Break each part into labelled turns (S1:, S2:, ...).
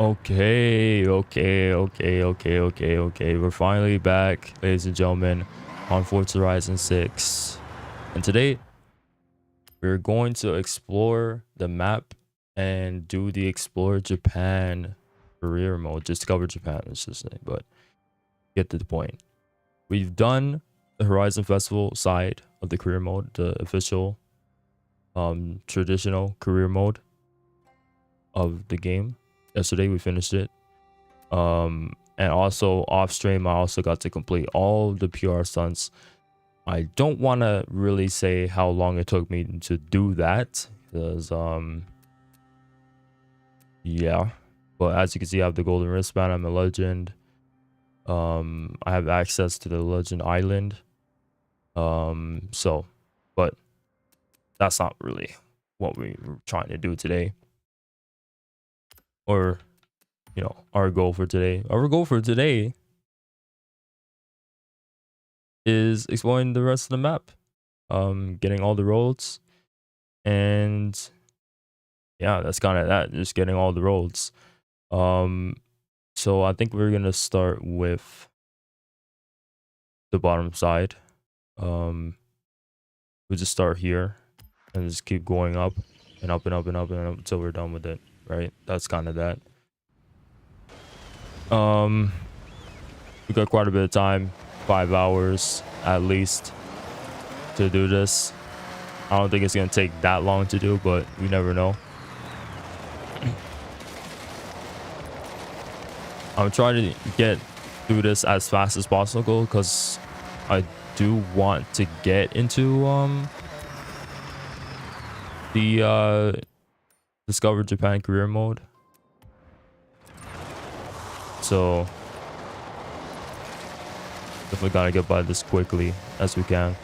S1: Okay. We're finally back, ladies and gentlemen, on Forza Horizon 6. And today, we're going to explore the map and do the Explore Japan career mode. Discover Japan, let's just say, but get to the point. We've done the Horizon Festival side of the career mode, the official traditional career mode of the game. Yesterday, we finished it. And also off stream I also got to complete all the PR stunts. I don't want to really say how long it took me to do that because yeah, but as you can see I have the golden wristband. I'm a legend. I have access to the legend island. So but that's not really what we were trying to do today, or you know, our goal for today. Our goal for today is exploring the rest of the map, getting all the roads, and yeah, that's kind of that, just getting all the roads. So I think we're gonna start with the bottom side. We'll just start here and just keep going up and up and up and up and up until we're done with it, right? That's kind of that. We got quite a bit of time, 5 hours at least, to do this. I don't think it's gonna take that long to do, but we never know. I'm trying to get through this as fast as possible because I do want to get into the Discover Japan career mode. So definitely gotta get by this quickly as we can.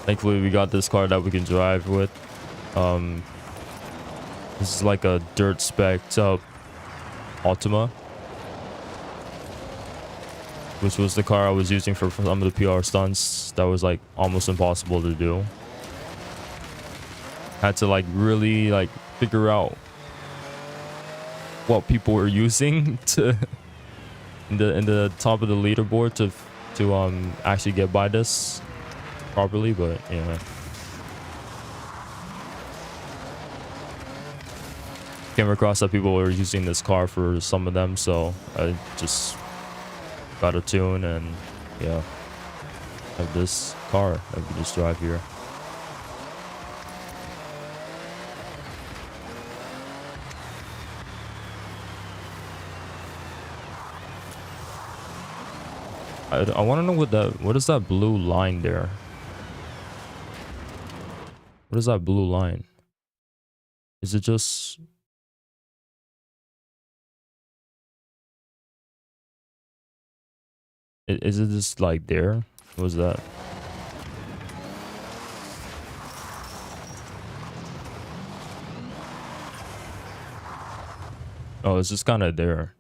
S1: Thankfully we got this car that we can drive with. This is like a dirt spec up Ultima, which was the car I was using for some of the PR stunts. That was like almost impossible to do. Had to like really like figure out what people were using to in the top of the leaderboard to actually get by this properly, but yeah. Came across that people were using this car for some of them, so I just got a tune and yeah, have this car that we just drive here. I want to know what is that blue line there? What is that blue line? Is it just... Is it just like there? What was that? Oh, it's just kind of there.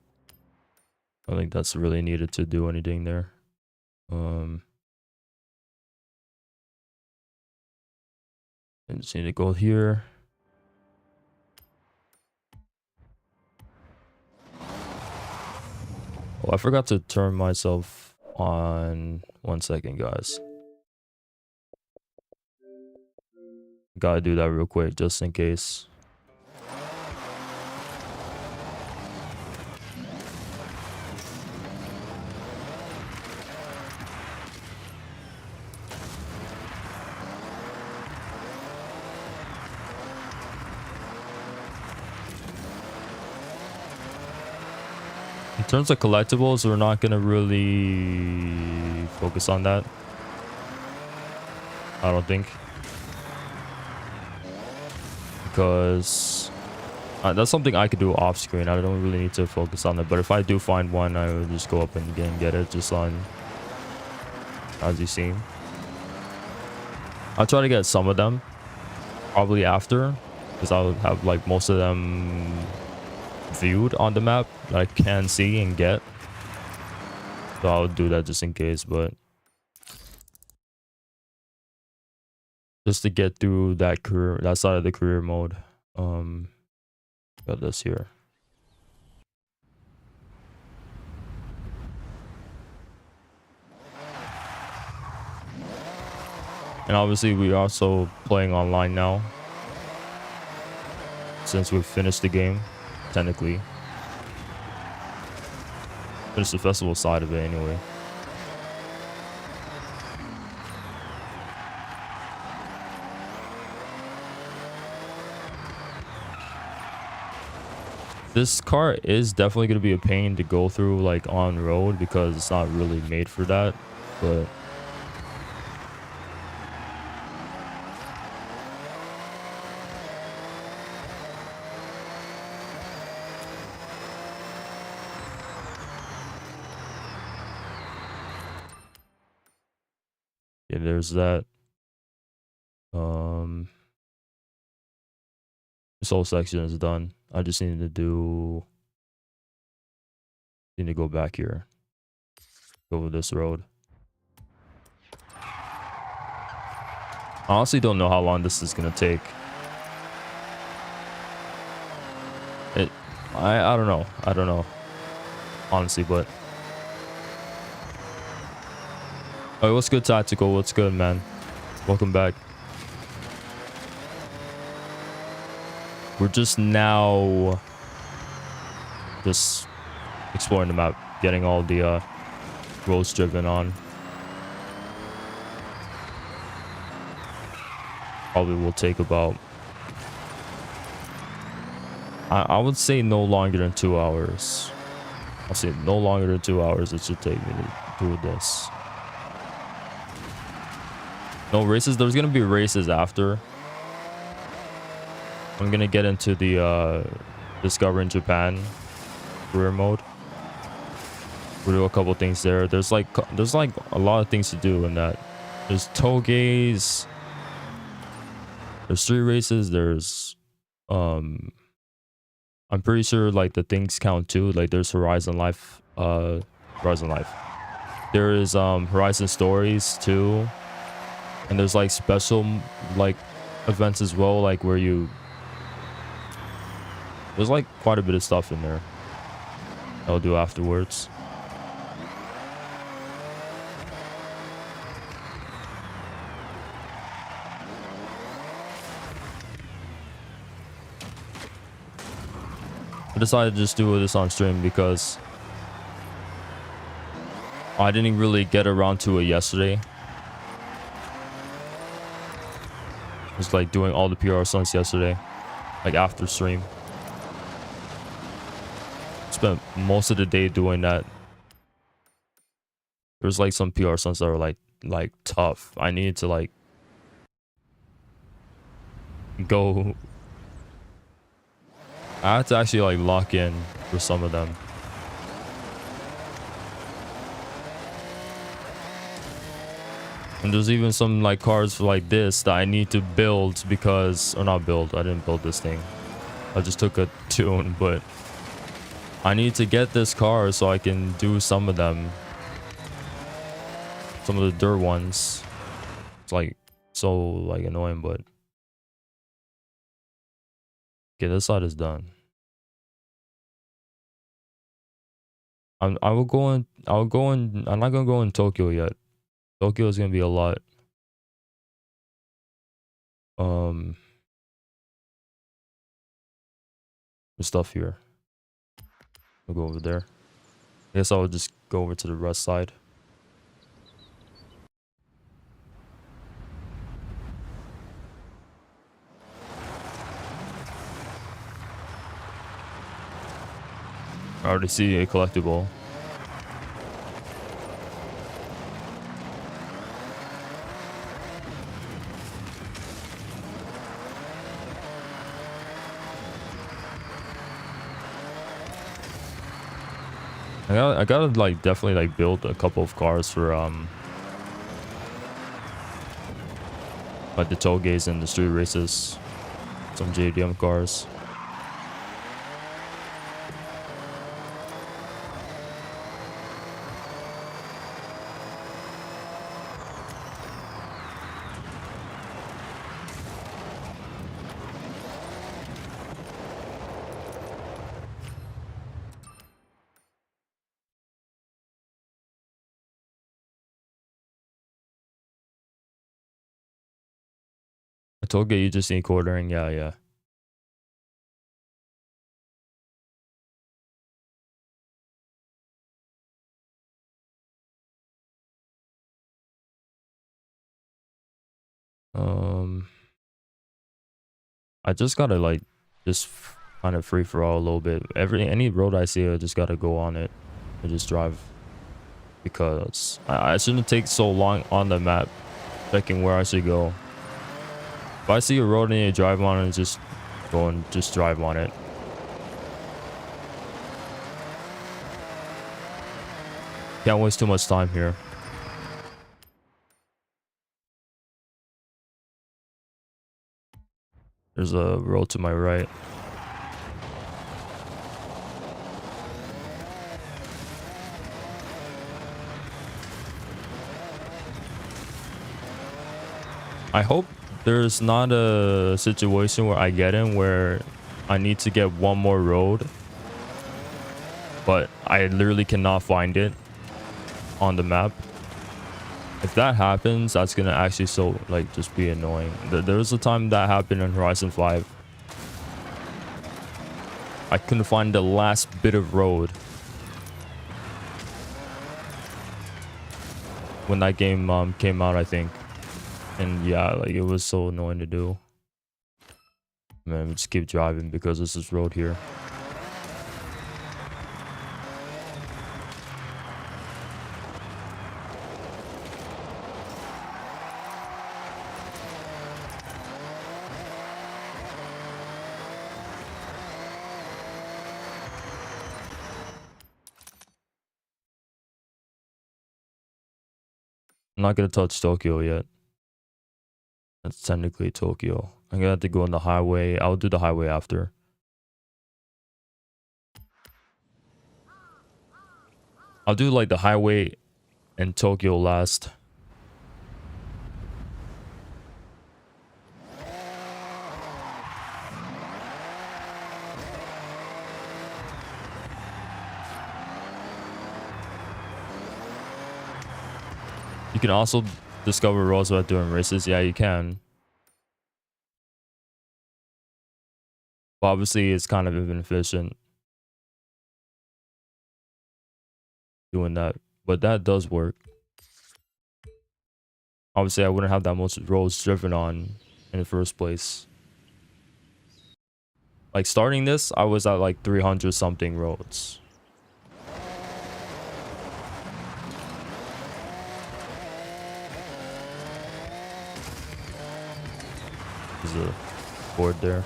S1: I think that's really needed to do anything there. I just need to go here. Oh, I forgot to turn myself on. 1 second, guys. Gotta do that real quick, just in case. In terms of collectibles, we're not gonna really focus on that, I don't think, because that's something I could do off screen. I don't really need to focus on that, but if I do find one, I will just go up and get it, just on as you see. I'll try to get some of them probably after, because I'll have like most of them viewed on the map that I can see and get, so I'll do that just in case. But just to get through that side of the career mode. Got this here. And obviously we're also playing online now, since we've finished the game, technically. Finished the festival side of it anyway. This car is definitely going to be a pain to go through like on road because it's not really made for that, but yeah, there's that. This whole section is done. I just need to go back here. Go over this road. I honestly don't know how long this is gonna take. I don't know. I don't know. Honestly, but oh, what's good, Tactical? What's good, man? Welcome back. We're just now exploring the map, getting all the roads driven on. Probably will take about, I would say no longer than 2 hours. I'll say no longer than 2 hours it should take me to do this. No races. There's gonna be races after. I'm gonna get into the Discovering Japan career mode. We'll do a couple things there. There's like a lot of things to do in that. There's togeis. There's street races. There's I'm pretty sure like the things count too. Like there's Horizon Life. There is Horizon Stories too. And there's like special like events as well, like where there's like quite a bit of stuff in there I'll do afterwards. I decided to just do this on stream because I didn't really get around to it yesterday. I was like doing all the PR stunts yesterday, like after stream. Spent most of the day doing that. There's like some PR stunts that were like tough. I needed to like go. I had to actually like lock in for some of them. And there's even some like cars for like this that I need to build because, or not build, I didn't build this thing. I just took a tune, but I need to get this car so I can do some of them. Some of the dirt ones. It's like so like annoying, but okay, this side is done. I'm not gonna go in Tokyo yet. Tokyo is gonna be a lot. The stuff here. I'll go over there. I guess I'll just go over to the rest side. I already see a collectible. I gotta like definitely like build a couple of cars for like the togeis and the street races. Some JDM cars. told you you just need quartering. Yeah, yeah. I just gotta like just kind of free for all a little bit. Any road I see, I just gotta go on it and just drive, because I shouldn't take so long on the map checking where I should go. If I see a road and you drive on it, just go and just drive on it. Can't waste too much time here. There's a road to my right. I hope there's not a situation where I get in where I need to get one more road, but I literally cannot find it on the map. If that happens, that's gonna actually like just be annoying. There was a time that happened in Horizon 5. I couldn't find the last bit of road when that game came out, I think. And yeah, like it was so annoying to do. Man, just keep driving because this is road here. I'm not gonna touch Tokyo yet. That's technically Tokyo. I'm gonna have to go on the highway. I'll do the highway after. I'll do like the highway and Tokyo last. You can also discover roads without doing races. Yeah, you can. But obviously, it's kind of inefficient doing that. But that does work. Obviously, I wouldn't have that much roads driven on in the first place. Like starting this, I was at like 300 something roads. There's a board there.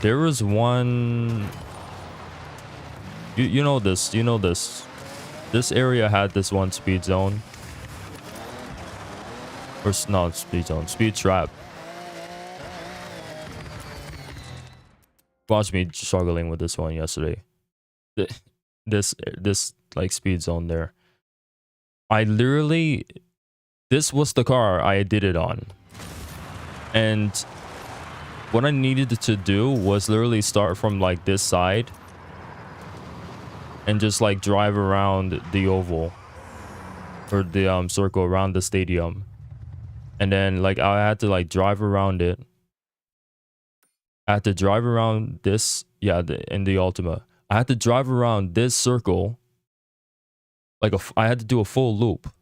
S1: There was one. You know this. You know this. This area had this one speed zone. Or not speed zone. Speed trap. Watched me struggling with this one yesterday. This like speed zone there. I literally. This was the car I did it on. And what I needed to do was literally start from like this side and just like drive around the oval or the circle around the stadium. And then like I had to like drive around it. I had to drive around this, yeah, in the Ultima. I had to drive around this circle. Like I had to do a full loop.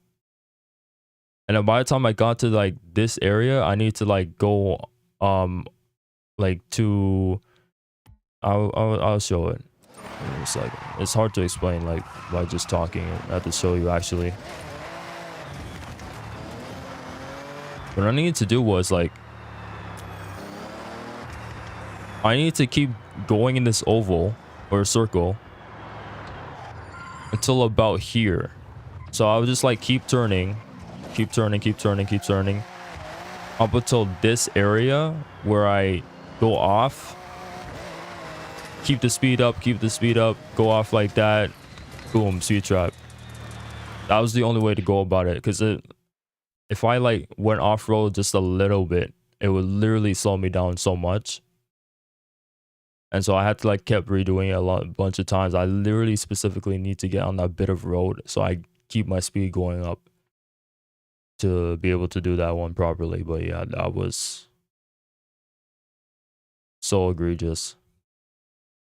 S1: And then by the time I got to like this area, I need to like go like to I'll show it in a second. It's hard to explain like by just talking. I have to show you actually. What I needed to do was like I need to keep going in this oval or circle until about here. So I would just like keep turning up until this area where I go off. Keep the speed up, go off like that. Boom, speed trap. That was the only way to go about it, because if I like went off-road just a little bit, it would literally slow me down so much. And so I had to like kept redoing it a bunch of times. I literally specifically need to get on that bit of road so I keep my speed going up. to be able to do that one properly. But yeah, that was so egregious.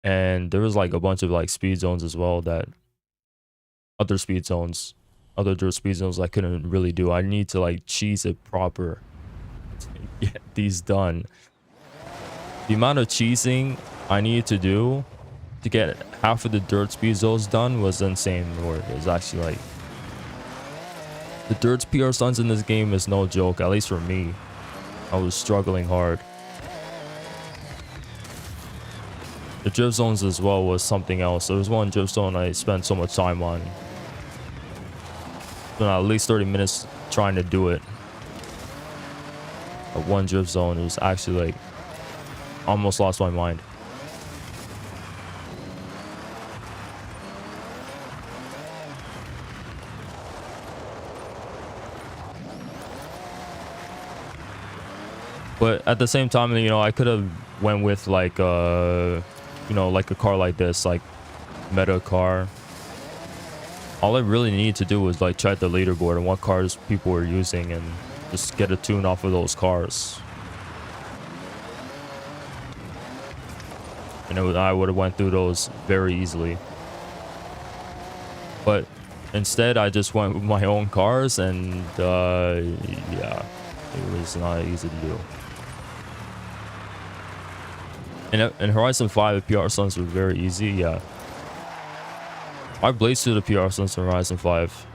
S1: And there was like a bunch of like speed zones as well, that other speed zones, other dirt speed zones I couldn't really do. I need to like cheese it proper to get these done. The amount of cheesing I needed to do to get half of the dirt speed zones done was insane. Or it was actually like, the dirt PR stunts in this game is no joke, at least for me. I was struggling hard. The drift zones as well was something else. There was one drift zone I spent so much time on. Spent at least 30 minutes trying to do it. One drift zone was actually like, almost lost my mind. But at the same time, you know, I could have went with like you know, like a car like this, like meta car. All I really needed to do was like check the leaderboard and what cars people were using and just get a tune off of those cars. And I would have went through those very easily. But instead, I just went with my own cars, and yeah, it was not easy to do. In Horizon 5, the PR stunts were very easy, yeah. I blazed through the PR stunts in Horizon 5.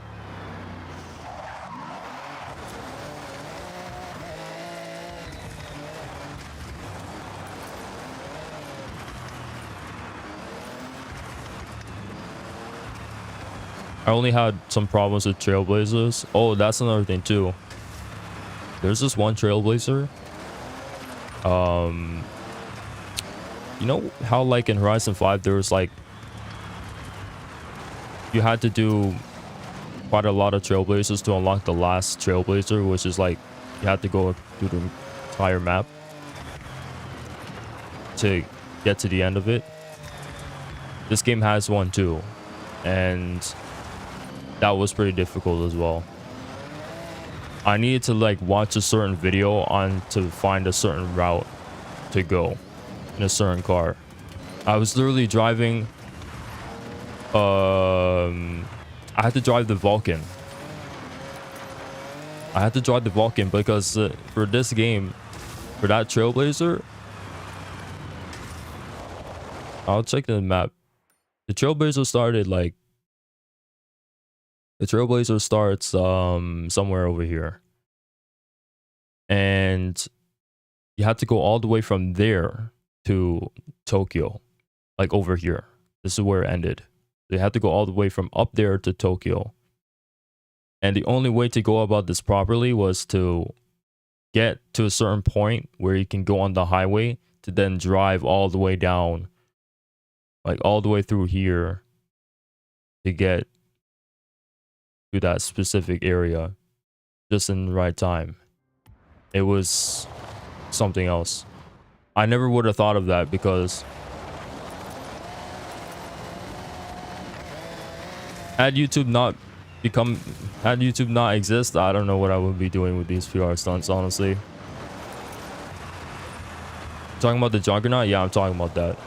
S1: I only had some problems with Trailblazers. Oh, that's another thing too. There's this one Trailblazer. You know how like in Horizon 5 there was like, you had to do quite a lot of Trailblazers to unlock the last Trailblazer, which is like you had to go through the entire map to get to the end of it. This game has one too, and that was pretty difficult as well. I needed to like watch a certain video on to find a certain route to go in a certain car. I was literally driving I had to drive the Vulcan. I had to drive the Vulcan because for this game, for that Trailblazer, I'll check the map. The Trailblazer started like, the Trailblazer starts somewhere over here, and you have to go all the way from there to Tokyo, like over here. This is where it ended. They had to go all the way from up there to Tokyo, and the only way to go about this properly was to get to a certain point where you can go on the highway to then drive all the way down, like all the way through here, to get to that specific area just in the right time. It was something else. I never would have thought of that, because had YouTube not exist, I don't know what I would be doing with these PR stunts, honestly. Talking about the Juggernaut? Yeah, I'm talking about that.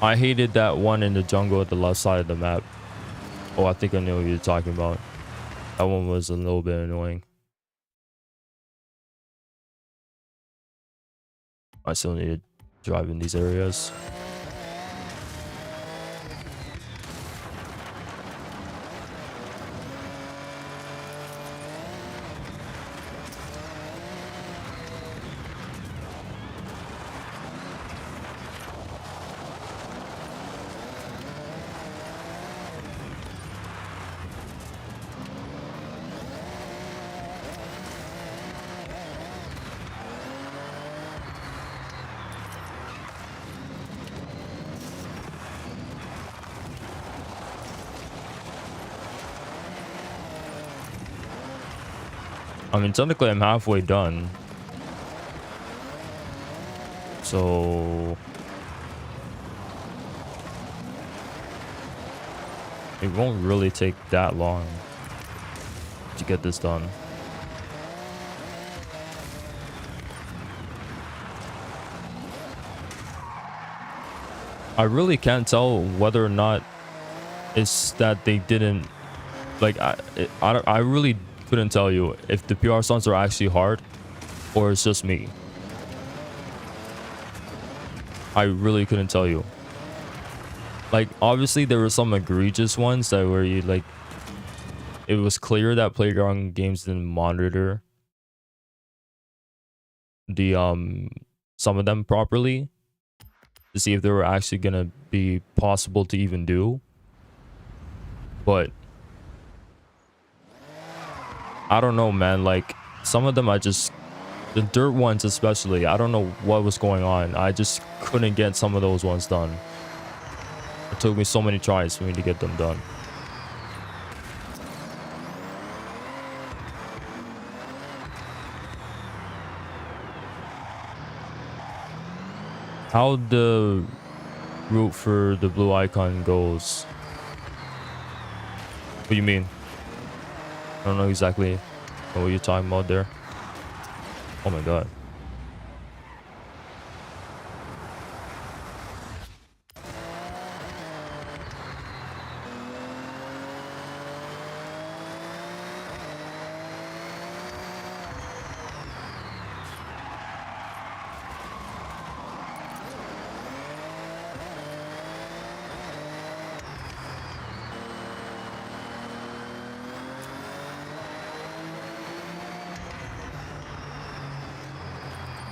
S1: I hated that one in the jungle at the left side of the map. Oh, I think I know what you're talking about. That one was a little bit annoying. I still need to drive in these areas. I mean, technically I'm halfway done. So It won't really take that long to get this done. I really can't tell whether or not it's that they didn't like. I really couldn't tell you if the PR stunts are actually hard or it's just me. I really couldn't tell you. Like, obviously there were some egregious ones that were you like, it was clear that Playground Games didn't monitor the some of them properly to see if they were actually gonna be possible to even do. But I don't know, man. Like, some of them the dirt ones especially, I don't know what was going on. I just couldn't get some of those ones done. It took me so many tries for me to get them done. How the route for the blue icon goes? What do you mean? I don't know exactly what you're talking about there. Oh my god.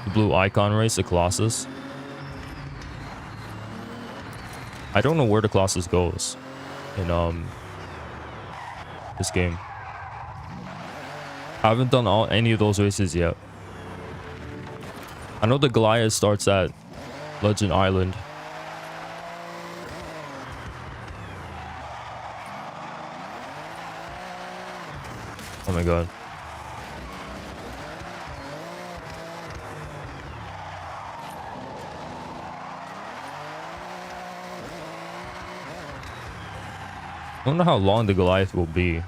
S1: The blue icon race, the Colossus. I don't know where the Colossus goes in this game. I haven't done any of those races yet. I know the Goliath starts at Legend Island. Oh my god. I don't know how long the Goliath will be.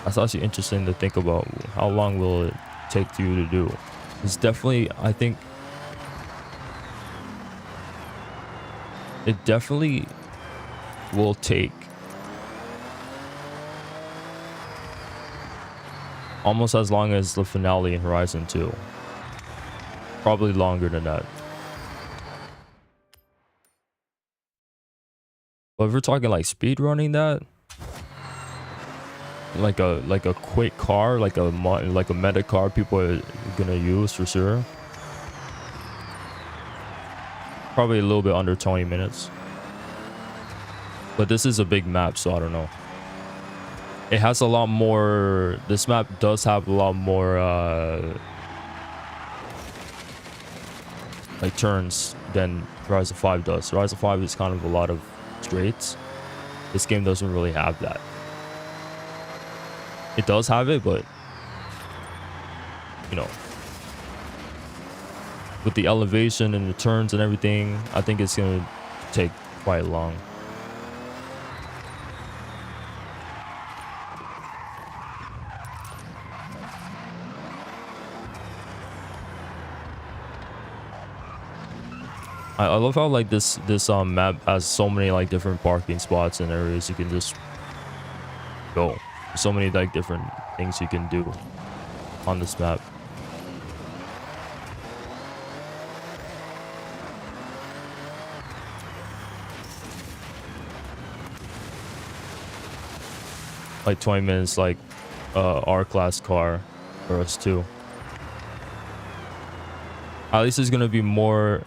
S1: That's actually interesting to think about. How long will it take you to do? It's definitely, I think, it definitely will take almost as long as the finale in Horizon 2. Probably longer than that. But if we're talking like speed running that, like a quick car, like a meta car people are gonna use for sure. Probably a little bit under 20 minutes. But this is a big map, so I don't know. It has a lot more. This map does have a lot more like turns than Horizon 5 does. Horizon 5 is kind of a lot of straights. This game doesn't really have that. It does have it, but you know, with the elevation and the turns and everything, I think it's gonna take quite long. I love how like this map has so many like different parking spots and areas you can just go. So many like different things you can do on this map. Like 20 minutes, like R-class car for us too. At least it's gonna be more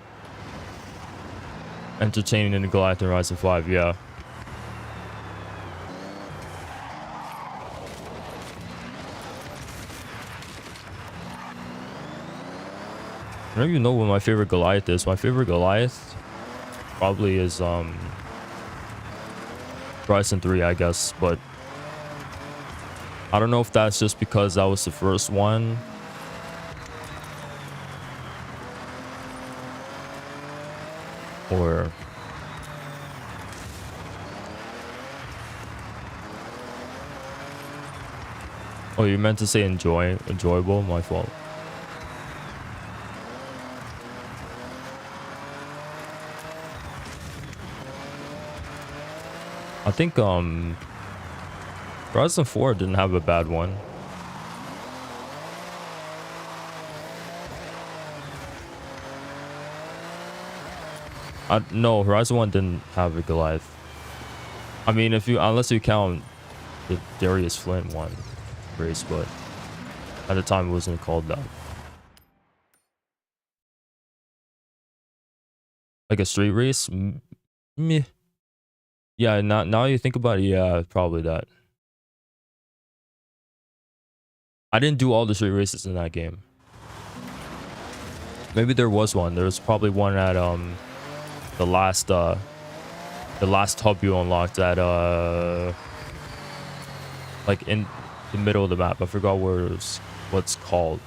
S1: entertaining than Goliath and Horizon 5, yeah. I don't even know what my favorite Goliath is. My favorite Goliath probably is Horizon 3, I guess, but I don't know if that's just because that was the first one. Or Oh, you meant to say enjoyable? My fault. I think Horizon 4 didn't have a bad one. No, Horizon 1 didn't have a Goliath. I mean, unless you count the Darius Flint one race, but at the time it wasn't called that. Like a street race? Meh. Yeah, now you think about it, yeah, probably that. I didn't do all the street races in that game. Maybe there was one. There was probably one at the last hub you unlocked at like in the middle of the map. I forgot what's called.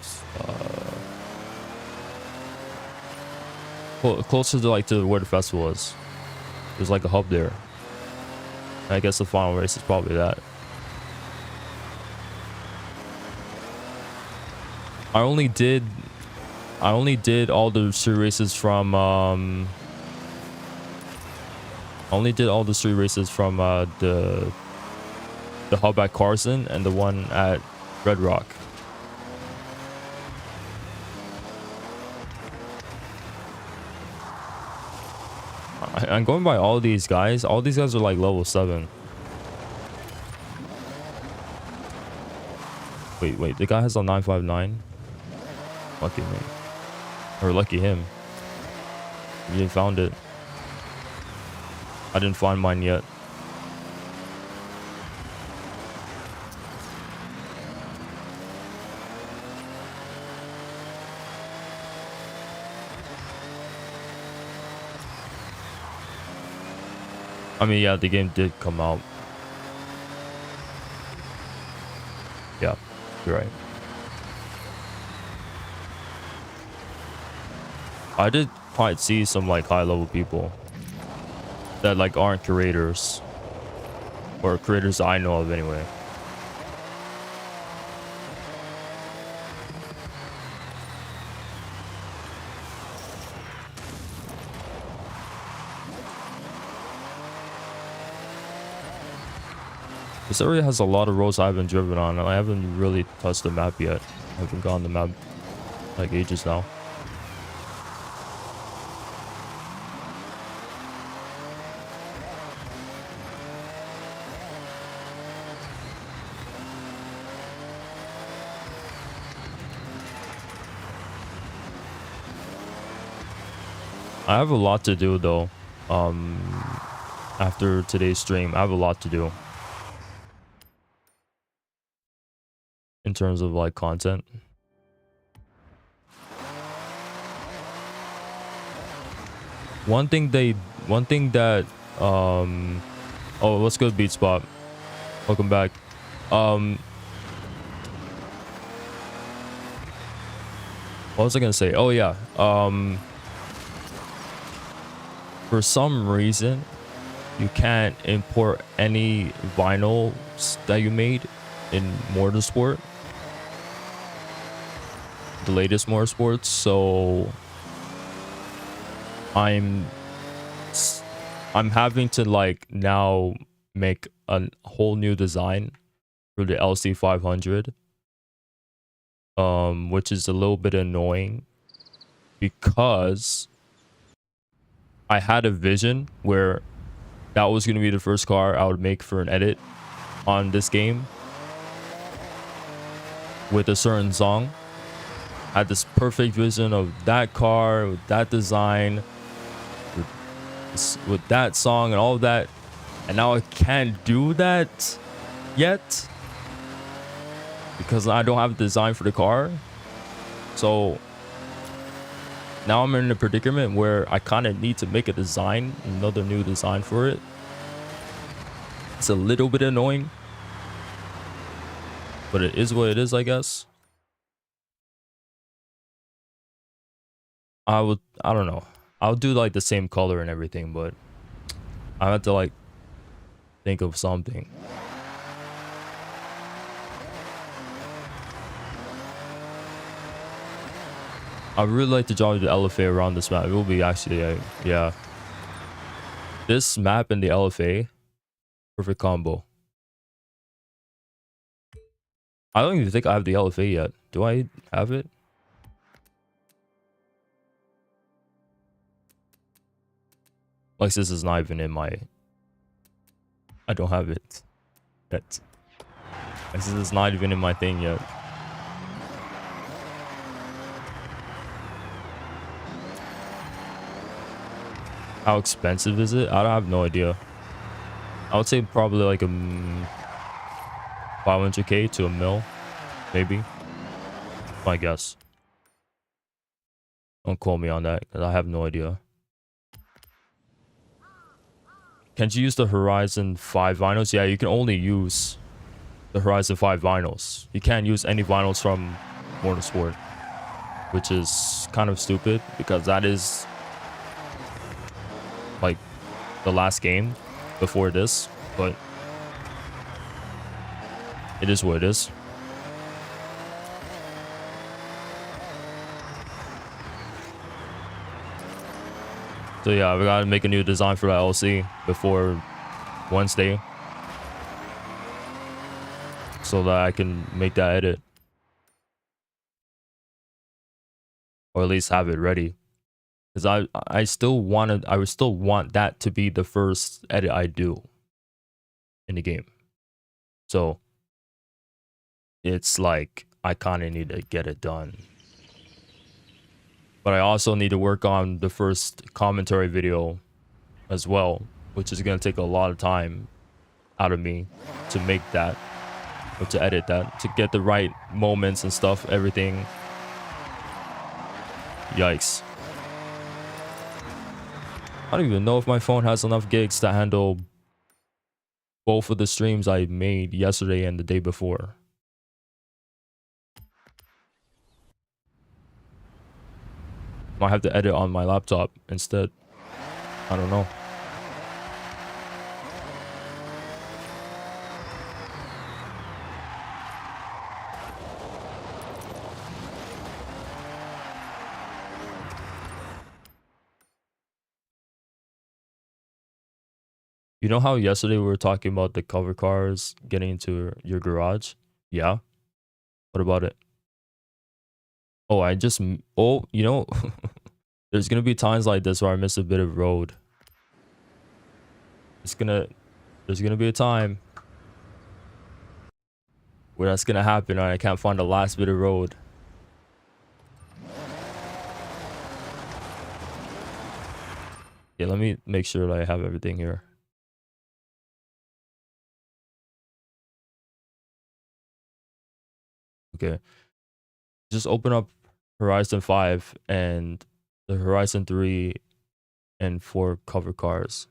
S1: Closer to to where the festival is. There's like a hub there. I guess the final race is probably that. I only did all the street races from the hub at Carson and the one at Red Rock. I'm going by all these guys. All these guys are like level 7. Wait, the guy has a 959. Lucky me. Or lucky him. You found it. I didn't find mine yet. I mean, yeah, the game did come out. Yeah, you're right. I did quite see some like high level people that like aren't creators, or creators I know of anyway. This area has a lot of roads I haven't driven on, and I haven't really touched the map yet. I haven't gone the map like ages now. I have a lot to do though. After today's stream, I have a lot to do in terms of like content. One thing that oh, what's good, Beat Spot? Welcome back. What was I gonna say? Oh yeah. For some reason, you can't import any vinyls that you made in Motorsport, the latest Motorsports. So I'm having to like now make a whole new design for the LC 500, which is a little bit annoying because I had a vision where that was going to be the first car I would make for an edit on this game with a certain song. I had this perfect vision of that car with that design with that song and all of that, and now I can't do that yet because I don't have a design for the car. So now I'm in a predicament where I kind of need to make a design, another new design for it. It's a little bit annoying, but it is what it is, I guess. I don't know. I'll do like the same color and everything, but I have to like think of something. I would really like to drive the LFA around this map. It will be actually, yeah. This map and the LFA, perfect combo. I don't even think I have the LFA yet. Do I have it? Like, this is not even in my... I don't have it yet. Like, this is not even in my thing yet. How expensive is it? I don't have no idea. I would say probably like a 500k to a mil, maybe. My guess. Don't quote me on that because I have no idea. Can you use the Horizon 5 vinyls? Yeah, you can only use the Horizon 5 vinyls. You can't use any vinyls from Motorsport, which is kind of stupid because that is like the last game before this, but it is what it is. So yeah, we gotta make a new design for that LC before Wednesday so that I can make that edit, or at least have it ready. Because I still want that to be the first edit I do in the game. So it's like I kind of need to get it done. But I also need to work on the first commentary video as well, which is going to take a lot of time out of me to make that, or to edit that, to get the right moments and stuff, everything. Yikes. I don't even know if my phone has enough gigs to handle both of the streams I made yesterday and the day before. Might have to edit on my laptop instead. I don't know. You know how yesterday we were talking about the cover cars getting into your garage? Yeah. What about it? Oh, you know, there's gonna be times like this where I miss a bit of road. There's gonna be a time where that's gonna happen and I can't find the last bit of road. Yeah, let me make sure that I have everything here. Okay. Just open up Horizon 5 and the Horizon 3 and 4 cover cars.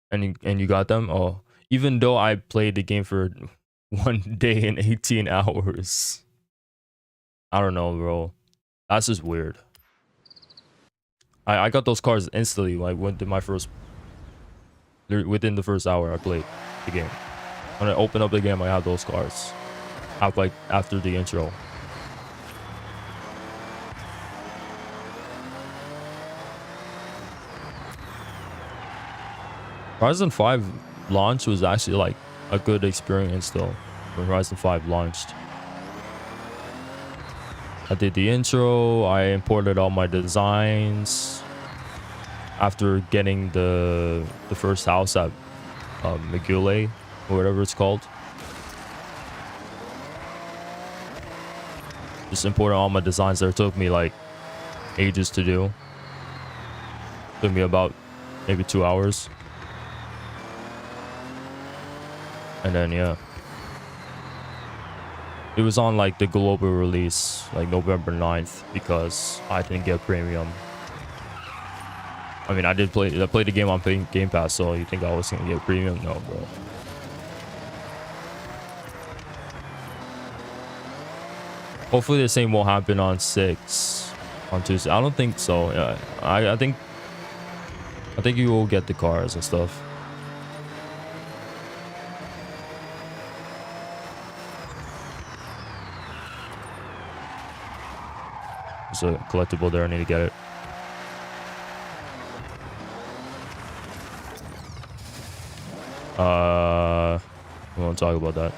S1: And you got them? Oh, even though I played the game for 1 day and 18 hours. I don't know, bro. That's just weird. I got those cars instantly, like within the first hour I played the game. When I opened up the game, I had those cars. After the intro. Horizon 5 launch was actually like a good experience though. When Horizon 5 launched, I did the intro, I imported all my designs after getting the first house at Megule, or whatever it's called. Just imported all my designs there. It took me like ages to do. Took me about maybe 2 hours. And then yeah, it was on like the global release, like November 9th, because I didn't get premium. I mean, I played the game on Game Pass, so you think I was gonna get premium? No, bro. Hopefully the same won't happen on 6 on Tuesday. I don't think so. Yeah, I think you will get the cars and stuff. There's a collectible there. I need to get it. We won't talk about that.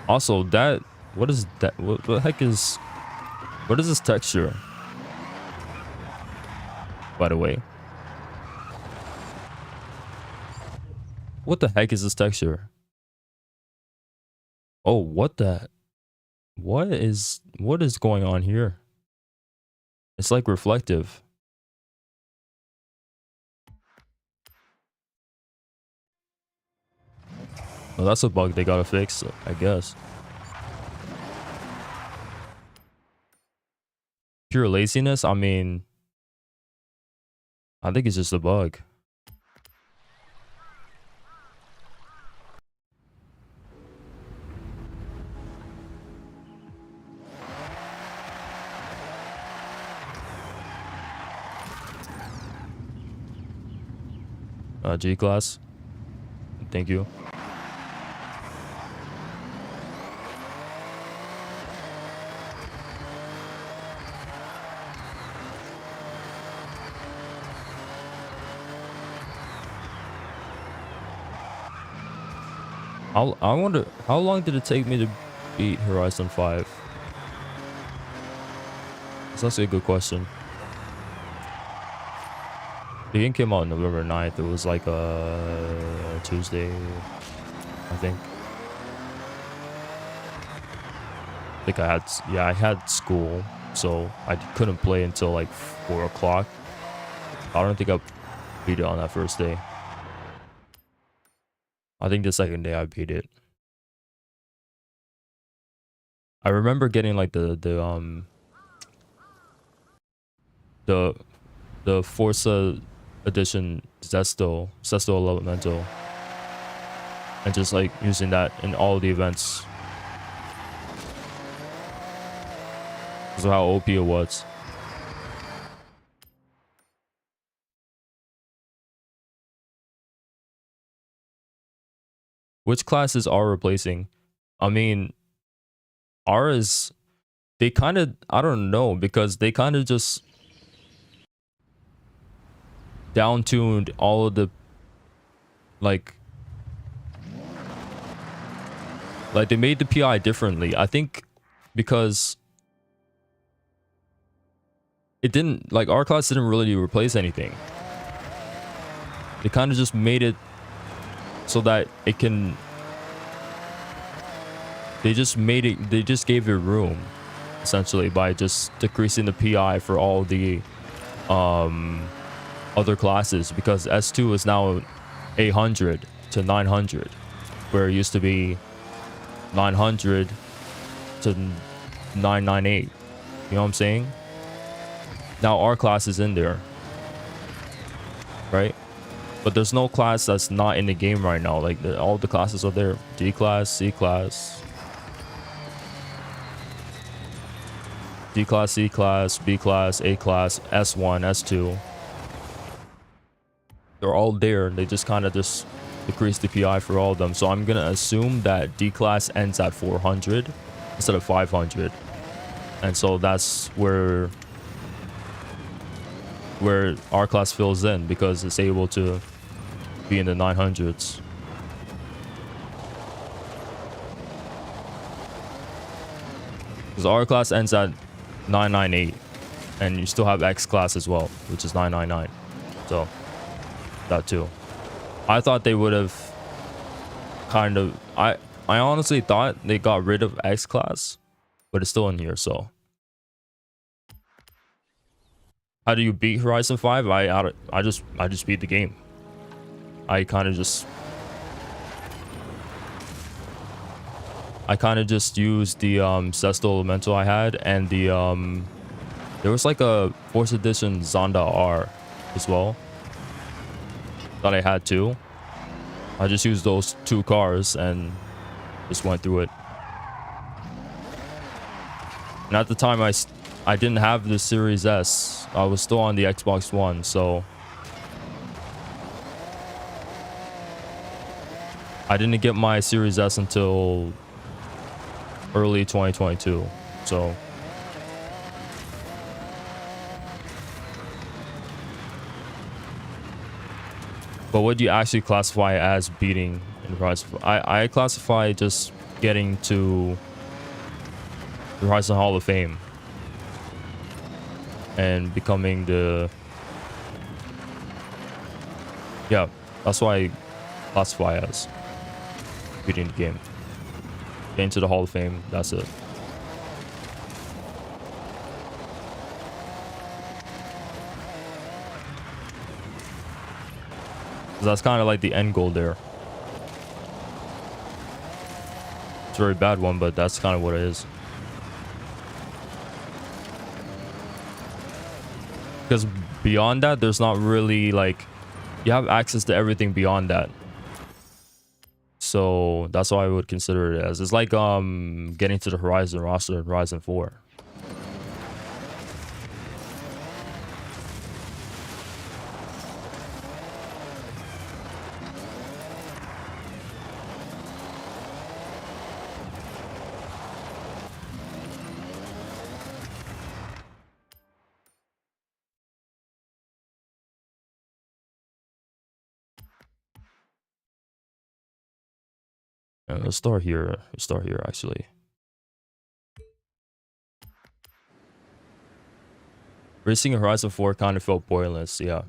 S1: Also, that, what is that? What the heck is, what is this texture? By the way, what the heck is this texture? Oh, what is going on here? It's like reflective. Well, that's a bug they gotta fix, I guess. Pure laziness? I mean, I think it's just a bug. G-Class. Thank you. I wonder, how long did it take me to beat Horizon 5? That's actually a good question. The game came out November 9th. It was like a Tuesday, I think. I had school, so I couldn't play until like 4 o'clock. I don't think I beat it on that first day. I think the second day I beat it. I remember getting like the Forza edition Sesto Elemento, and just like using that in all the events because of how OP it was. Which classes are replacing? I mean, R is, they kind of, I don't know, because they kind of just down-tuned all of the like they made the PI differently. I think because it didn't, like, our class didn't really replace anything. They kind of just made it so that it can, they just gave it room essentially by just decreasing the PI for all the other classes, because S2 is now 800 to 900, where it used to be 900 to 998. You know what I'm saying? Now our class is in there, right? But there's no class that's not in the game right now. Like, all the classes are there. D class, C class, D class, C class, B class, A class, S1, S2. They're all there. They just kind of just decrease the PI for all of them. So I'm gonna assume that D class ends at 400 instead of 500, and so that's where our class fills in, because it's able to be in the 900s. Because our class ends at 998, and you still have X class as well, which is 999. So that too. I thought they would have kind of, I honestly thought they got rid of X class, but it's still in here. So how do you beat Horizon 5? I just beat the game. I kind of just used the Sesto Elemental I had, and the there was like a 4th edition Zonda R as well that I had too. I just used those 2 cars and just went through it. And at the time I didn't have the Series S. I was still on the Xbox One, so I didn't get my Series S until early 2022. So but what do you actually classify as beating in Horizon? I classify just getting to the Horizon Hall of Fame and becoming the, yeah, that's why I classify as beating the game. Getting to the Hall of Fame, that's it. That's kind of like the end goal there. It's a very bad one, but that's kind of what it is. Because beyond that, there's not really like, you have access to everything beyond that. So that's why I would consider it as. It's like getting to the Horizon roster in Horizon 4. Let's start here. Let's start here actually. Racing in Horizon 4 kind of felt pointless. Yeah,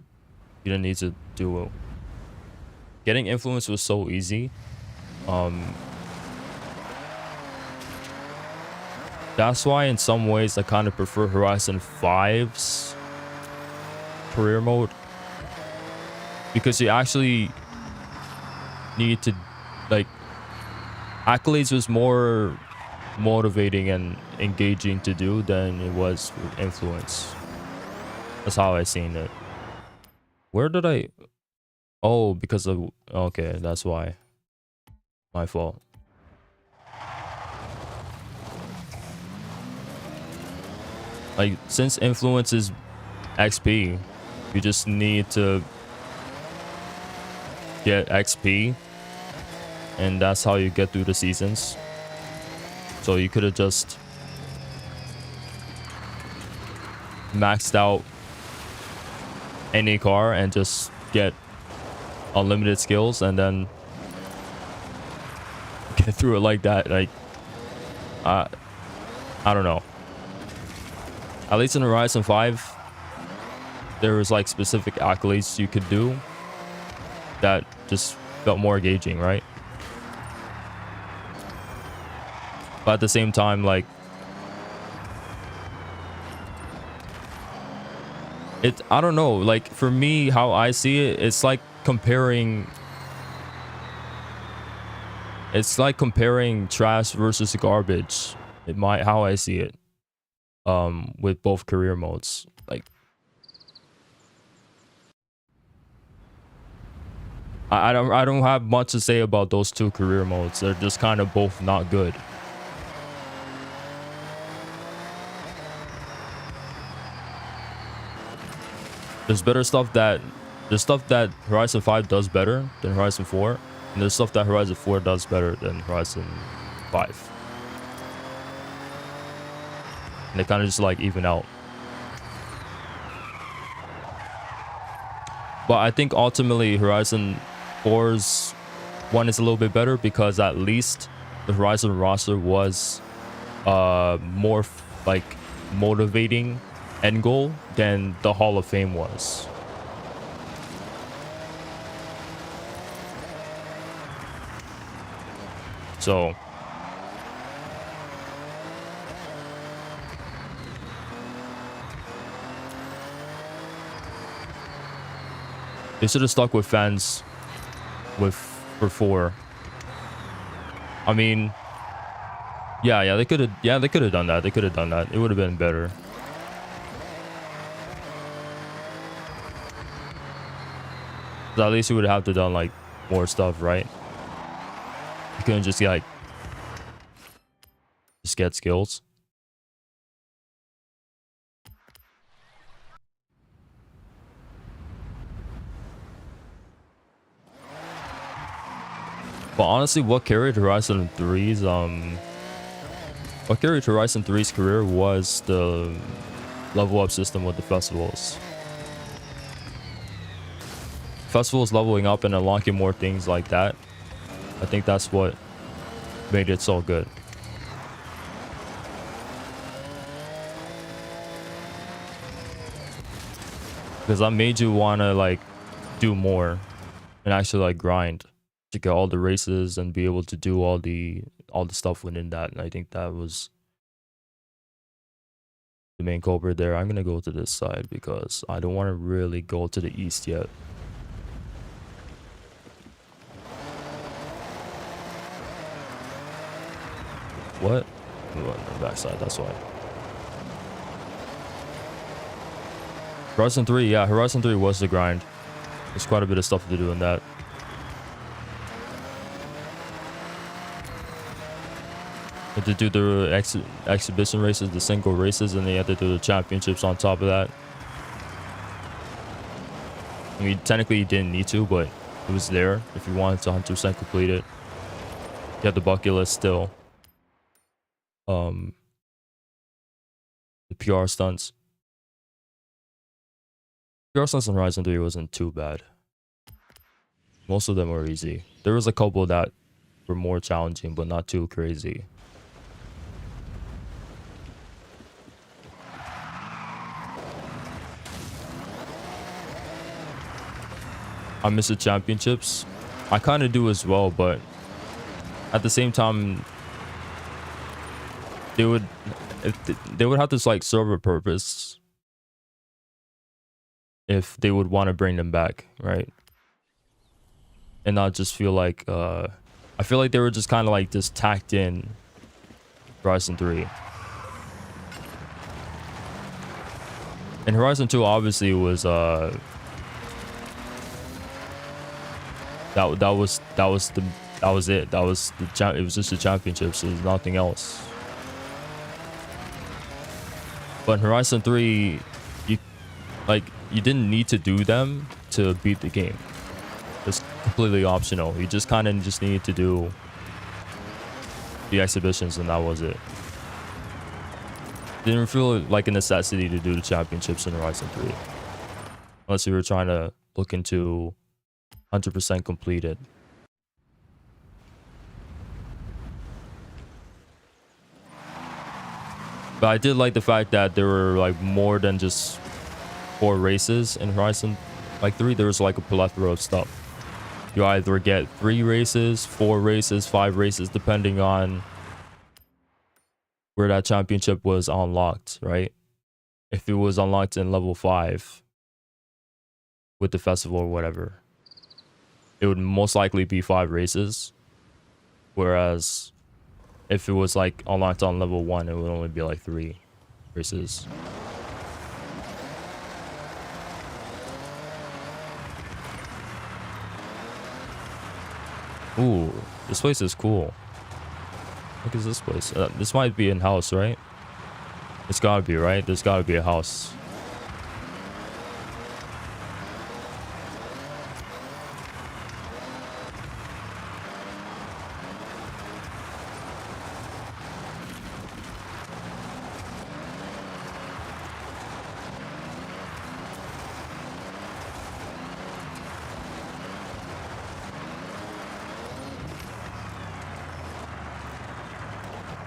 S1: you didn't need to do it. Getting influence was so easy. That's why in some ways I kind of prefer Horizon 5's career mode, because you actually need to, like, accolades was more motivating and engaging to do than it was with influence. That's how I seen it. Where did I? Oh, because of, okay, that's why. My fault. Like, since influence is XP, you just need to get XP, and that's how you get through the seasons. So you could have just maxed out any car and just get unlimited skills and then get through it like that. Like, I don't know. At least in Horizon 5, there was like specific accolades you could do that just felt more engaging, right? But at the same time, like, I don't know, like, for me, how I see it, it's like comparing trash versus garbage. How I see it, with both career modes. Like, I don't have much to say about those two career modes. They're just kind of both not good. There's stuff that Horizon 5 does better than Horizon 4, and there's stuff that Horizon 4 does better than Horizon 5. And they kind of just like even out. But I think ultimately Horizon 4's one is a little bit better, because at least the Horizon roster was more like motivating end goal than the Hall of Fame was. So they should have stuck with fans for 4. I mean, yeah, they could have done that. They could have done that. It would have been better. But at least you would have to done like more stuff, right? You couldn't just like just get skills. But honestly, what carried Horizon 3's What carried Horizon 3's career was the level up system with the festivals. Festivals leveling up and unlocking more things like that. I think that's what made it so good. Because that made you want to like do more and actually like grind to get all the races and be able to do all the stuff within that. And I think that was the main culprit there. I'm gonna go to this side because I don't want to really go to the east yet. What? I'm going to the backside, that's why. Horizon 3, yeah, Horizon 3 was the grind. There's quite a bit of stuff to do in that. You have to do the exhibition races, the single races, and then you have to do the championships on top of that. I mean, technically you didn't need to, but it was there if you wanted to 100% complete it. You have the bucket list still. The PR stunts. PR stunts on Horizon 3 wasn't too bad. Most of them were easy. There was a couple that were more challenging, but not too crazy. I miss the championships. I kind of do as well, but at the same time, they would have this like serve a purpose if they would want to bring them back, right? And not just feel like I feel like they were just kind of like just tacked in Horizon 3. And Horizon 2 obviously was that was it. It was just the championships. There was nothing else. But in Horizon 3, you didn't need to do them to beat the game. It's completely optional. You just kind of just needed to do the exhibitions, and that was it. Didn't feel like a necessity to do the championships in Horizon 3, unless you were trying to look into 100% completed. But I did like the fact that there were like more than just 4 races in Horizon 3. There was like a plethora of stuff. You either get 3 races, 4 races, 5 races, depending on where that championship was unlocked, right? If it was unlocked in level 5 with the festival or whatever, it would most likely be 5 races. Whereas if it was like unlocked on level 1, it would only be like 3 races. Ooh, this place is cool. Look at this place. This might be in house, right? It's gotta be, right? There's gotta be a house.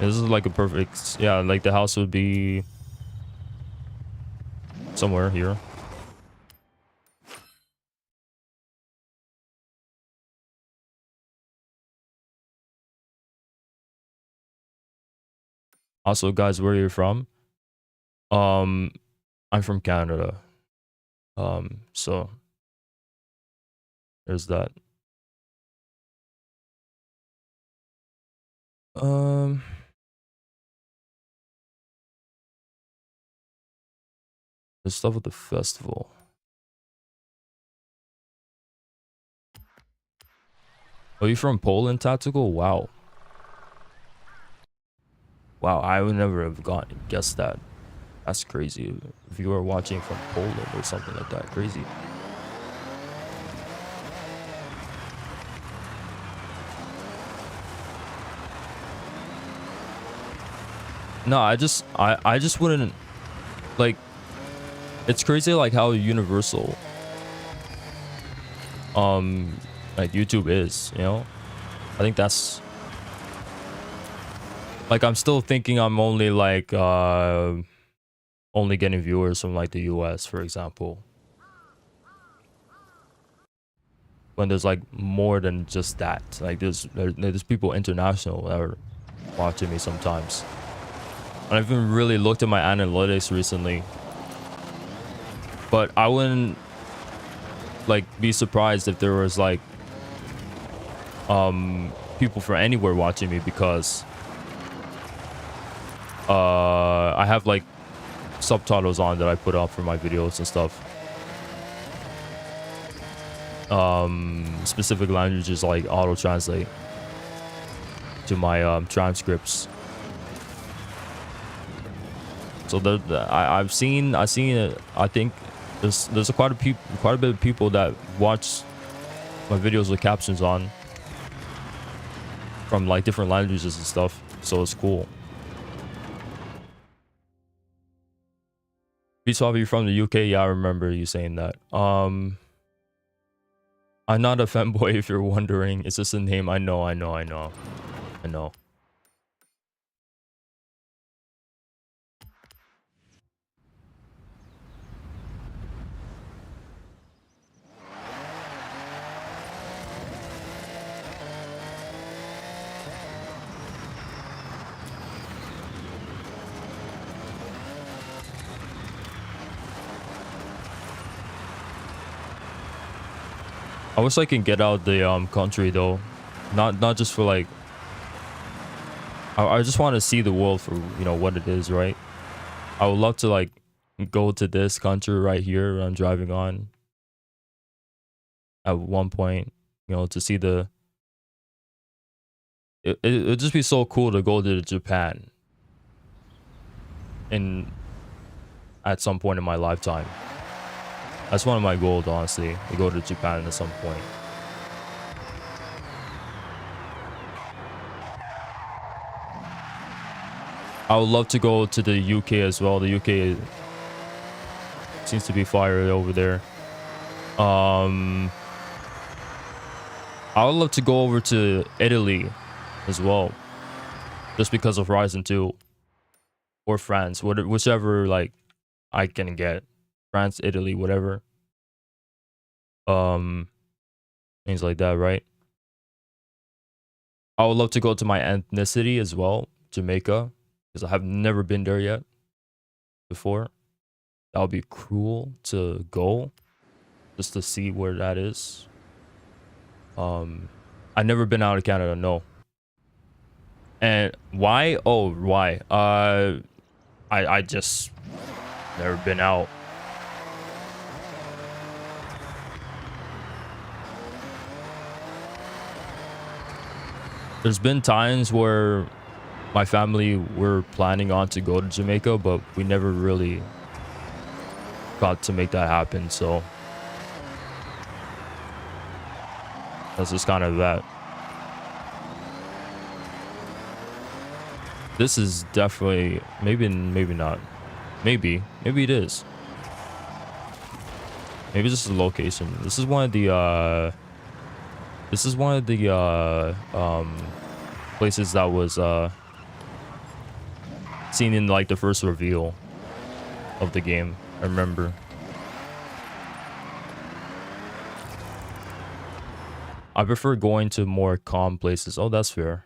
S1: This is like a perfect, yeah, like the house would be somewhere here. Also, guys, where are you from? I'm from Canada. So there's that. There's stuff with the festival. Oh, you from Poland, Tactical? Wow. Wow, I would never have guessed that. That's crazy. If you were watching from Poland or something like that, crazy. No, I just wouldn't like. It's crazy like how universal like YouTube is, you know. I think that's like, I'm still thinking I'm only like only getting viewers from like the US, for example, when there's like more than just that. Like there's people international that are watching me sometimes. And I've even really looked at my analytics recently, but I wouldn't like be surprised if there was like people from anywhere watching me, because I have like subtitles on that I put up for my videos and stuff. Specific languages like auto translate to my transcripts. So I've seen it. I think there's quite a bit of people that watch my videos with captions on from like different languages and stuff. So it's cool. Peace off, you from the UK? Yeah, I remember you saying that. I'm not a fanboy if you're wondering. It's just a name. I know. I wish I can get out the country though, not just for like. I just want to see the world for, you know, what it is, right? I would love to like go to this country right here I'm driving on at one point, you know, to see the. It'd just be so cool to go to Japan in at some point in my lifetime. That's one of my goals, honestly, to go to Japan at some point. I would love to go to the UK as well. The UK seems to be fire over there. I would love to go over to Italy as well, just because of Horizon 2, or France, whichever like I can get. France, Italy, whatever. Things like that, right? I would love to go to my ethnicity as well, Jamaica, because I have never been there yet before. That would be cool to go, just to see where that is. I've never been out of Canada, no. And why? Oh, why? I just never been out. There's been times where my family were planning on to go to Jamaica, but we never really got to make that happen, so that's just kind of that. This is definitely, maybe not. Maybe it is. Maybe this is the location. This is one of the places that was seen in like the first reveal of the game, I remember. I prefer going to more calm places. Oh, that's fair.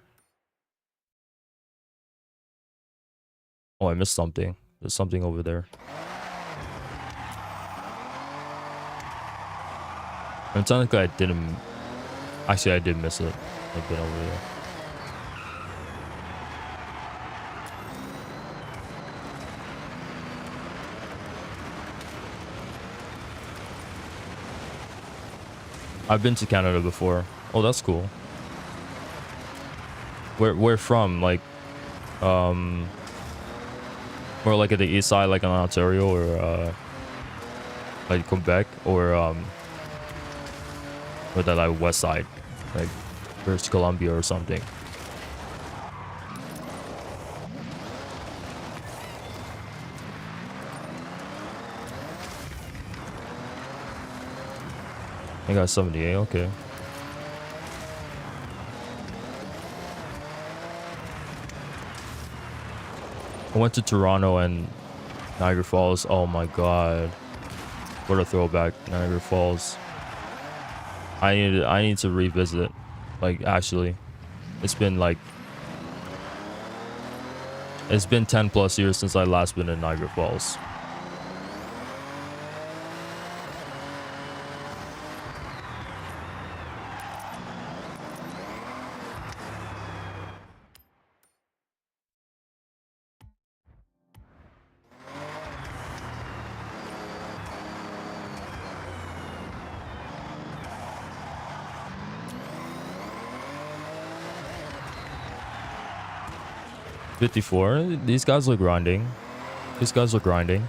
S1: Oh, I missed something. There's something over there. And technically I didn't. Actually, I did miss it. I've been over there. I've been to Canada before. Oh, that's cool. Where from? Like, more like at the east side, like in Ontario, or like Quebec, or the like west side, like British Columbia or something. I got 78. Okay. I went to Toronto and Niagara Falls. Oh my god. What a throwback. Niagara Falls. I need to revisit. Like, actually. It's been 10 plus years since I last been in Niagara Falls. $54. These guys look grinding. These guys look grinding.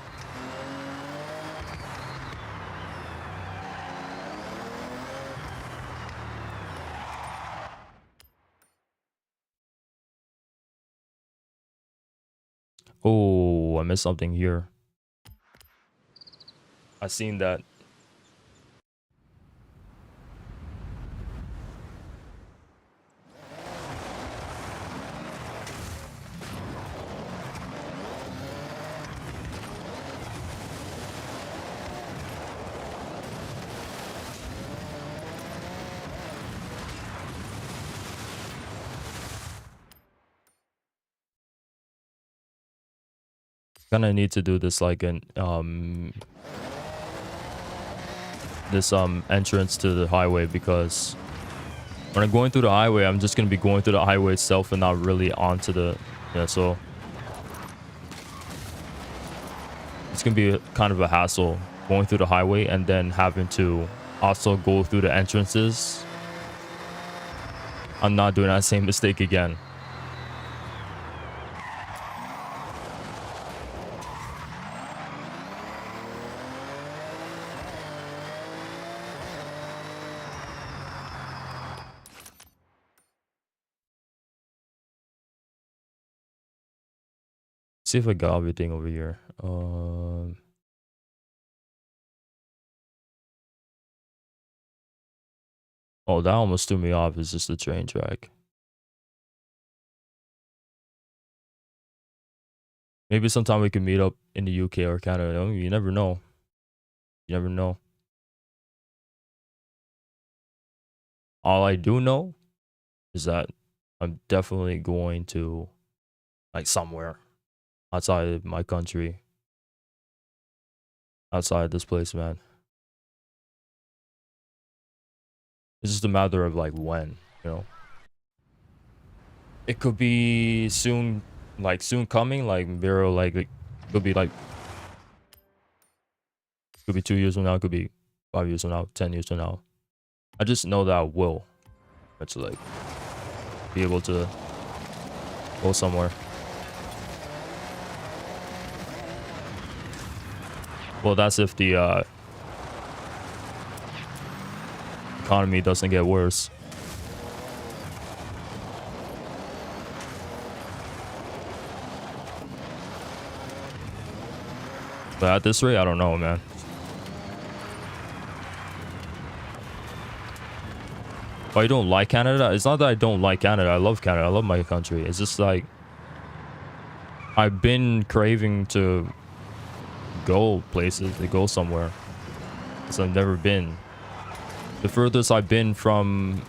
S1: Oh, I missed something here. I seen that. Kind of need to do this like an entrance to the highway, because when I'm going through the highway, I'm just gonna be going through the highway itself and not really onto the, yeah, so it's gonna be kind of a hassle going through the highway and then having to also go through the entrances. I'm not doing that same mistake again. See if I got everything over here. Oh, that almost threw me off. It's just the train track. Maybe sometime we can meet up in the UK or Canada. You never know. You never know. All I do know is that I'm definitely going to like somewhere outside of my country. Outside this place, man. It's just a matter of like when, you know. It could be soon, like soon coming, like Vero, like it could be like, could be 2 years from now, it could be 5 years from now, 10 years from now. I just know that I will. It's like be able to go somewhere. Well, that's if the economy doesn't get worse. But at this rate, I don't know, man. Why you don't like Canada? It's not that I don't like Canada. I love Canada. I love my country. It's just like I've been craving to go places, to go somewhere. Because I've never been. The furthest I've been from...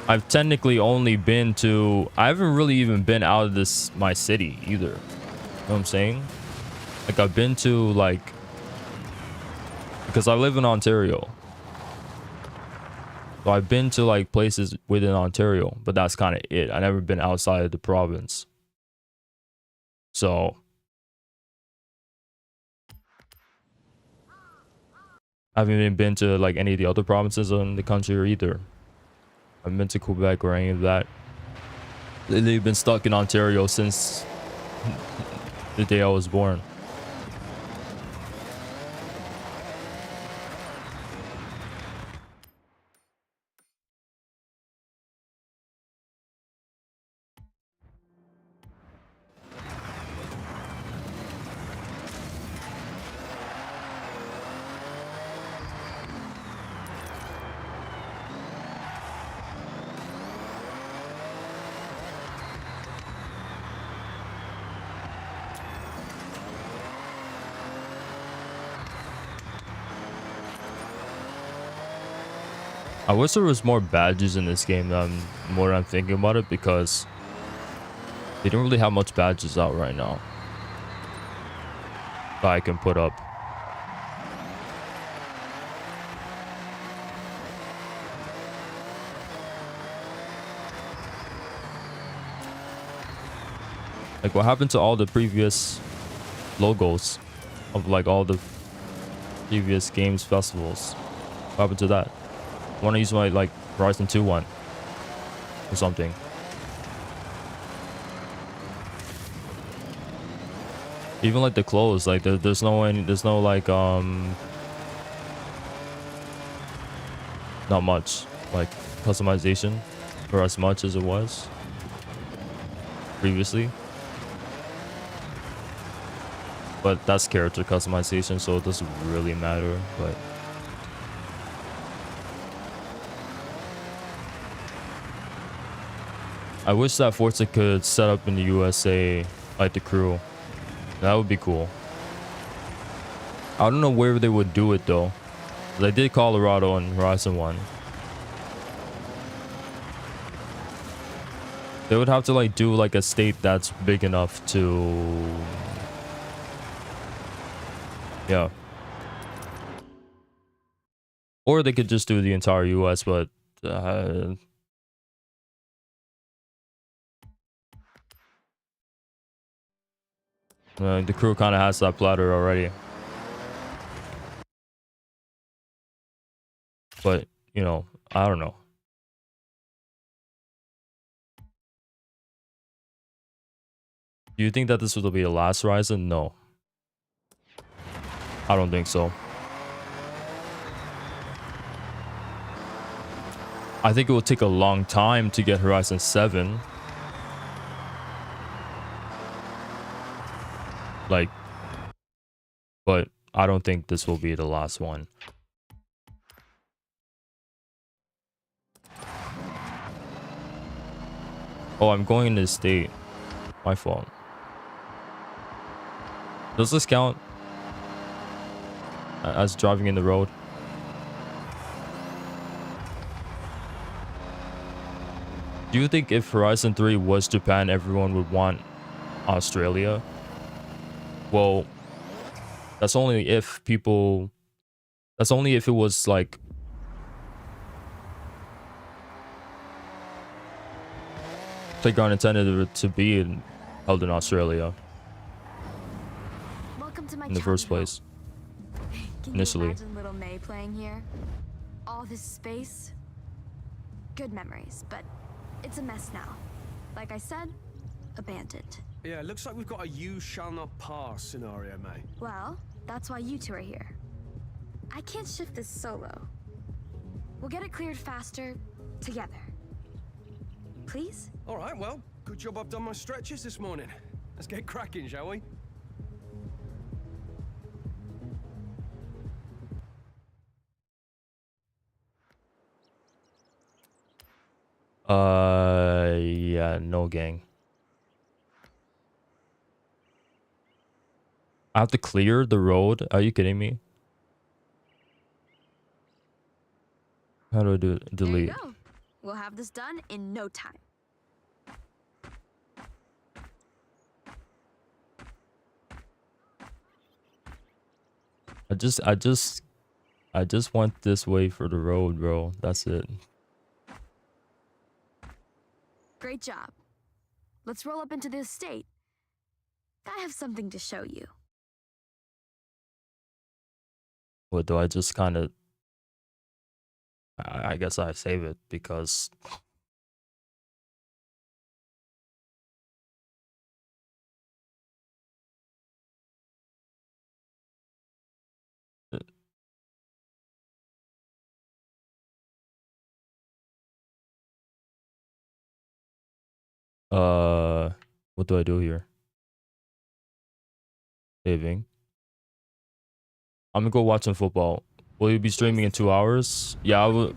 S1: I've technically only been to... I haven't really even been out of my city either. You know what I'm saying? Like I've been to like... Because I live in Ontario. So I've been to like places within Ontario, but that's kind of it. I've never been outside of the province. So I haven't even been to like any of the other provinces in the country either. I haven't been to Quebec or any of that. They've been stuck in Ontario since the day I was born. I wish there was more badges in this game. More I'm thinking about it, because they don't really have much badges out right now that I can put up. Like, what happened to all the previous logos of like all the previous games festivals? What happened to that? I want to use my like Horizon 2 one or something. Even like the clothes, like there's no like not much like customization, or as much as it was previously. But that's character customization, so it doesn't really matter. But I wish that Forza could set up in the USA, like the crew. That would be cool. I don't know where they would do it though. They did Colorado and Horizon 1. They would have to like do like a state that's big enough to, yeah. Or they could just do the entire US, but the crew kind of has that platter already. But, you know, I don't know. Do you think that this will be the last Horizon? No. I don't think so. I think it will take a long time to get Horizon 7. Like, but I don't think this will be the last one. Oh, I'm going into the state. My fault. Does this count as driving in the road? Do you think if Horizon 3 was Japan, everyone would want Australia? Well, that's only if people... That's only if it was like... Playground intended to be held in Australia.
S2: Welcome to my
S1: in the first place.
S2: Can
S1: Initially.
S2: you imagine little May playing here? All this space? Good memories, but it's a mess now. Like I said, abandoned.
S3: Yeah, it looks like we've got a you shall not pass scenario, May.
S2: Well, that's why you two are here. I can't shift this solo. We'll get it cleared faster, together. Please?
S3: All right, well, good job I've done my stretches this morning. Let's get cracking, shall we?
S1: Yeah, no gang. I have to clear the road? Are you kidding me? How do I do it? Delete.
S2: There you go. We'll have this done in no time.
S1: I just want this way for the road, bro. That's it.
S2: Great job. Let's roll up into the estate. I have something to show you.
S1: What do I just kind of... I guess I save it because... What do I do here? Saving. I'm gonna go watch some football. Will you be streaming in 2 hours? Yeah, I will.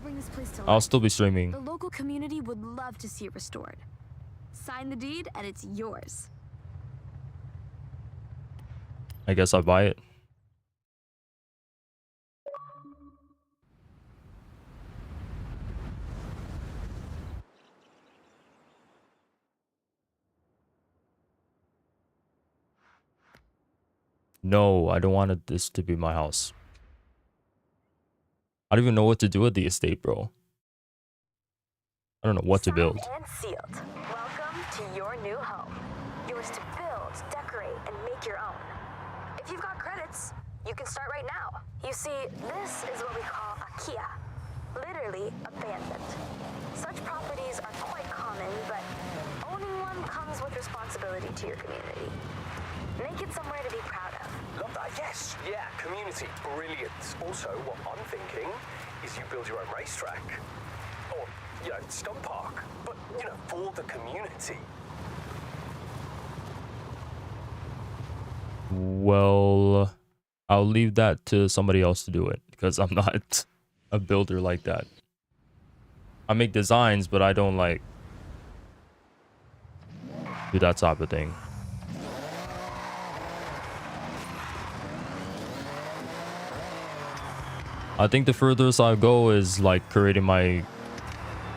S1: I'll still be streaming.
S2: The local community would love to see it restored. Sign the deed and it's yours.
S1: I guess I'll buy it. No, I don't want this to be my house. I don't even know what to do with the estate, bro. I don't know what to build.
S2: Signed and sealed. Welcome to your new home. Yours to build, decorate, and make your own. If you've got credits, you can start right now. You see, this is what we call a Kia. Literally abandoned. Such properties are quite common, but owning one comes with responsibility to your community. Make it somewhere to be proud of.
S3: Love that, yes. Yeah, community, brilliant. Also, what I'm thinking is you build your own racetrack. Or, you know, stunt park. But, you know, for the community.
S1: Well, I'll leave that to somebody else to do it because I'm not a builder like that. I make designs, but I don't like do that type of thing. I think the furthest I go is like creating my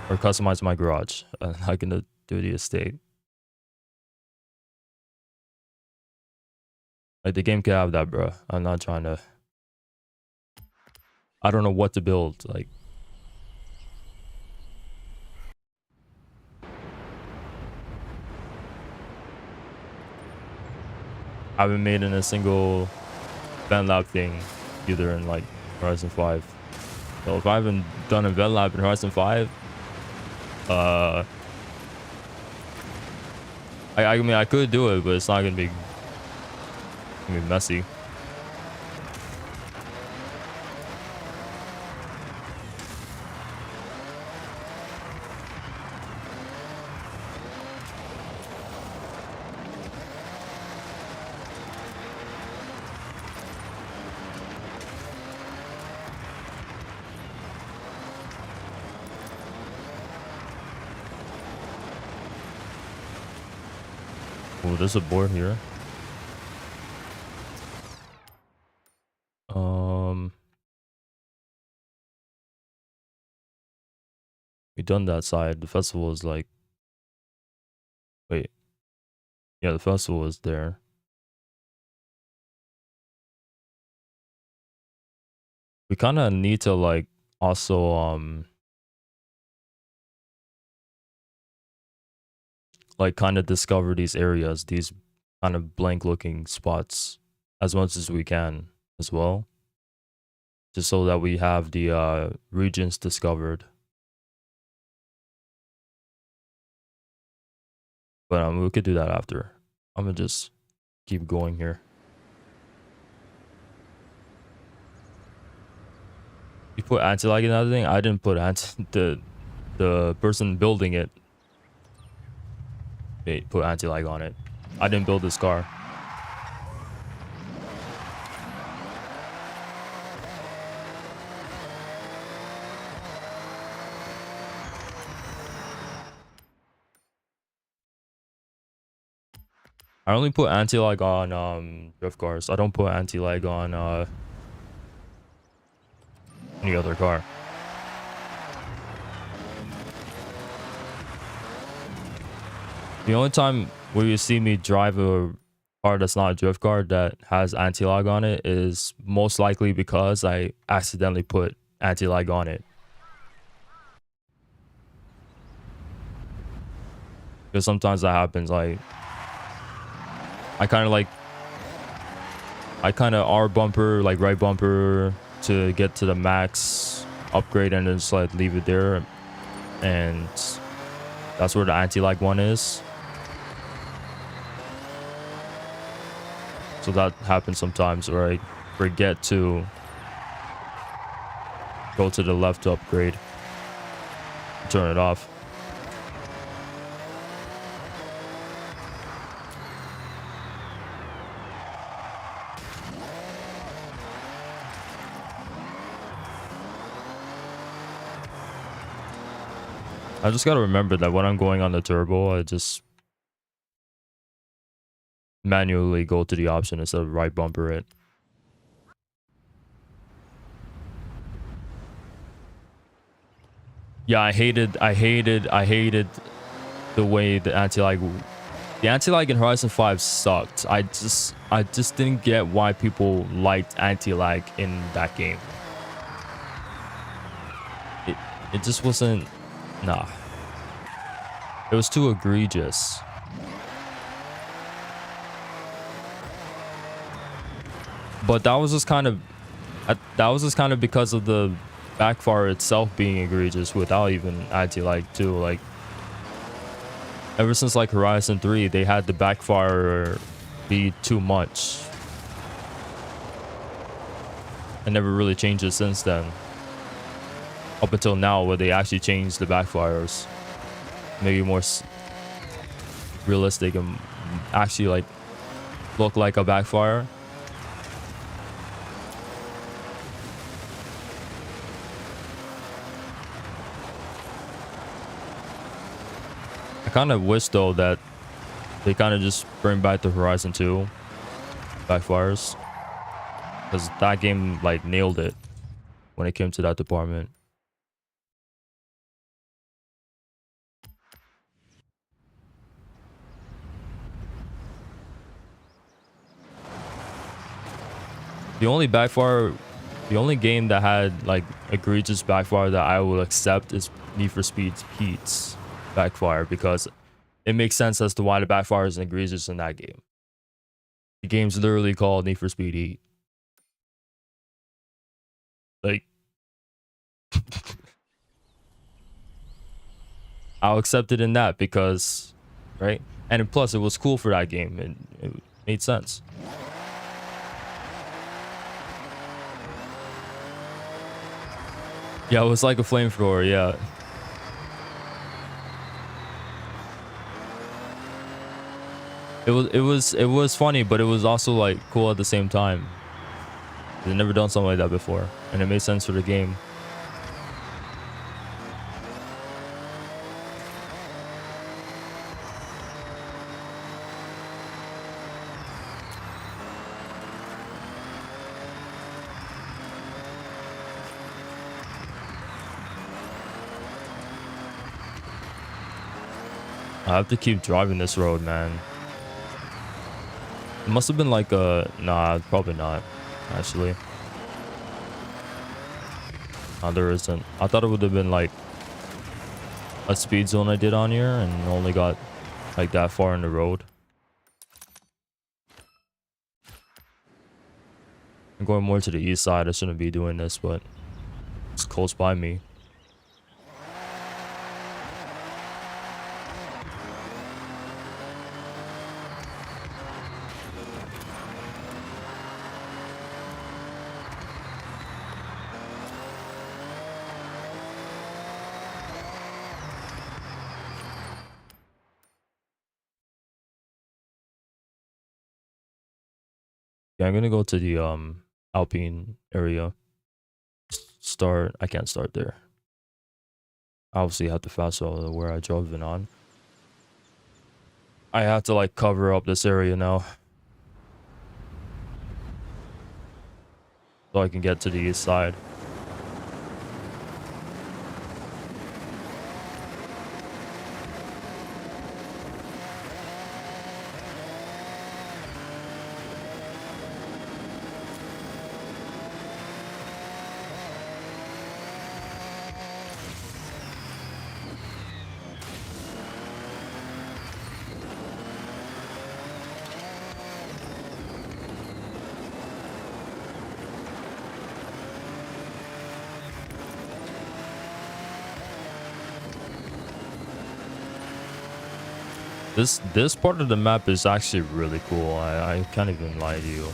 S1: or customize my garage. I can do the estate. Like the game can have that, bro. I'm not trying to. I don't know what to build. Like, I haven't made in a single event lab thing either in like Horizon 5. So if I haven't done a event lab in Horizon 5, I mean I could do it, but it's not gonna be messy. Oh, there's a board here. We done that side. The festival is like, wait, yeah, the festival is there. We kind of need to like also like kind of discover these areas, these kind of blank looking spots as much as we can as well, just so that we have the regions discovered. But we could do that after. I'm gonna just keep going here. You put anti-lag in that thing? I didn't put the person building it. They put anti-lag on it. I didn't build this car. I only put anti-lag on drift cars. I don't put anti-lag on any other car. The only time where you see me drive a car that's not a drift car that has anti-lag on it is most likely because I accidentally put anti-lag on it. Because sometimes that happens. Like I kind of R bumper, like right bumper to get to the max upgrade and then just like leave it there. And that's where the anti-lag one is. So that happens sometimes where I forget to go to the left to upgrade. Turn it off. I just gotta remember that when I'm going on the turbo, I just manually go to the option instead of right bumper it. Yeah, I hated the way the anti-lag The anti-lag in Horizon 5 sucked. I just didn't get why people liked anti-lag in that game. It just wasn't, nah. It was too egregious. But that was just kind of because of the backfire itself being egregious without even anti-lag too. Like ever since like Horizon 3, they had the backfire be too much. And never really changed it since then. Up until now, where they actually changed the backfires. Maybe more realistic and actually like look like a backfire. I kind of wish though that they kind of just bring back the Horizon 2 backfires, because that game like nailed it when it came to that department. The only game that had like egregious backfire that I will accept is Need for Speed Heat's backfire, because it makes sense as to why the backfire is egregious in that game. The game's literally called Need for Speed Heat. Like, I'll accept it in that because, right? And plus, it was cool for that game, and it made sense. Yeah, it was like a flamethrower, yeah. It was funny, but it was also like cool at the same time. They've never done something like that before, and it made sense for the game. I have to keep driving this road, man. It must have been like a... Nah, probably not, actually. Nah, there isn't. I thought it would have been like a speed zone I did on here and only got like that far in the road. I'm going more to the east side. I shouldn't be doing this, but it's close by me. Yeah, I'm gonna go to the Alpine area. Start. I can't start there. Obviously, I have to fast travel where I drove it on. I have to like cover up this area now, so I can get to the east side. This part of the map is actually really cool. I can't even lie to you.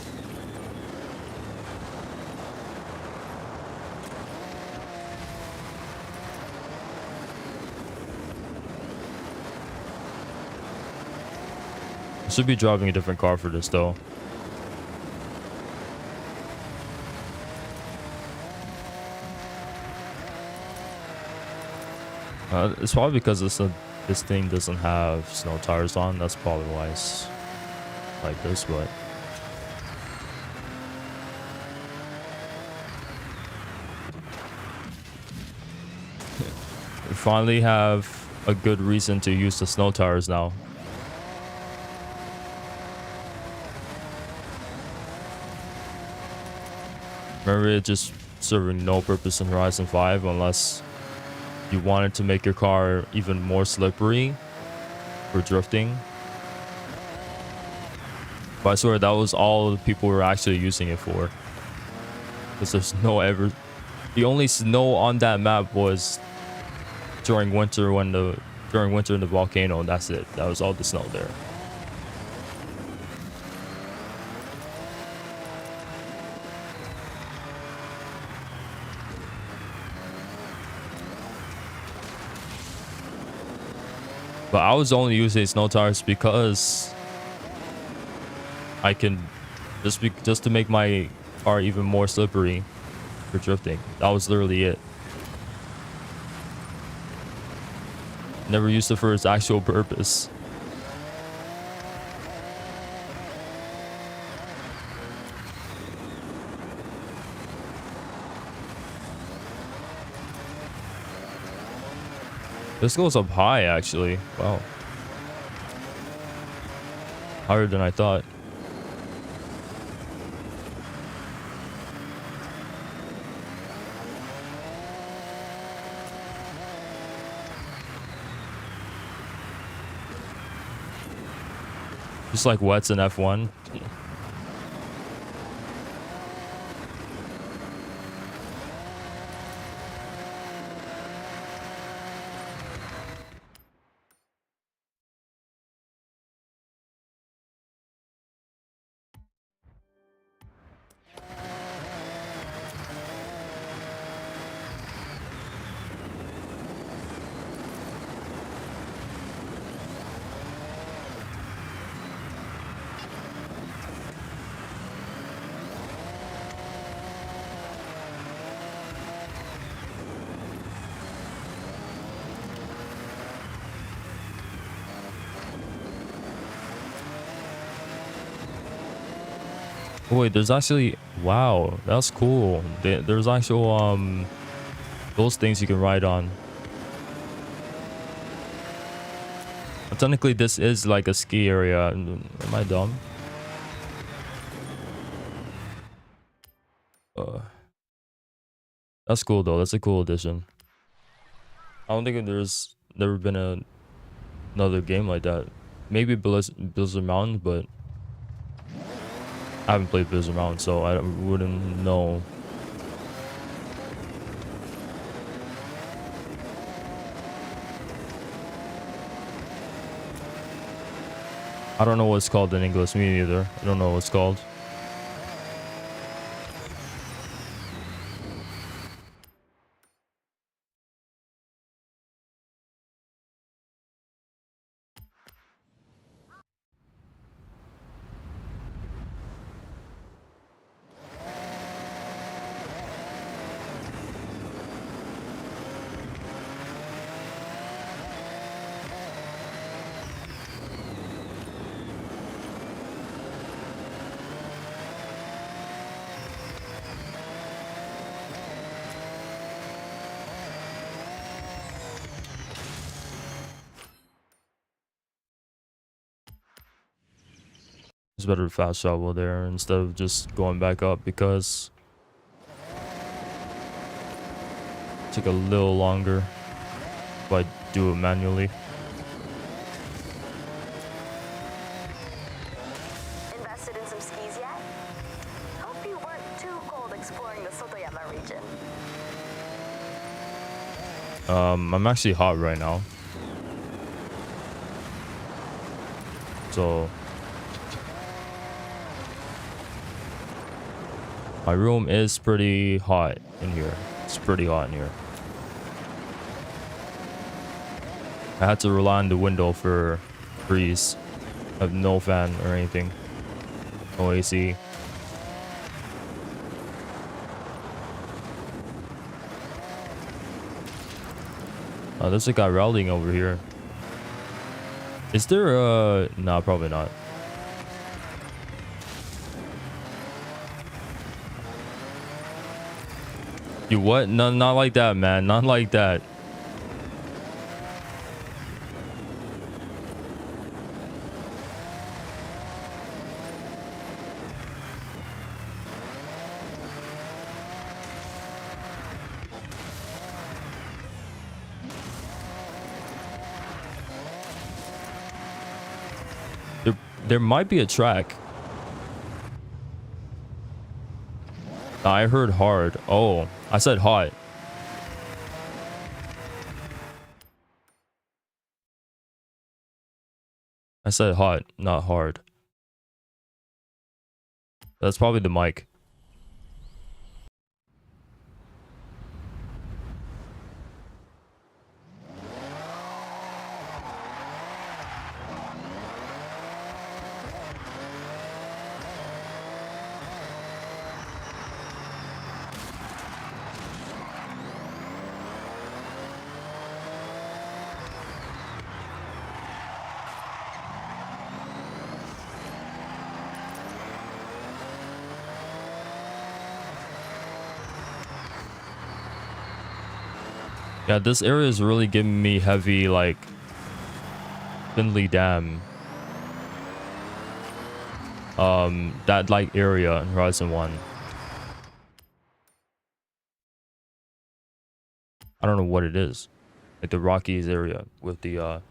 S1: I should be driving a different car for this though. It's probably because this thing doesn't have snow tires on. That's probably why it's like this, but we finally have a good reason to use the snow tires now. Remember, it just serving no purpose in Horizon 5 unless you wanted to make your car even more slippery for drifting. But I swear that was all the people were actually using it for. Because there's no ever... The only snow on that map was during winter when during winter in the volcano, and that's it. That was all the snow there. But I was only using snow tires because I can just to make my car even more slippery for drifting. That was literally it. Never used it for its actual purpose. This goes up high, actually. Wow. Higher than I thought. Just like wets in F1. Oh, wait, there's actually... Wow, that's cool. There's actual, those things you can ride on. But technically, this is like a ski area. Am I dumb? That's cool, though. That's a cool addition. I don't think there's never been another game like that. Maybe Blizzard Mountain, but... I haven't played Blizzard Mountain, so I wouldn't know. I don't know what it's called in English. Me neither. I don't know what it's called. It's better to fast travel there instead of just going back up because it took a little longer if I do it manually.
S2: Invested in some skis yet? Hope you weren't too cold exploring the Sotoyama region.
S1: I'm actually hot right now. So my room is pretty hot in here. It's pretty hot in here. I had to rely on the window for breeze. I have no fan or anything. No AC. Oh, there's a guy routing over here. Is there a... No, probably not. You what? No, not like that, man. Not like that. There might be a track. I heard hard. Oh, I said hot. I said hot, not hard. That's probably the mic. Yeah, this area is really giving me heavy, like, Finley Dam. That, like, area in Horizon 1. I don't know what it is. Like, the Rockies area with the,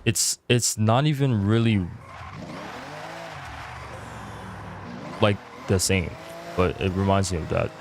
S1: It's not even really, like, the same. But it reminds me of that.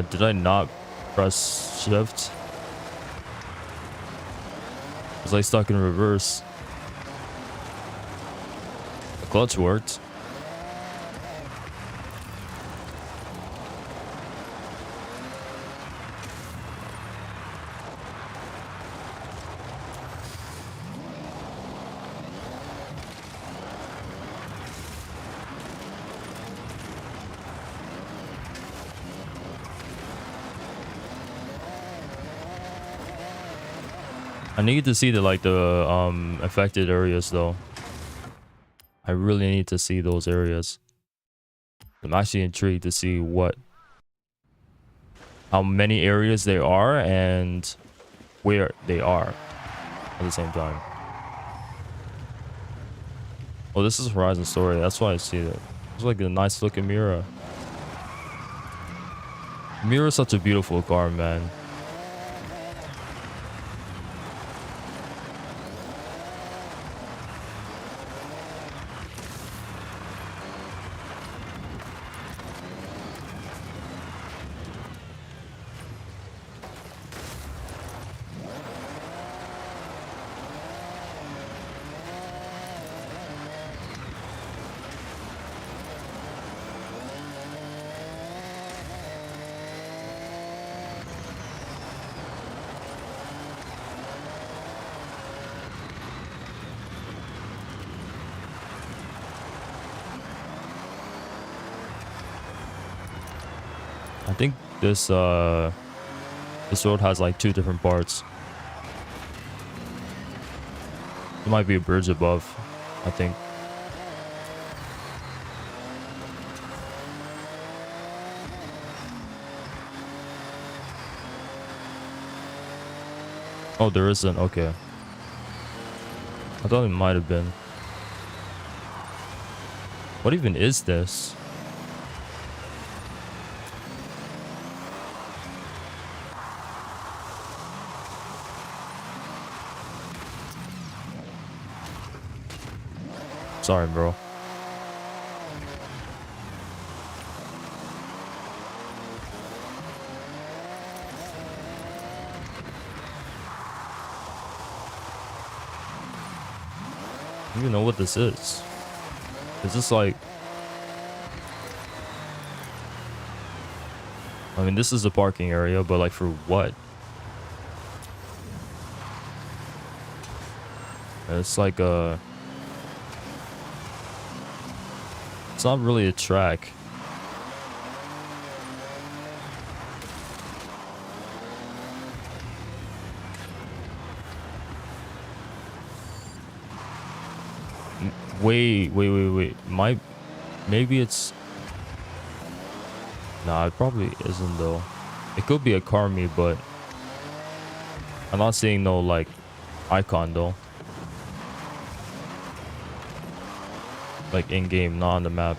S1: Did I not press shift? Was I stuck in reverse? The clutch worked. I need to see the affected areas though. I really need to see those areas. I'm actually intrigued to see how many areas there are and where they are at the same time. Oh, this is Horizon Story. That's why I see it. It's like a nice looking Mira. Mira is such a beautiful car, man. I think this road has like 2 different parts. There might be a bridge above, I think. Oh, there isn't. Okay. I thought it might have been. What even is this? Sorry, bro. I don't even know what this is. Is this like... I mean, this is a parking area, but like for what? It's like a, it's not really a track. Wait. Maybe it's, nah, it probably isn't though. It could be a car meet, but I'm not seeing no like icon though. Like in game, not on the map.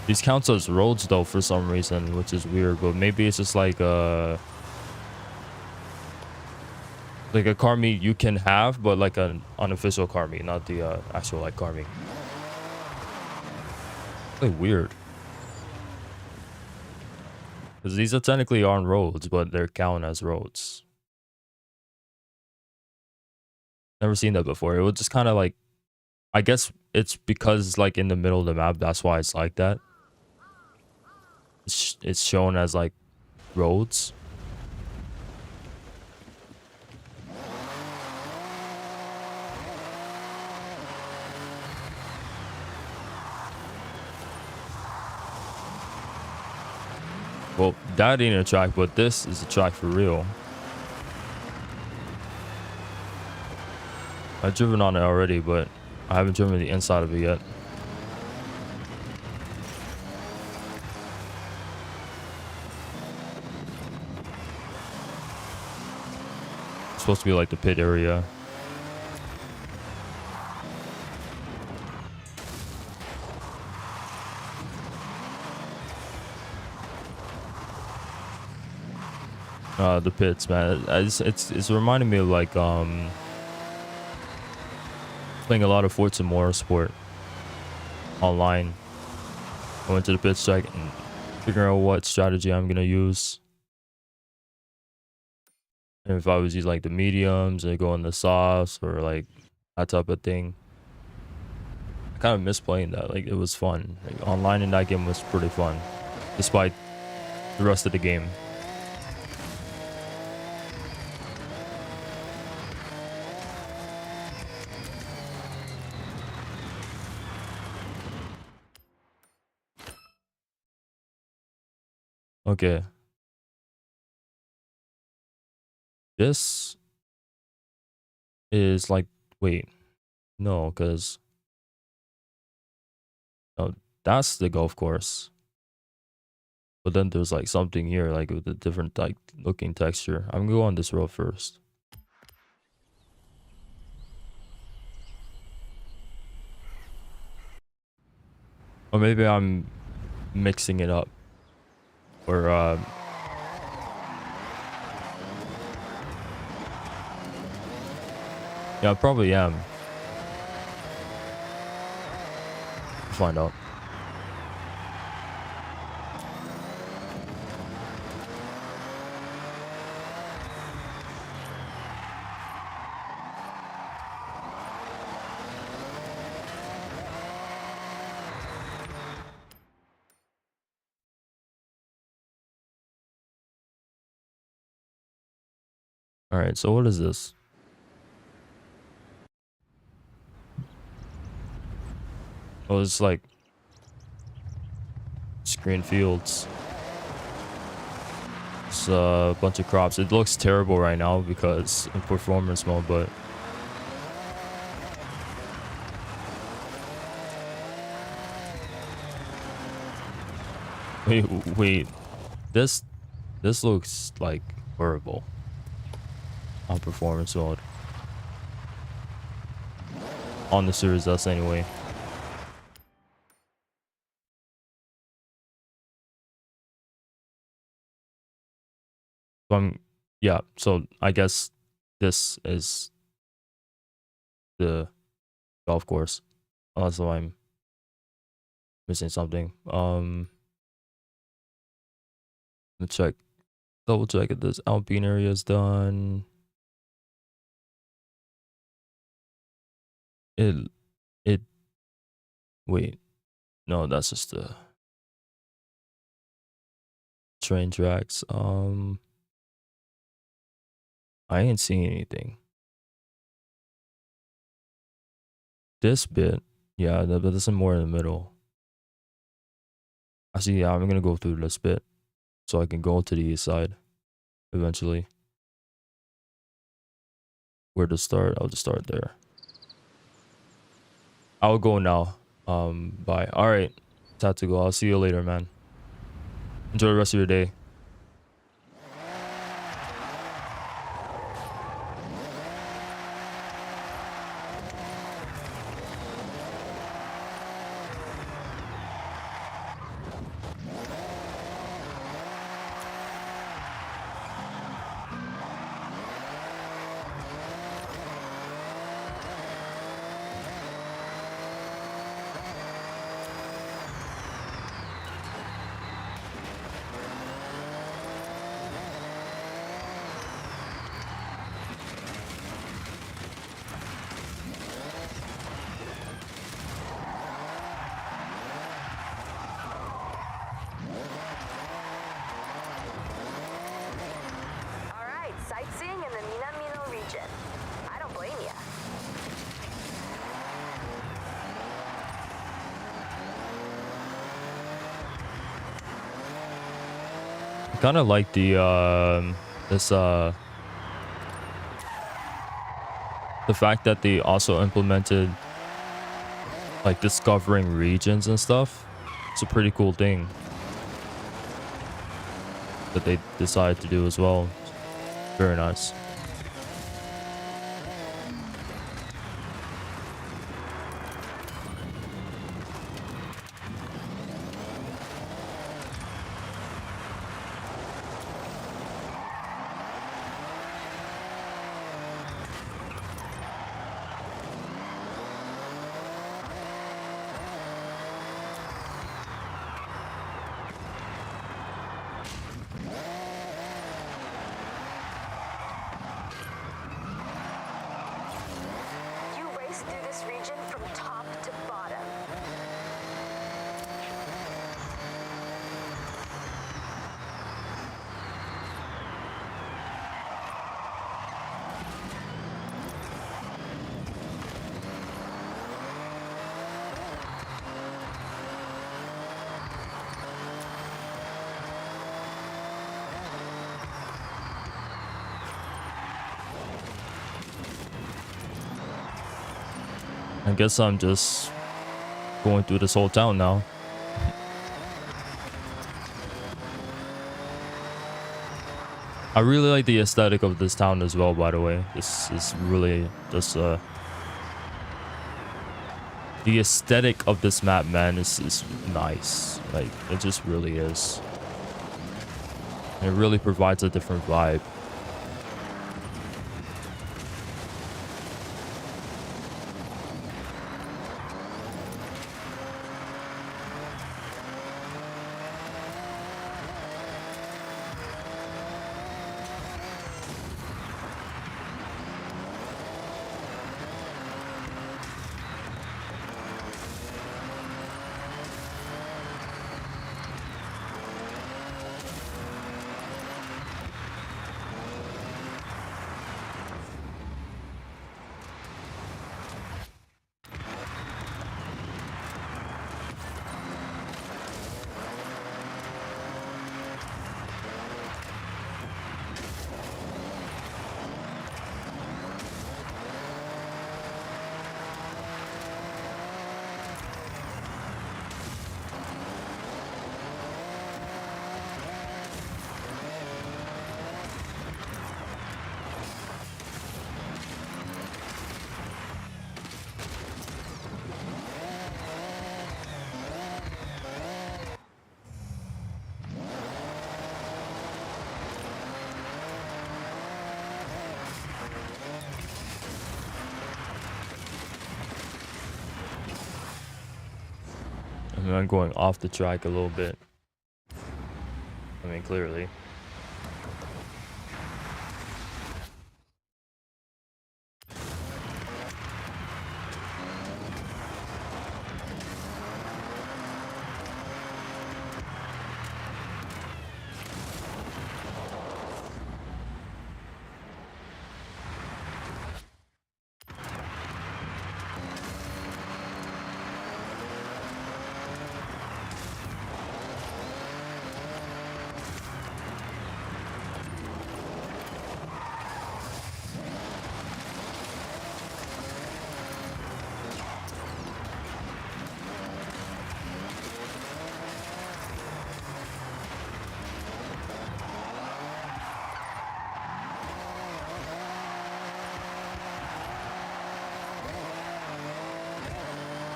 S1: These counts as roads though for some reason, which is weird, but maybe it's just like a car meet you can have, but like an unofficial car meet, not the actual like car meet. Really weird. Because these are technically on roads, but they're counted as roads. Never seen that before. It was just kind of like, I guess it's because like in the middle of the map, that's why it's like that. It's shown as like roads. Well, that ain't a track, but this is a track for real. I've driven on it already, but I haven't driven the inside of it yet. It's supposed to be like the pit area. The pits, man. It's reminding me of like playing a lot of Forza Motorsport online. I went to the pit track and figuring out what strategy I'm gonna use. And if I was using like the mediums and go in the softs or like that type of thing. I kind of miss playing that. Like it was fun. Like, online in that game was pretty fun, despite the rest of the game. Okay. This is like, wait, no, because no, that's the golf course. But then there's like something here, like with a different like looking texture. I'm gonna go on this road first. Or maybe I'm mixing it up. Or yeah, I probably am. Find out. All right, so what is this? Oh, it's like screen fields. It's a bunch of crops. It looks terrible right now because in performance mode, but wait, this looks like horrible on performance mode. On the Series S anyway. Yeah, so I guess this is the golf course. Unless I'm missing something. Let's check. Double check if this Alpine area is done. It wait. No, that's just the train tracks. I ain't seeing anything. This bit, yeah, but this is more in the middle. I see. Yeah, I'm gonna go through this bit so I can go to the east side eventually. Where to start? I'll just start there. I'll go now. Bye. All right, time to go. I'll see you later, man. Enjoy the rest of your day.
S2: All right, sightseeing in the Minamino region. I don't blame you.
S1: Kind of like the this the fact that they also implemented like discovering regions and stuff. It's a pretty cool thing that they decided to do as well. Very nice.
S2: You race through this region from top to bottom.
S1: I guess I'm just going through this whole town now. I really like the aesthetic of this town as well, by the way. This is really just the aesthetic of this map, man, is nice. Like, it just really is. It really provides a different vibe. I mean, I'm going off the track a little bit. I mean, clearly.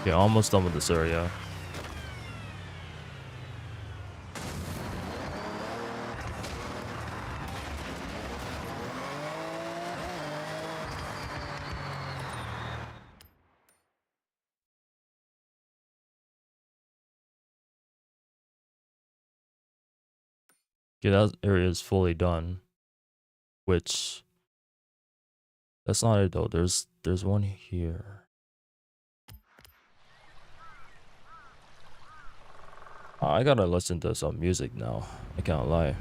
S1: Okay, almost done with this area. Okay, that area is fully done. Which that's not it though. There's one here. I gotta listen to some music now. I can't lie.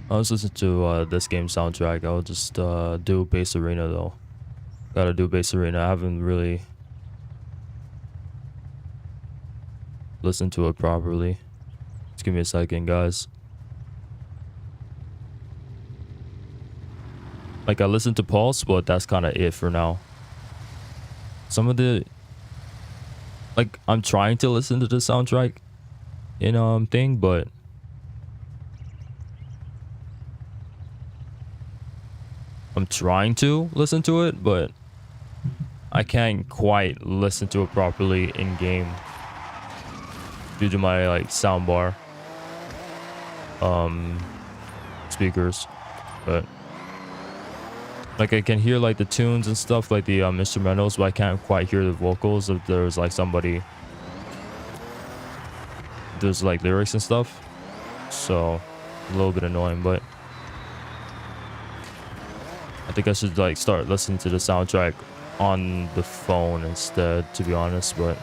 S1: I was listening to this game soundtrack. I'll just do bass arena though. Gotta do bass arena. I haven't really listened to it properly. Just give me a second, guys. Like I listened to Pulse, but that's kind of it for now. Some of the like I'm trying to listen to the soundtrack in thing, but I'm trying to listen to it, but I can't quite listen to it properly in game due to my like soundbar speakers. But like I can hear like the tunes and stuff, like the instrumentals, but I can't quite hear the vocals if there's like somebody, there's like lyrics and stuff, so a little bit annoying. But I think I should like start listening to the soundtrack on the phone instead, to be honest. But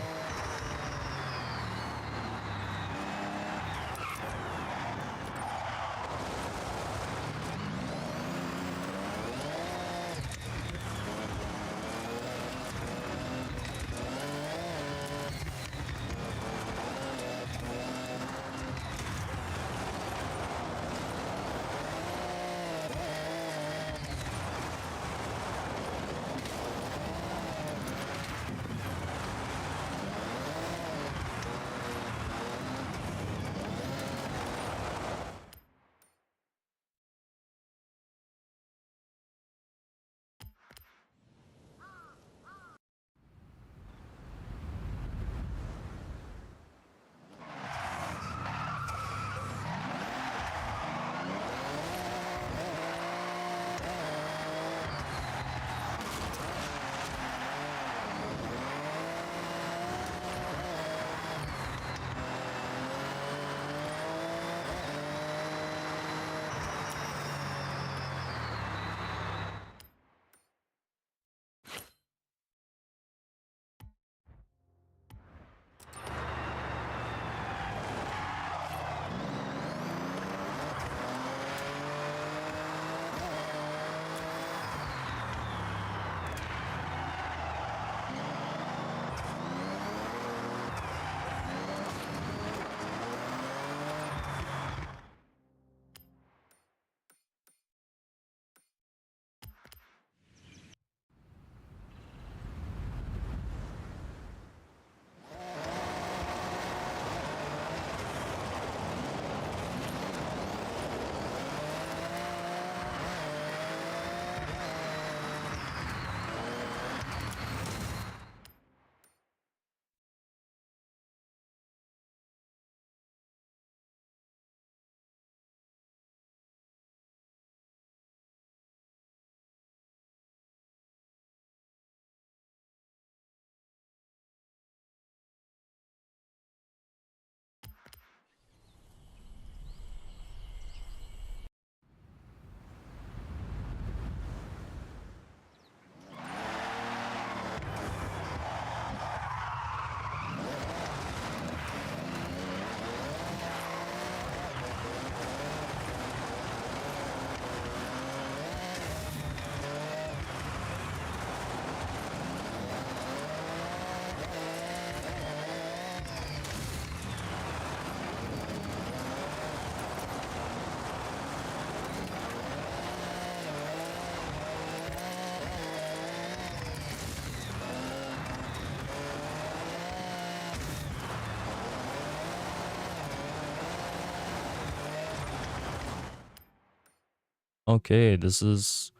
S1: okay, this is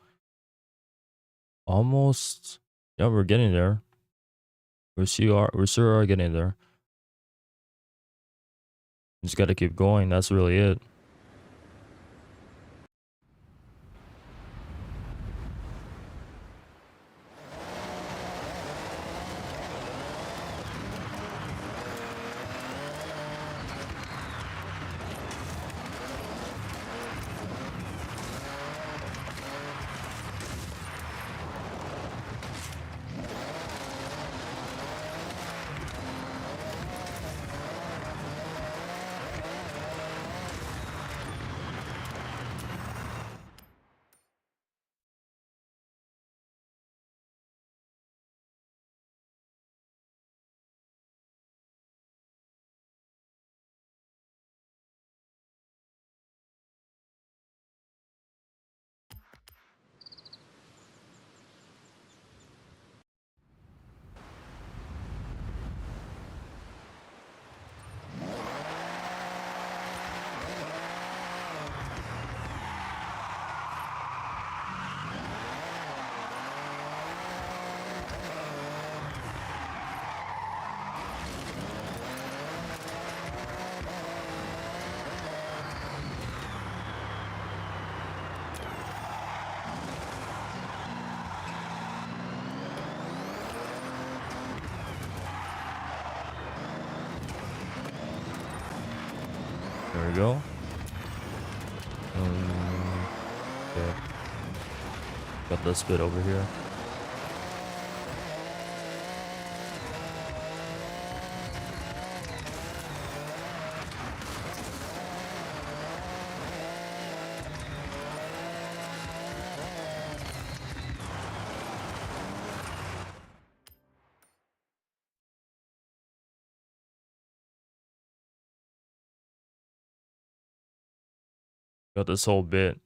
S1: Almost. Yeah, we're getting there. We're sure are getting there. Just gotta keep going. That's really it. There we go. Okay. Got this bit over here. Got this whole bit.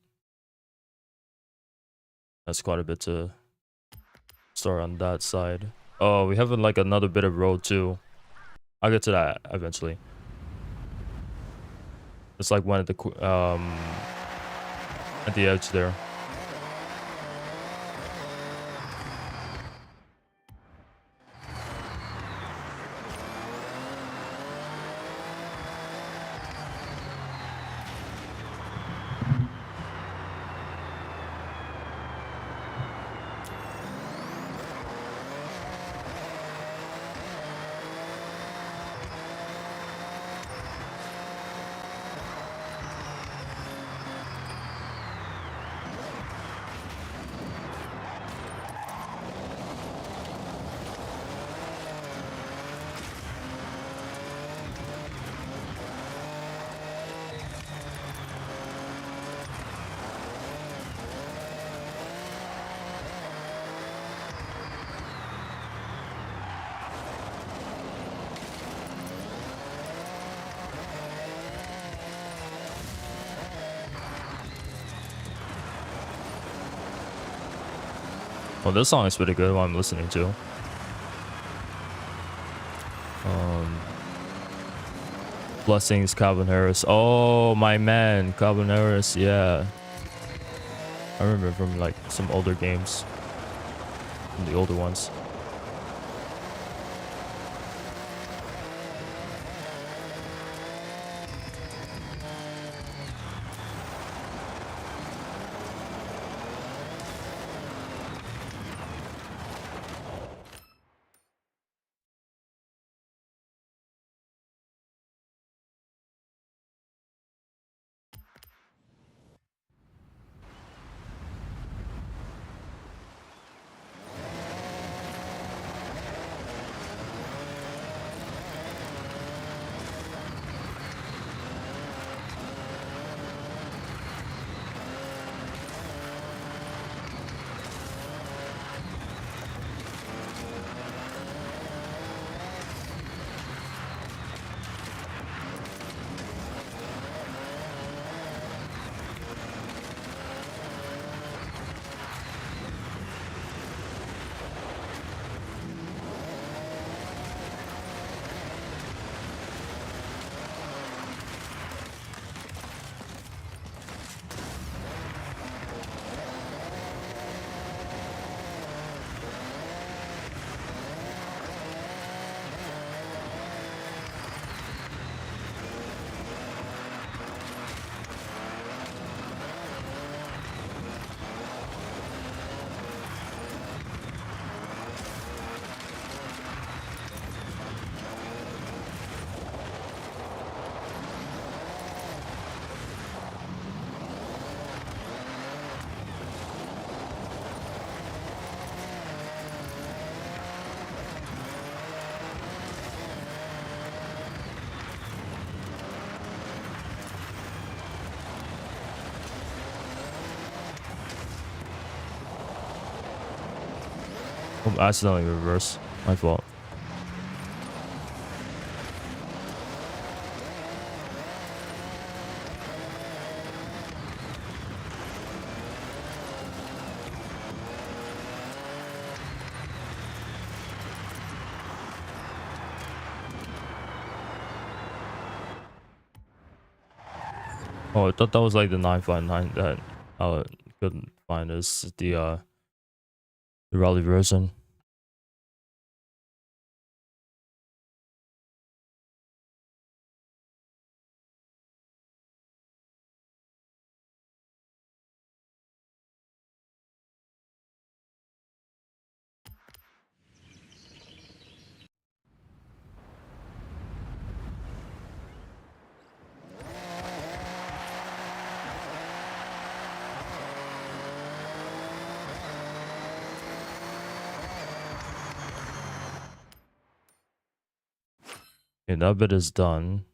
S1: That's quite a bit to start on that side. Oh, we have like another bit of road too. I'll get to that eventually. It's like one at the edge there. Well, this song is pretty good. What I'm listening to. Blessings, Calvin Harris. Oh, my man, Calvin Harris. Yeah, I remember from like some older games, from the older ones. Oh, accidentally reverse. My fault. Oh, I thought that was like the 959 that I couldn't find. This is the rally version. Okay, that bit is done.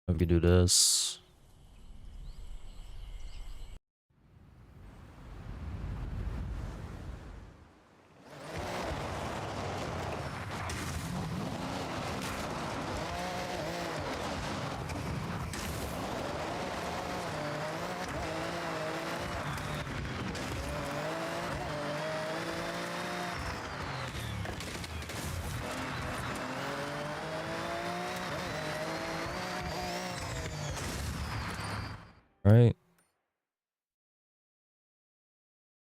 S1: We can do this. Right.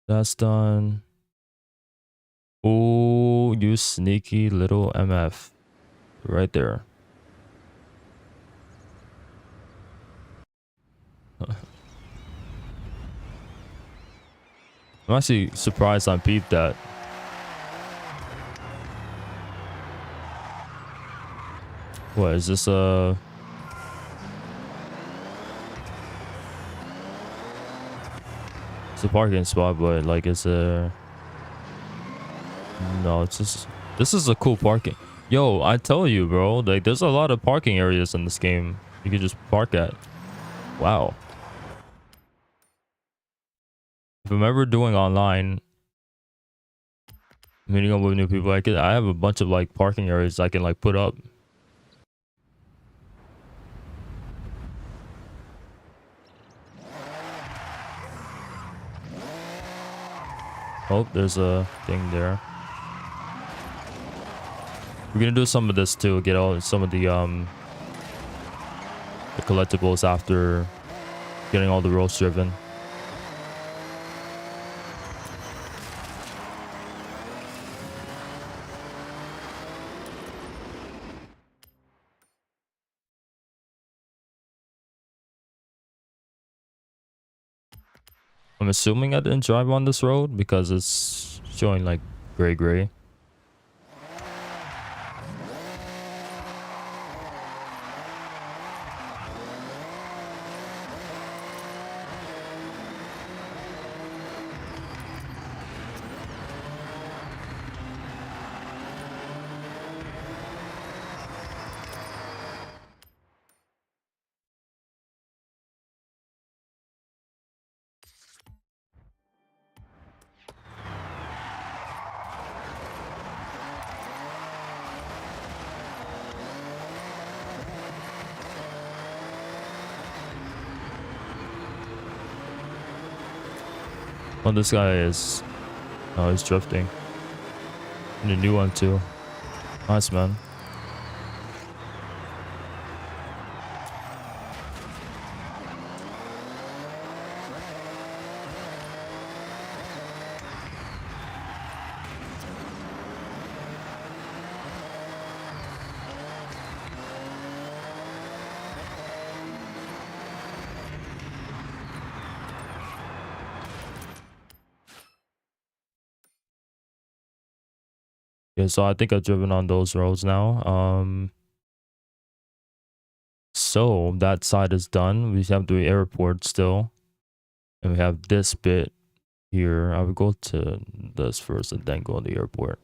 S1: That's done. Oh, you sneaky little MF. Right there. I'm actually surprised I peeped that. What is this? It's a parking spot, but like it's a. No, it's just. This is a cool parking. Yo, I tell you, bro. Like, there's a lot of parking areas in this game you can just park at. Wow. If I'm ever doing online, meeting up with new people, I have a bunch of like parking areas I can like put up. Oh, there's a thing there. We're gonna do some of this too. Get all some of the collectibles after getting all the roads driven. I'm assuming I didn't drive on this road because it's showing like gray. Oh, this guy is. Oh, he's drifting. And a new one too. Nice, man. Yeah, so I think I've driven on those roads now. So that side is done. We have the airport still. And we have this bit here. I would go to this first and then go to the airport.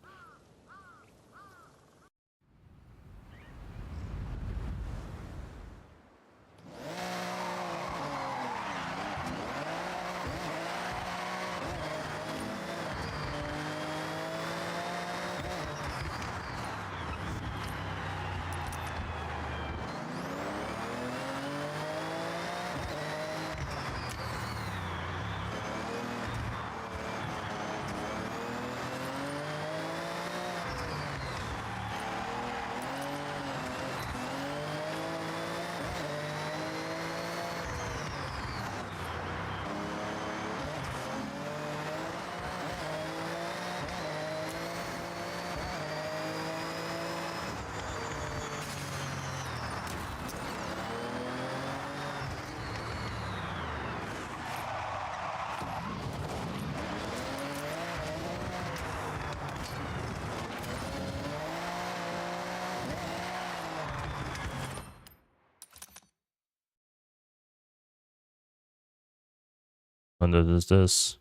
S1: And there's this.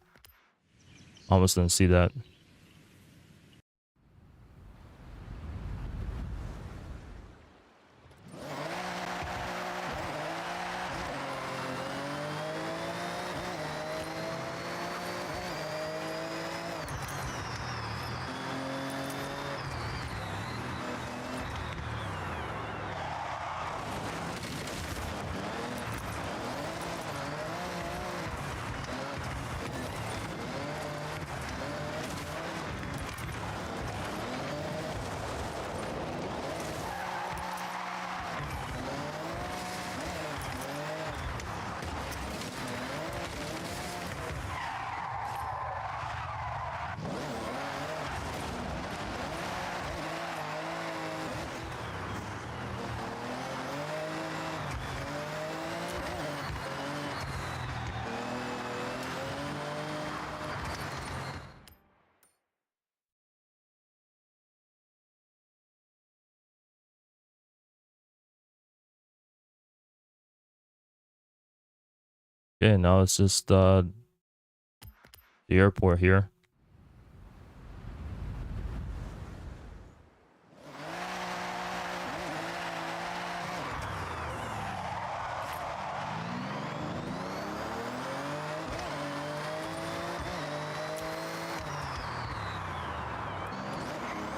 S1: Almost didn't see that. Okay, now it's just the airport here.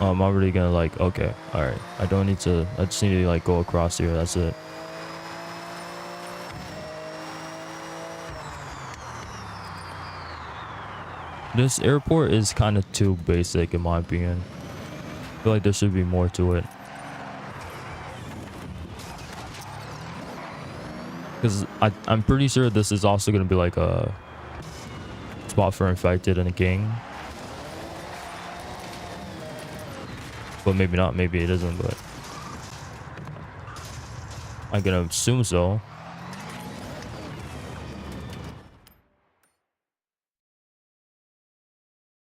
S1: I'm already gonna like, okay, all right. I don't need to, I just need to like go across here. That's it. This airport is kind of too basic in my opinion. I feel like there should be more to it. Because I'm pretty sure this is also going to be like a spot for infected and a gang. But maybe not, maybe it isn't, but I'm going to assume so.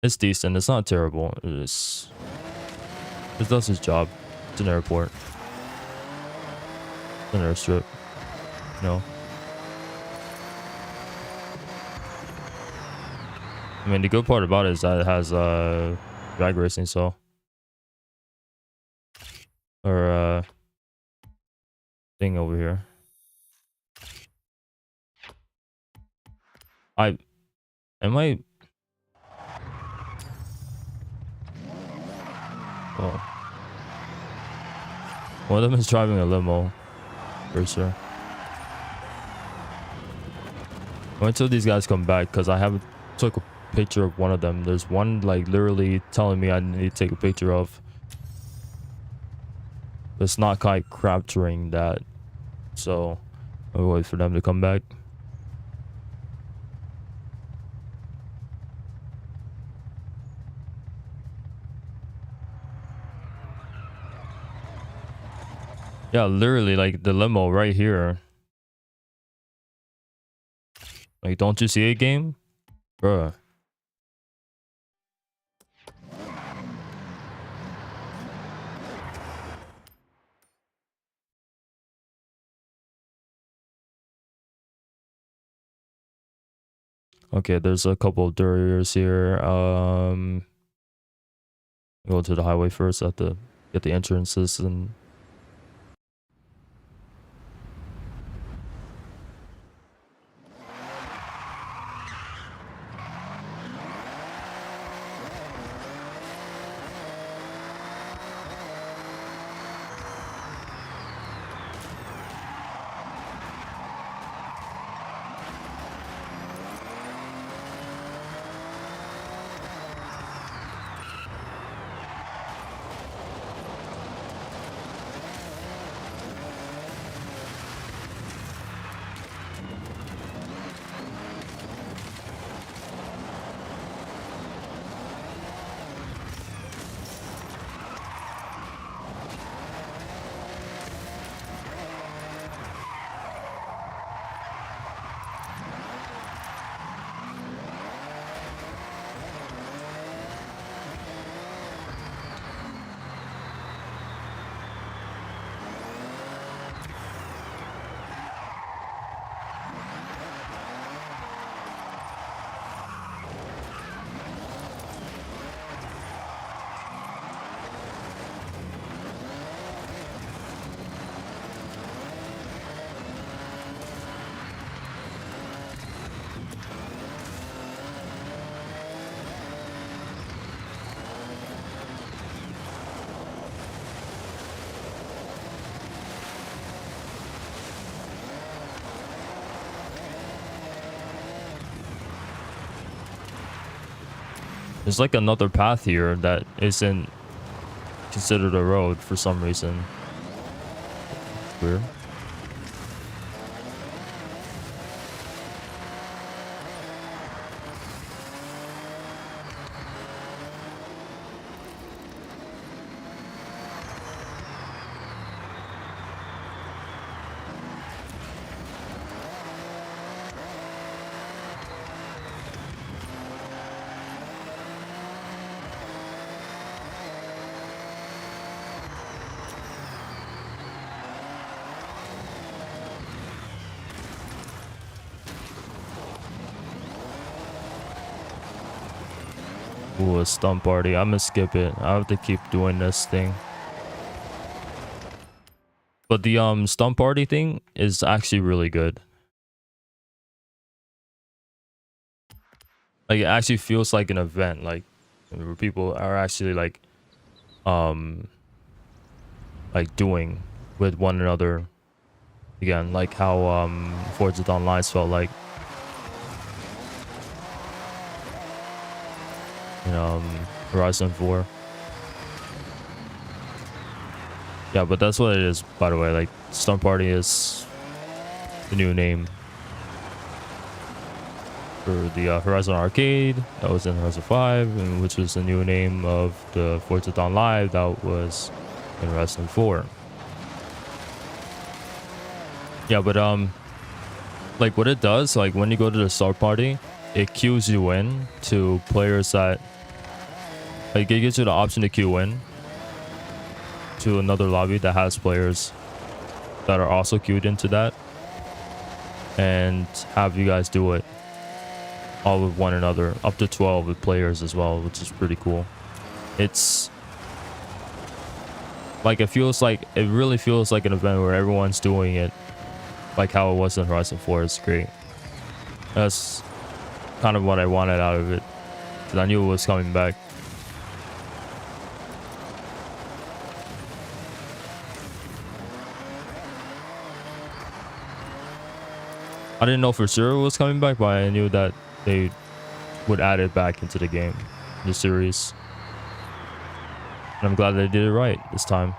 S1: It's decent, it's not terrible. It does its job. It's an airport. It's an airstrip. No. I mean, the good part about it is that it has drag racing, so. Or thing over here. Am I? Oh. One of them is driving a limo. For sure. Wait till these guys come back because I haven't took a picture of one of them. There's one like literally telling me I need to take a picture of. It's not quite capturing that. So I'll wait for them to come back. Yeah, literally like the limo right here. Like, don't you see a game? Bruh. Okay, there's a couple of barriers here. Go to the highway first. I have to get the entrances and There's like another path here that isn't considered a road for some reason. It's weird. Ooh, a stump party. I'm gonna skip it. I have to keep doing this thing. But the stump party thing is actually really good. Like it actually feels like an event, like where people are actually um like doing with one another again, like how Forza Online felt like. In Horizon 4. Yeah, but that's what it is, by the way. Like, Stump Party is the new name for the Horizon Arcade that was in Horizon 5, and which was the new name of the Forza Dawn Live that was in Horizon 4. Yeah, but like what it does, like when you go to the Stump Party, it queues you in to players that, like, it gives you the option to queue in to another lobby that has players that are also queued into that, and have you guys do it all with one another, up to 12 with players as well, which is pretty cool. It's like, it really feels like an event where everyone's doing it like how it was in Horizon 4. It's great. That's kind of what I wanted out of it, because I knew it was coming back. I didn't know for sure it was coming back, but I knew that they would add it back into the game, the series. And I'm glad they did it right this time.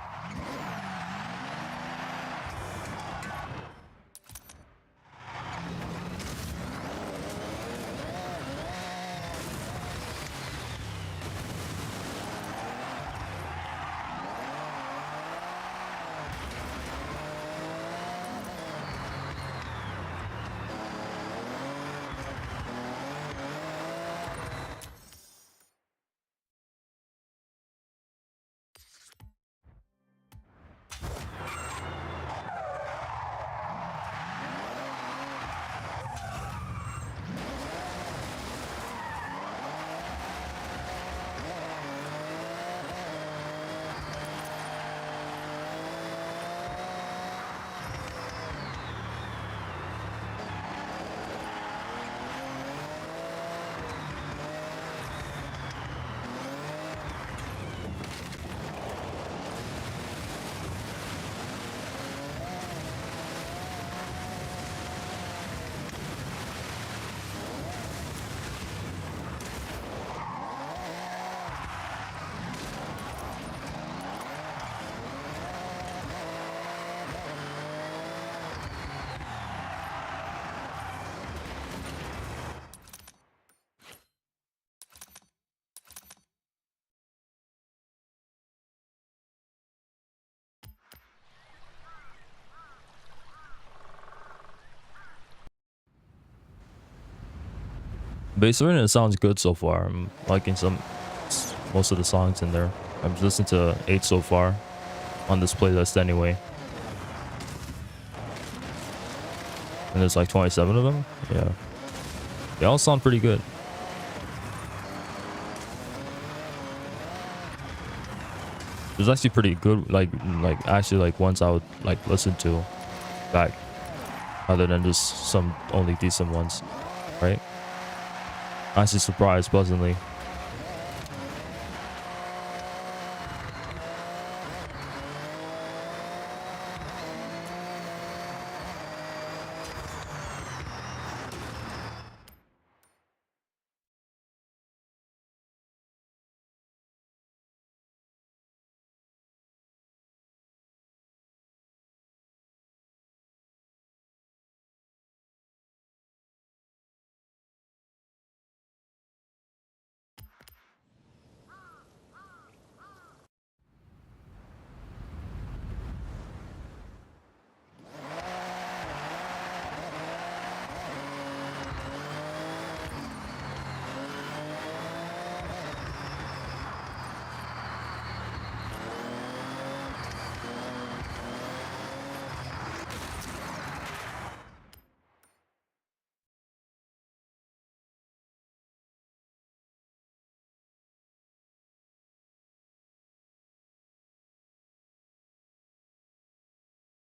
S1: Bass arena sounds good so far. I'm liking most of the songs in there. I've listened to 8 so far on this playlist anyway. And there's like 27 of them. Yeah. They all sound pretty good. There's actually pretty good, like actually like ones I would like listen to back, other than just some only decent ones, right? Actually surprised pleasantly.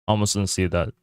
S1: Almost didn't see that.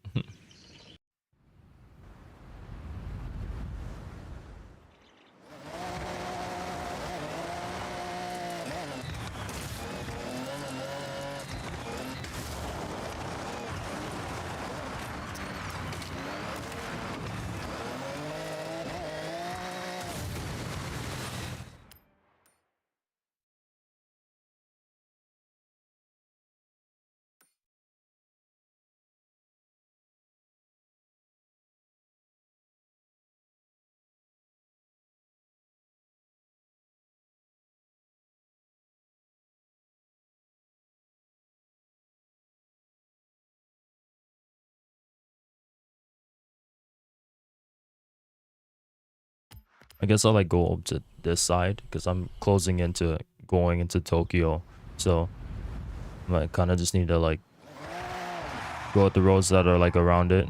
S1: I guess I'll like go up to this side because I'm closing into going into Tokyo. So I might kind of just need to like go at the roads that are like around it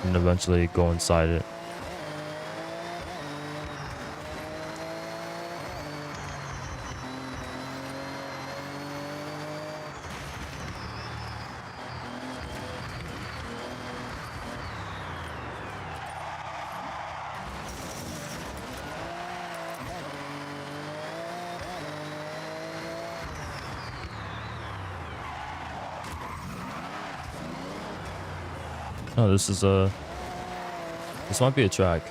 S1: and eventually go inside it. Oh, this might be a track.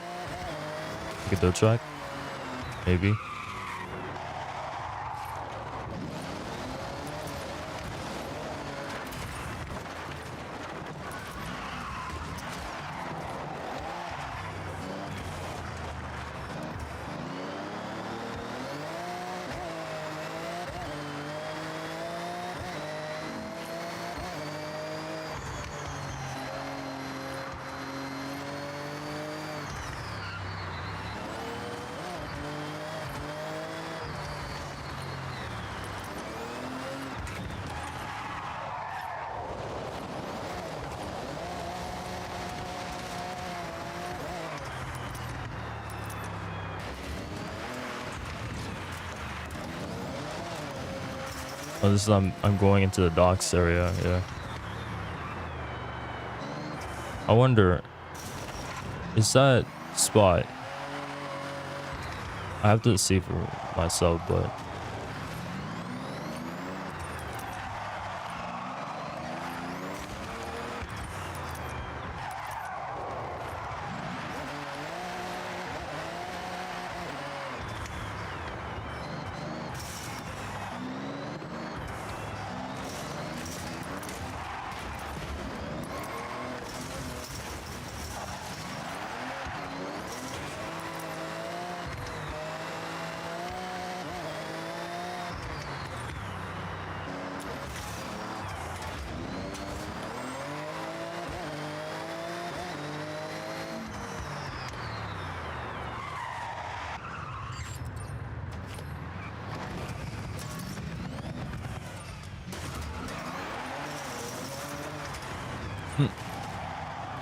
S1: Like a dirt track, maybe. Oh, this is I'm going into the docks area. Yeah. I wonder, is that spot? I have to see for myself, but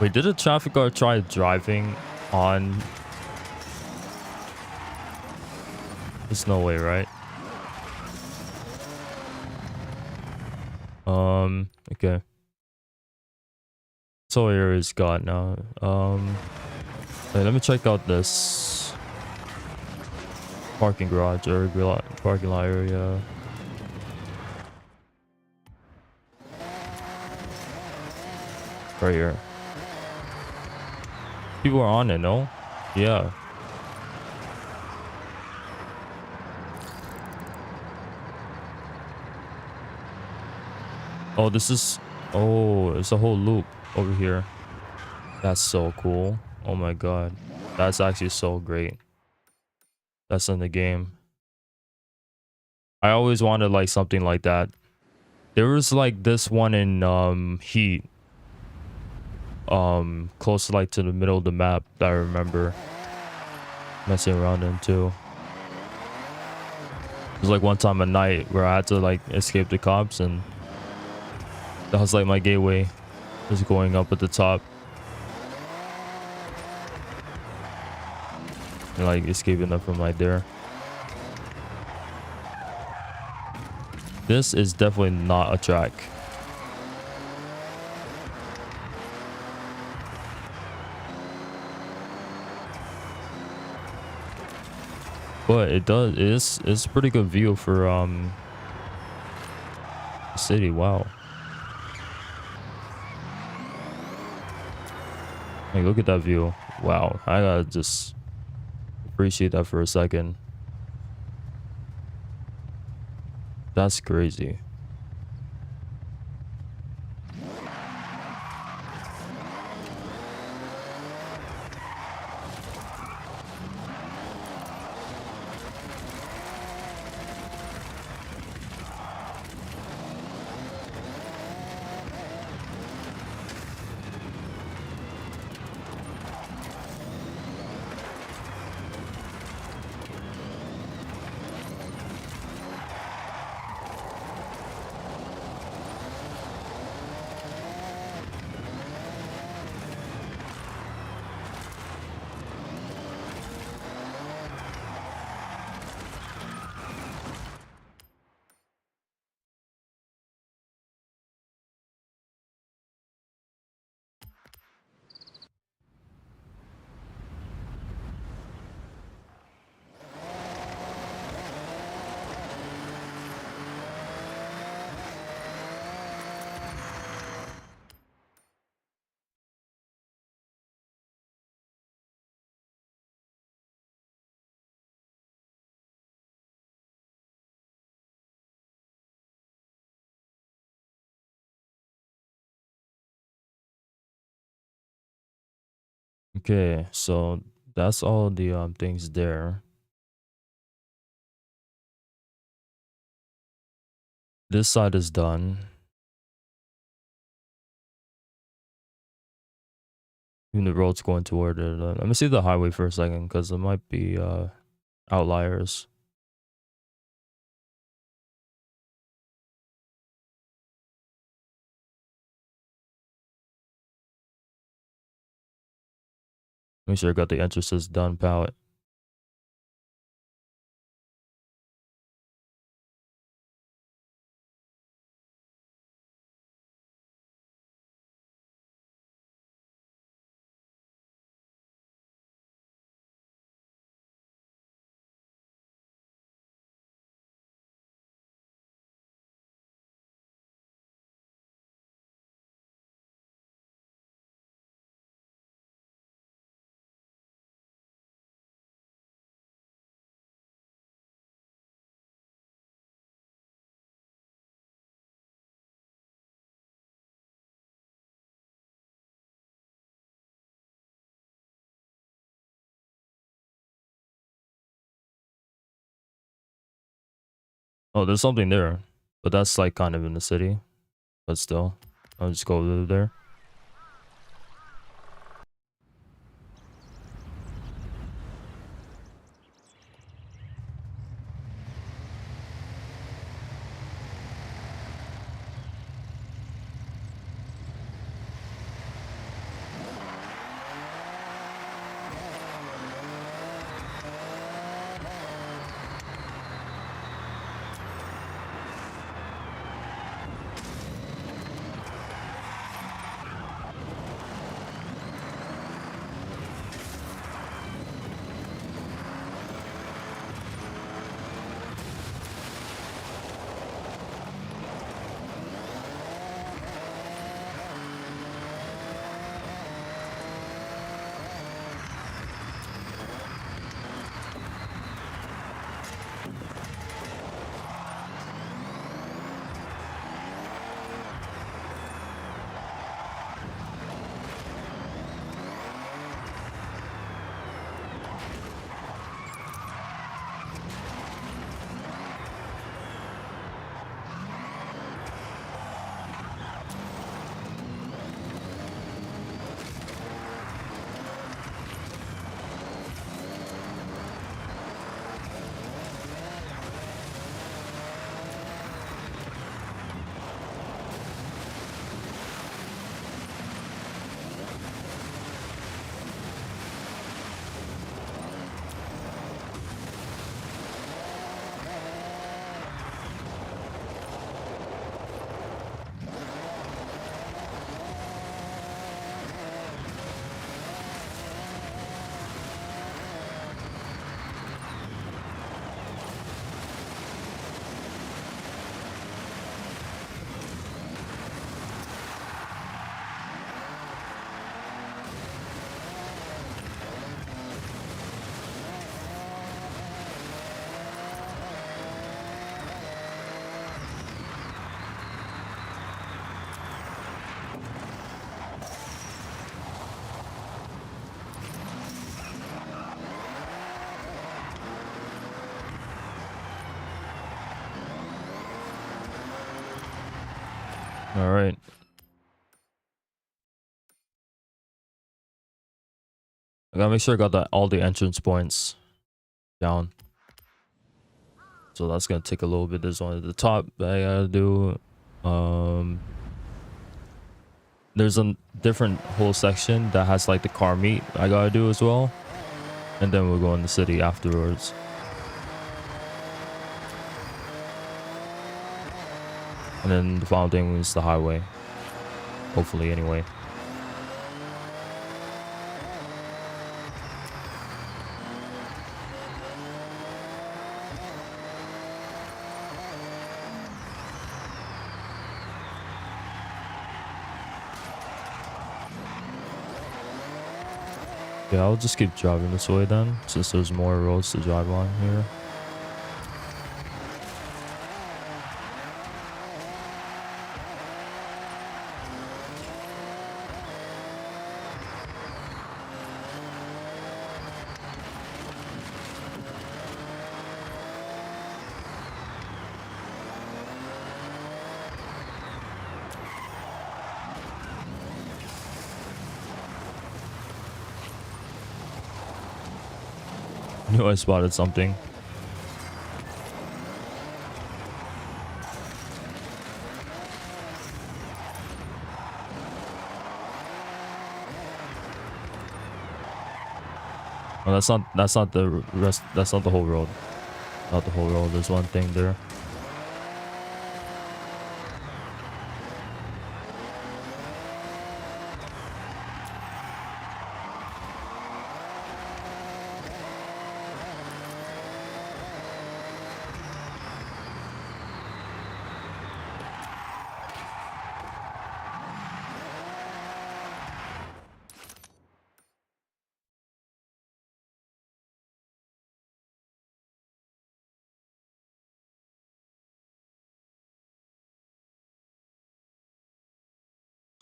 S1: wait, did a traffic guard try driving on? There's no way, right? Okay. So here is God now. Wait, let me check out this parking garage or parking lot area. Right here. People are on it, no? Yeah. Oh, this is... Oh, it's a whole loop over here. That's so cool. Oh my god. That's actually so great. That's in the game. I always wanted like something like that. There was like this one in Heat. Close like to the middle of the map that I remember messing around in too. It was like one time at night where I had to like escape the cops, and that was like my gateway, just going up at the top and like escaping them from right there. This is definitely not a track. But it's a pretty good view for the city. Wow. Hey, look at that view. Wow. I gotta just appreciate that for a second. That's crazy. Okay, so that's all the things there. This side is done. Even the road's going toward it. Let me see the highway for a second, because there might be outliers. Make sure I got the entrances done, palette. Oh, there's something there, but that's like kind of in the city. But still, I'll just go over there. All right. I gotta make sure I got all the entrance points down. So that's gonna take a little bit. There's one at the top that I gotta do. There's a different whole section that has like the car meet I gotta do as well. And then we'll go in the city afterwards. And then the final thing is the highway. Hopefully, anyway. Yeah, I'll just keep driving this way then, since there's more roads to drive on here. I knew I spotted something. Oh, that's not the rest. That's not the whole road. Not the whole road. There's one thing there.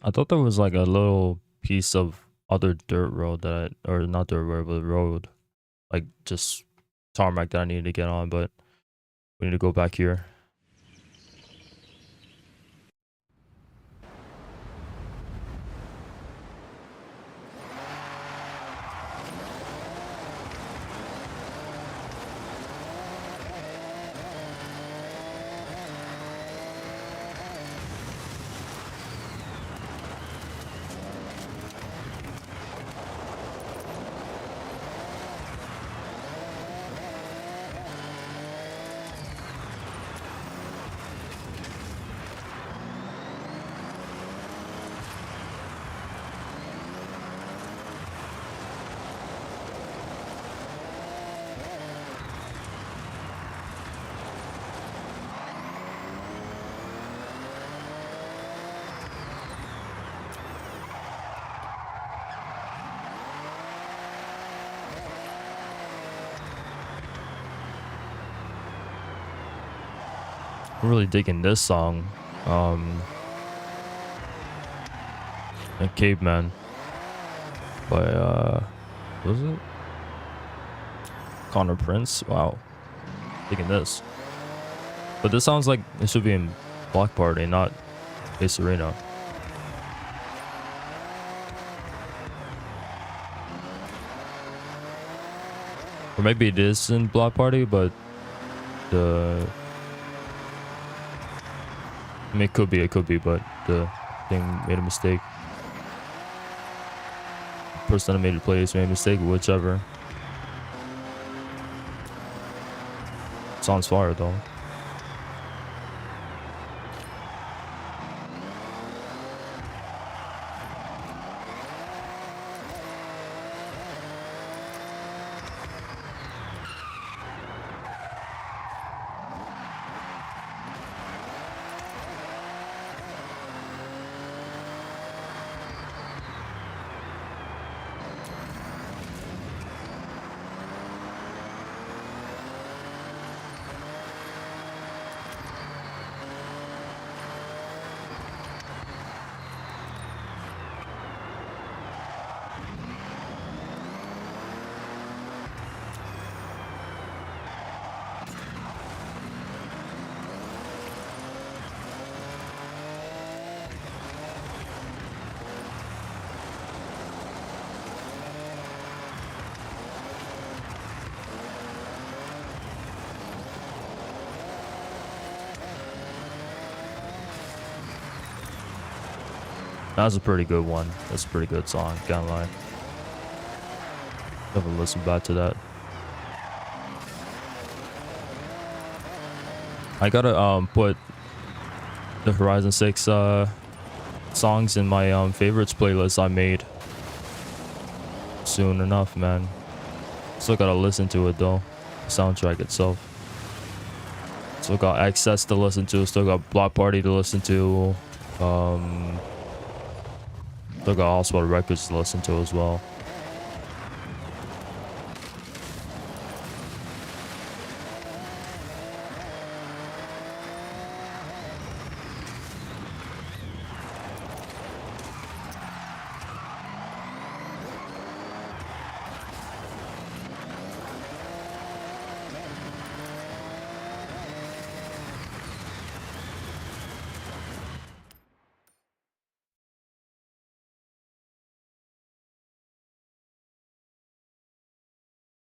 S1: I thought there was like a little piece of other dirt road that or not dirt road, but road, like just tarmac that I needed to get on, but we need to go back here. I'm really digging this song. And Caveman by what was it? Connor Prince. Wow. Digging this. But this sounds like it should be in Block Party, not Ace Arena. Or maybe it is in Block Party, but the I mean, it could be, but the thing made a mistake. The person that made the plays made a mistake, whichever. Sounds fire though. That's a pretty good one. That's a pretty good song, can't lie. Never listen back to that. I gotta put the Horizon 6 songs in my favorites playlist I made soon enough, man. Still gotta listen to it though, the soundtrack itself. Still got Access to listen to, still got Block Party to listen to, still got Oswald Records to listen to as well.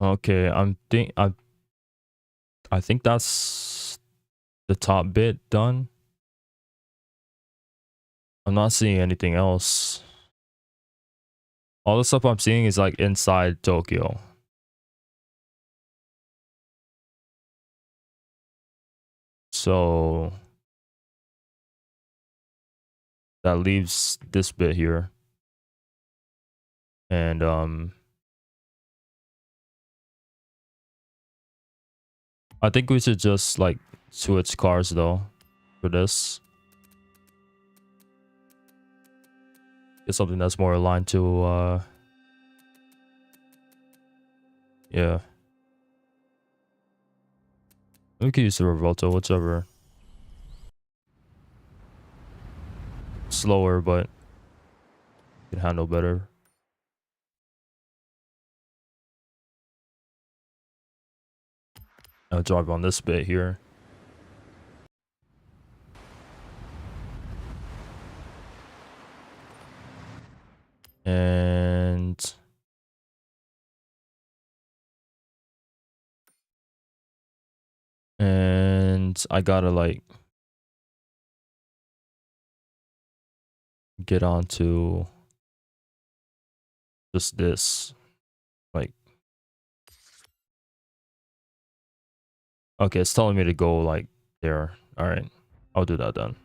S1: Okay, I think that's the top bit done. I'm not seeing anything else. All the stuff I'm seeing is like inside Tokyo. So that leaves this bit here. And I think we should just like switch cars though for this. Get something that's more aligned to yeah. We can use the Revolto, whichever. Slower, but can handle better. I'll drive on this bit here. And I gotta like get onto just this, like, okay, it's telling me to go like there. All right, I'll do that then.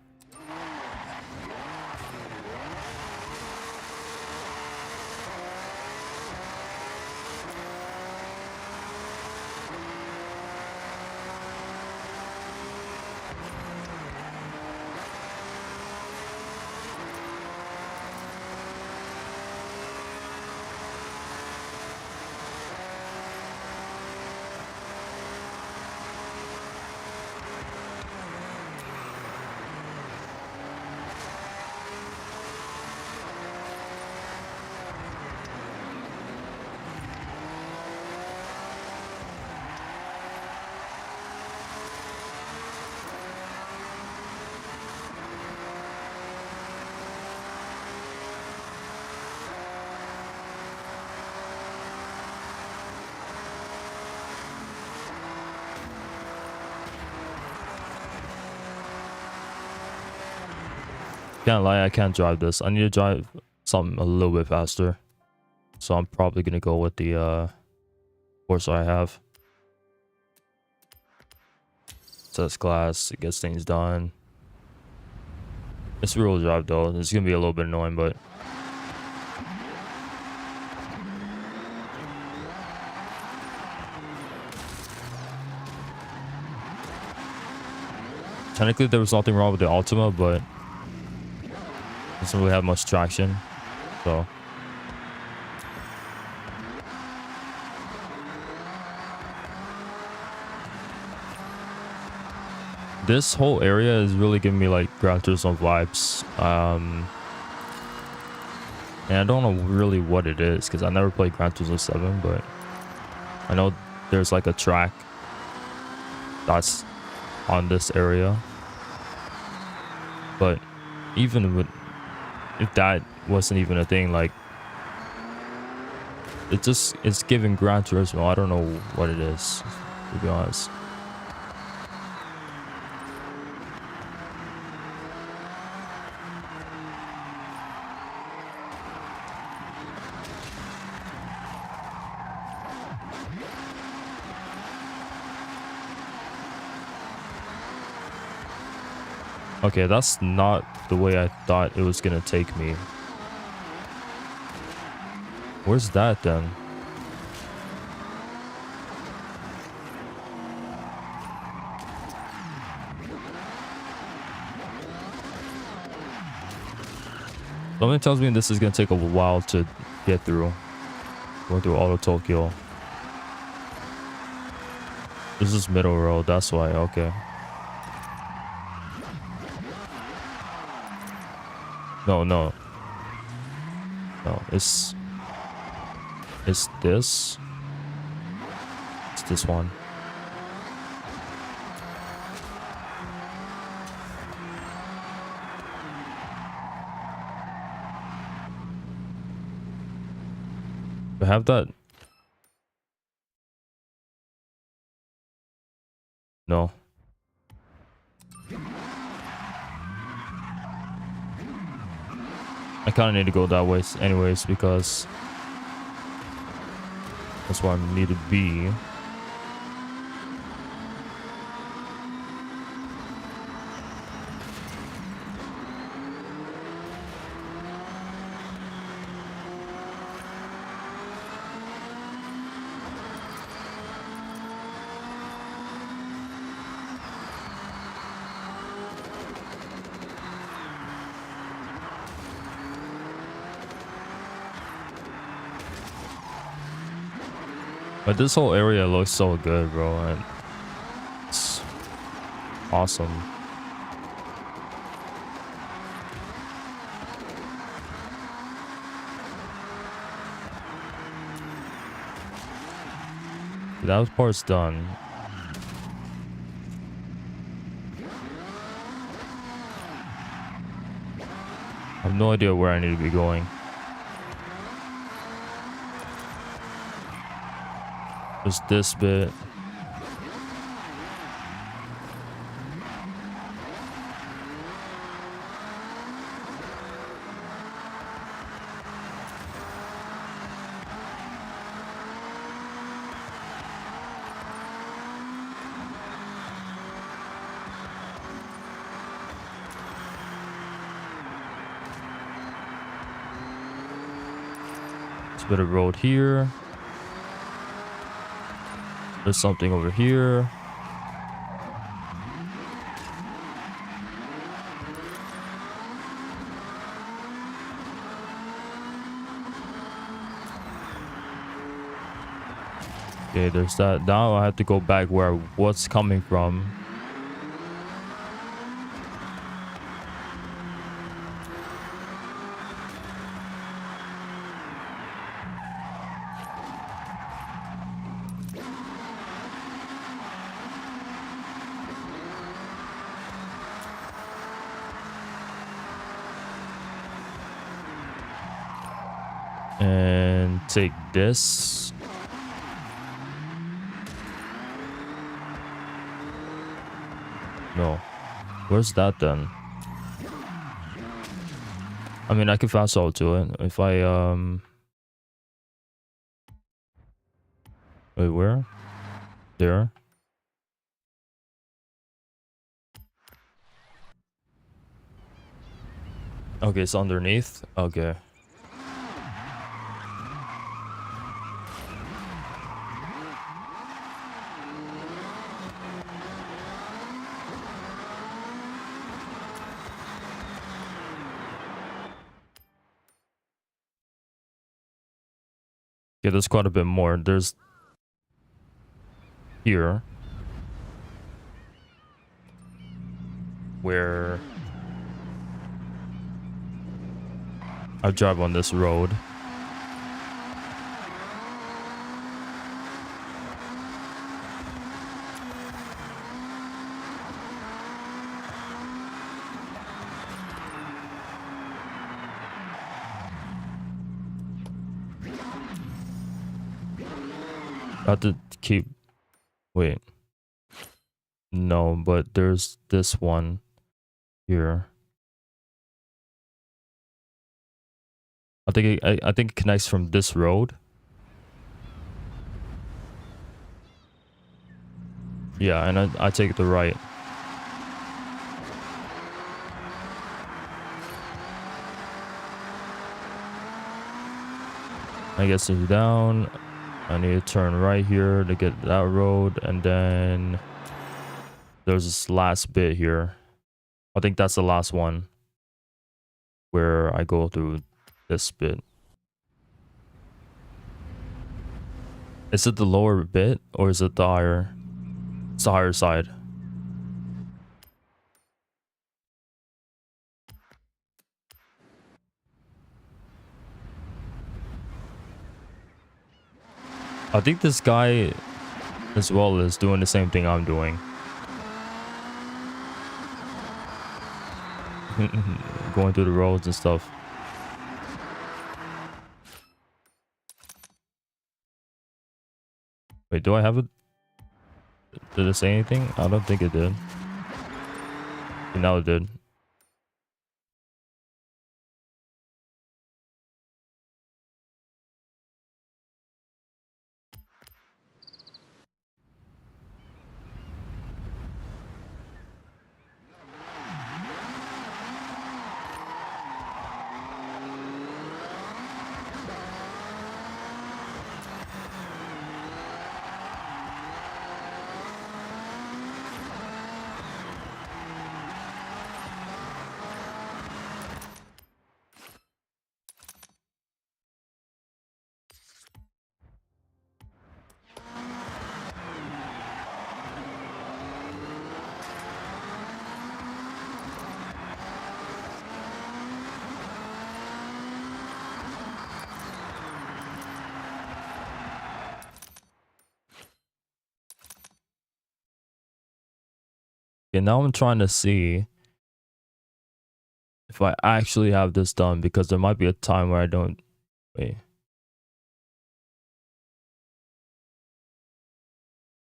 S1: Can't lie, I can't drive this. I need to drive something a little bit faster. So I'm probably gonna go with the Forza I have. Says class, it gets things done. It's real drive though. It's gonna be a little bit annoying, but technically there was nothing wrong with the Ultima, but it doesn't really have much traction. So this whole area is really giving me like Gran Turismo vibes. And I don't know really what it is because I never played Gran Turismo 7, but I know there's like a track that's on this area. But even with, if that wasn't even a thing, like it's giving Gran Turismo. I don't know what it is, to be honest. Okay, that's not the way I thought it was gonna take me. Where's that then? Something tells me this is gonna take a while to get through. Going through all of Tokyo. This is middle road, that's why, okay. No, no. No, it's this. It's this one. I have that. No. I kind of need to go that way anyways because that's where I need to be. But this whole area looks so good, bro, and it's awesome. That part's done. I have no idea where I need to be going. Just this bit. This bit of road here. There's something over here. Okay, there's that. Now I have to go back where I was coming from. And take this. No. Where's that then? I mean, I can fast forward to it. If I, wait, where? There. Okay, it's underneath. Okay. Yeah, there's quite a bit more. There's here where I drive on this road. I have to keep. Wait. No, but there's this one here. I think I think it connects from this road. Yeah, and I take the right. I guess it's down. I need to turn right here to get that road, and then there's this last bit here. I think that's the last one where I go through this bit. Is it the lower bit or is it the higher? It's the higher side. I think this guy as well is doing the same thing I'm doing. Going through the roads and stuff. Wait, do I have it? Did it say anything? I don't think it did. Now it did. Okay, now I'm trying to see if I actually have this done, because there might be a time where I don't. Wait.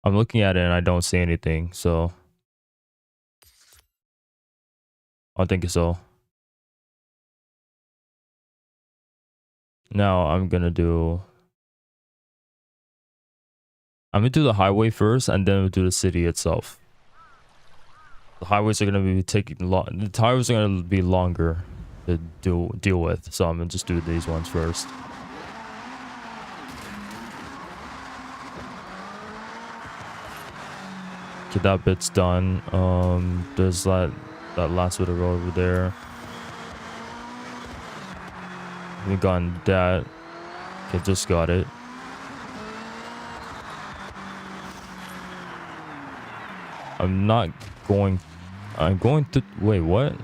S1: I'm looking at it and I don't see anything, so I think so. Now I'm gonna do the highway first, and then we'll do the city itself. The highways are gonna be taking long. The highways are gonna be longer to deal with, so I'm gonna just do these ones first. Okay, that bit's done. There's that last bit of road over there. We gotten that. Okay, just got it. I'm going to wait, what?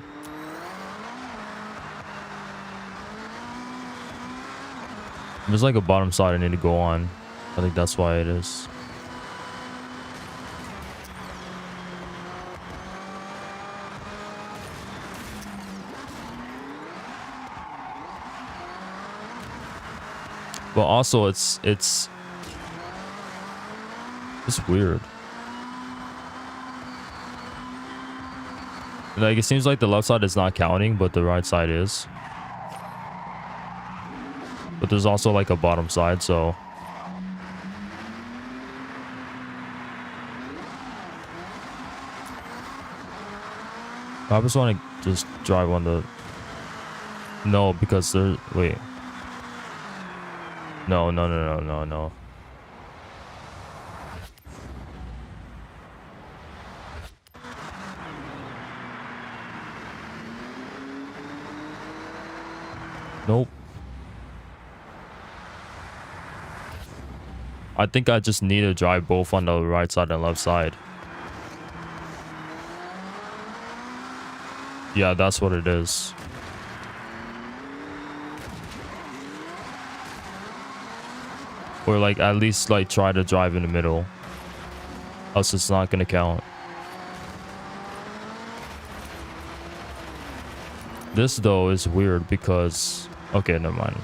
S1: There's like a bottom side I need to go on. I think that's why it is. But also it's weird. Like, it seems like the left side is not counting, but the right side is. But there's also like a bottom side, so I just want to just drive on the. No, because there. Wait. No. Nope. I think I just need to drive both on the right side and left side. Yeah, that's what it is. Or like at least like try to drive in the middle. Else it's not gonna count. This though is weird because okay, never mind.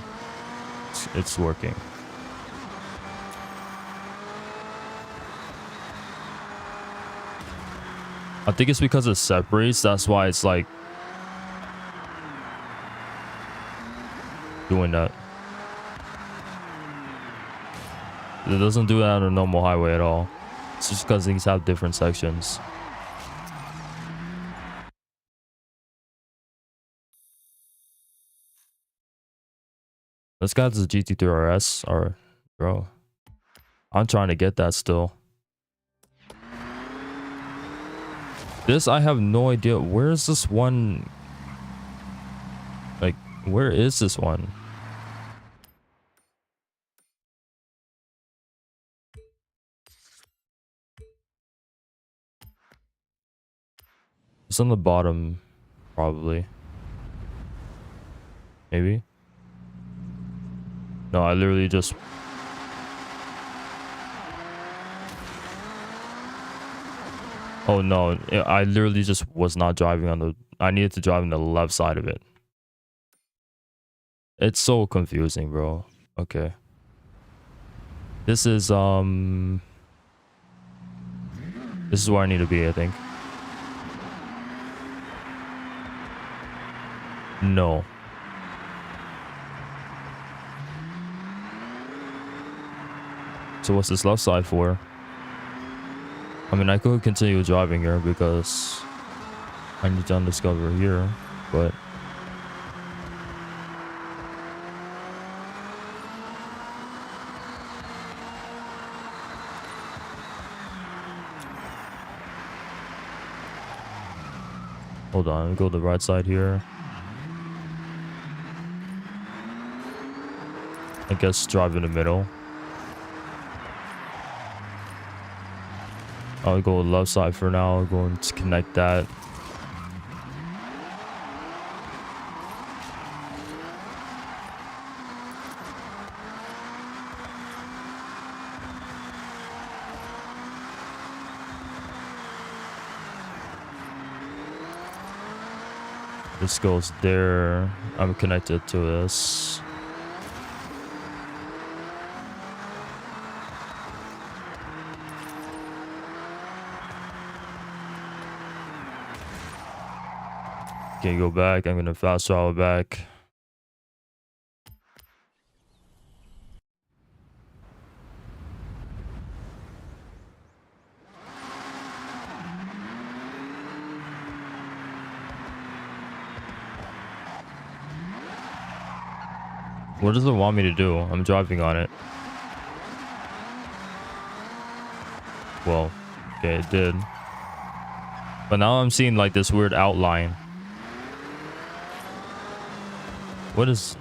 S1: It's working. I think it's because it separates. That's why it's like doing that. It doesn't do that on a normal highway at all. It's just because these have different sections. This guy's a GT3 RS, or bro. I'm trying to get that still. This, I have no idea. Where is this one? Like, where is this one? It's on the bottom, probably. Maybe. No, I literally just... Oh no, I literally just was not driving on the... I needed to drive on the left side of it. It's so confusing, bro. Okay. This is, This is where I need to be, I think. No. So what's this left side for? I mean, I could continue driving here because I need to undiscover here, but... Hold on, let me go to the right side here. I guess drive in the middle. I'll go left side for now. Going to connect that. This goes there. I'm connected to this. Can't go back. I'm gonna fast travel back. What does it want me to do? I'm driving on it. Well, okay, it did. But now I'm seeing like this weird outline. What is...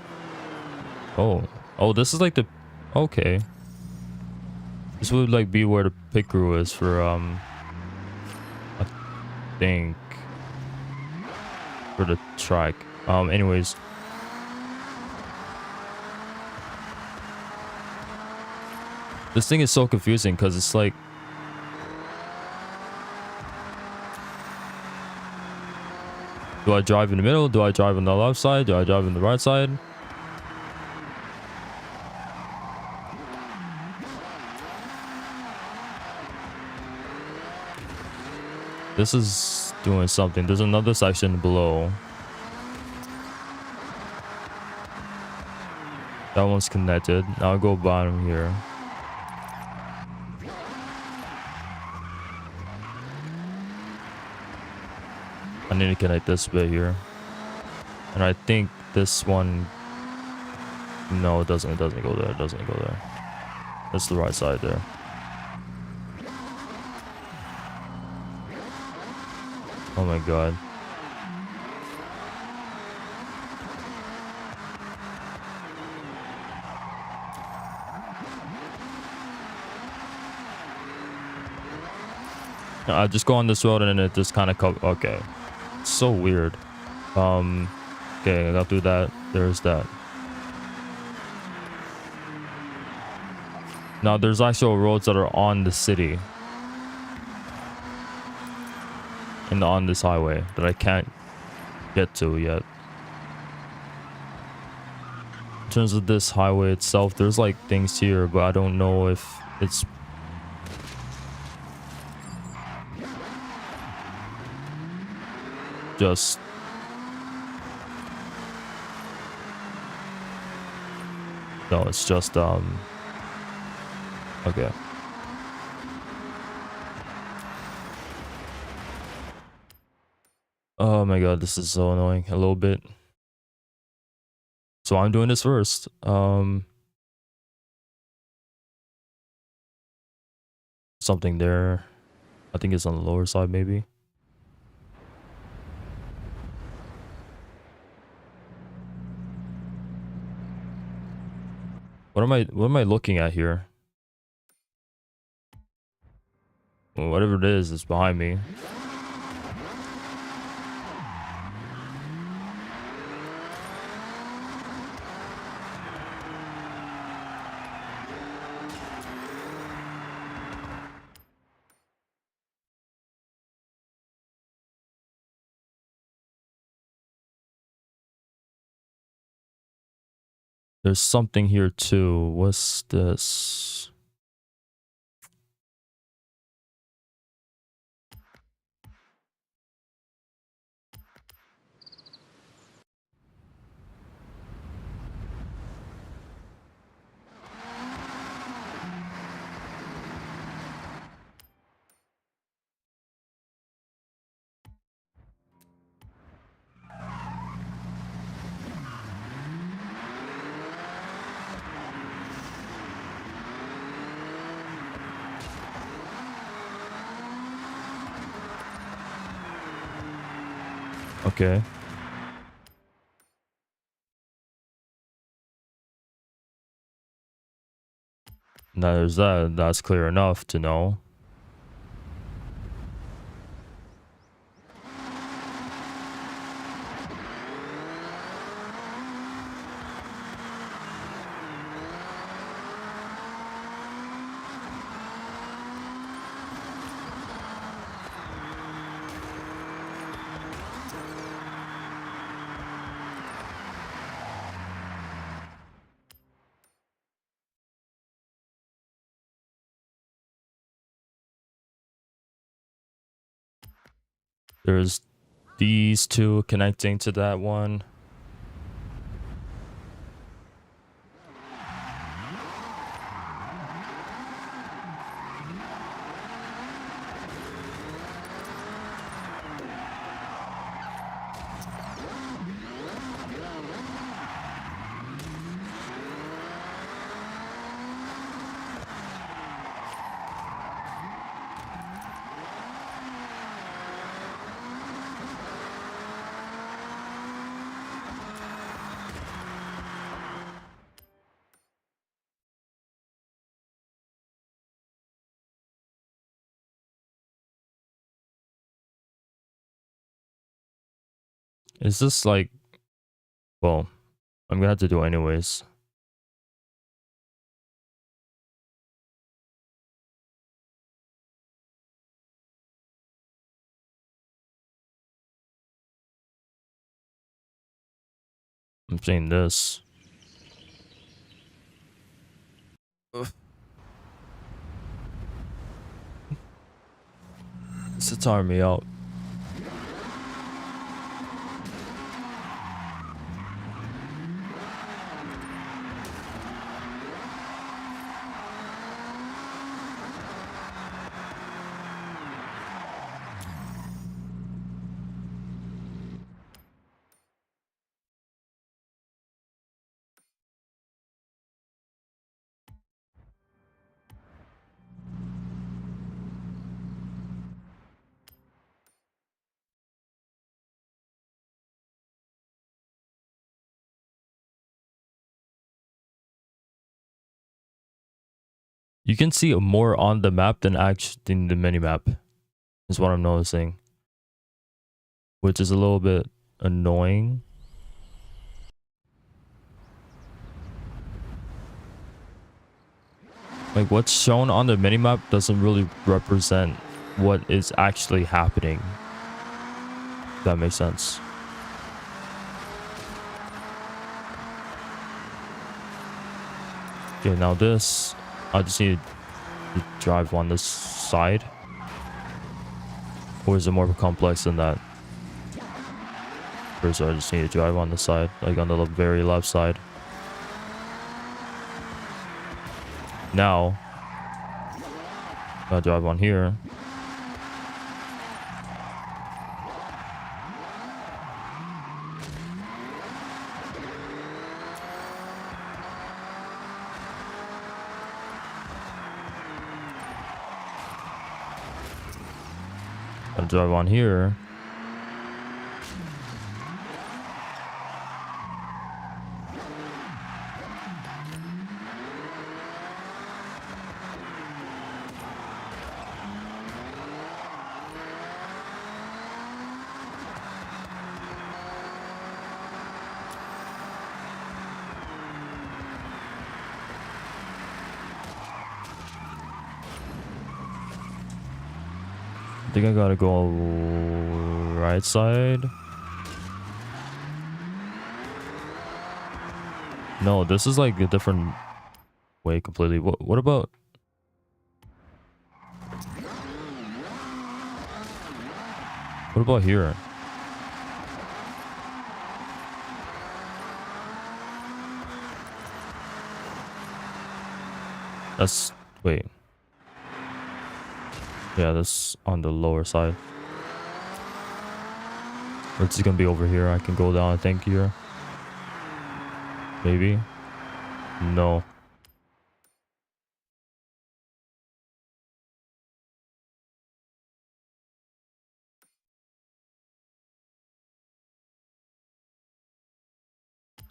S1: Oh. Oh, this is like the... Okay. This would like be where the pit crew is for, I think... For the track. Anyways. This thing is so confusing because it's like... Do I drive in the middle? Do I drive on the left side? Do I drive on the right side? This is doing something. There's another section below. That one's connected. Now I'll go bottom here. I need to connect this bit here. And I think this one... No, it doesn't go there. It doesn't go there. That's the right side there. Oh my god. I just go on this road and then it just kind of okay. It's so weird. Okay, I got through that. There's that. Now there's actual roads that are on the city. And on this highway that I can't get to yet. In terms of this highway itself, there's like things here, but I don't know if it's... just... No, it's just, okay. Oh my god, this is so annoying. A little bit. So I'm doing this first. Something there. I think it's on the lower side, maybe. What am I looking at here? Well, whatever it is, it's behind me. There's something here too. What's this? Okay. Now there's that. That's clear enough to know. There's these two connecting to that one. Is this like, well, I'm gonna have to do it anyways. I'm saying this. Ugh. It's tiring me out. You can see more on the map than actually in the mini map, is what I'm noticing, which is a little bit annoying. Like what's shown on the minimap doesn't really represent what is actually happening. If that makes sense. Okay, now this, I just need to drive on this side. Or is it more complex than that? First, I just need to drive on the side, like on the very left side. Now, I'll drive on here. Gotta drive on here. I think I gotta go right side. No, this is like a different way completely. What about? What about here? That's wait. Yeah, that's on the lower side. Or it's gonna be over here. I can go down, I think, here. Maybe. No.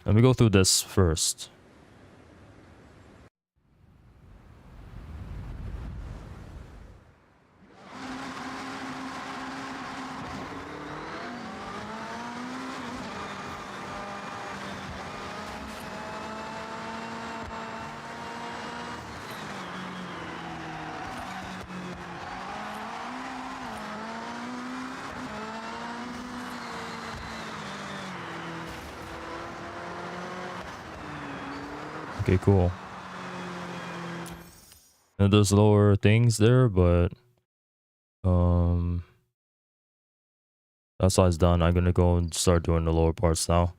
S1: Let me go through this first. Okay, cool. And there's lower things there, but that side's done. I'm gonna go and start doing the lower parts now.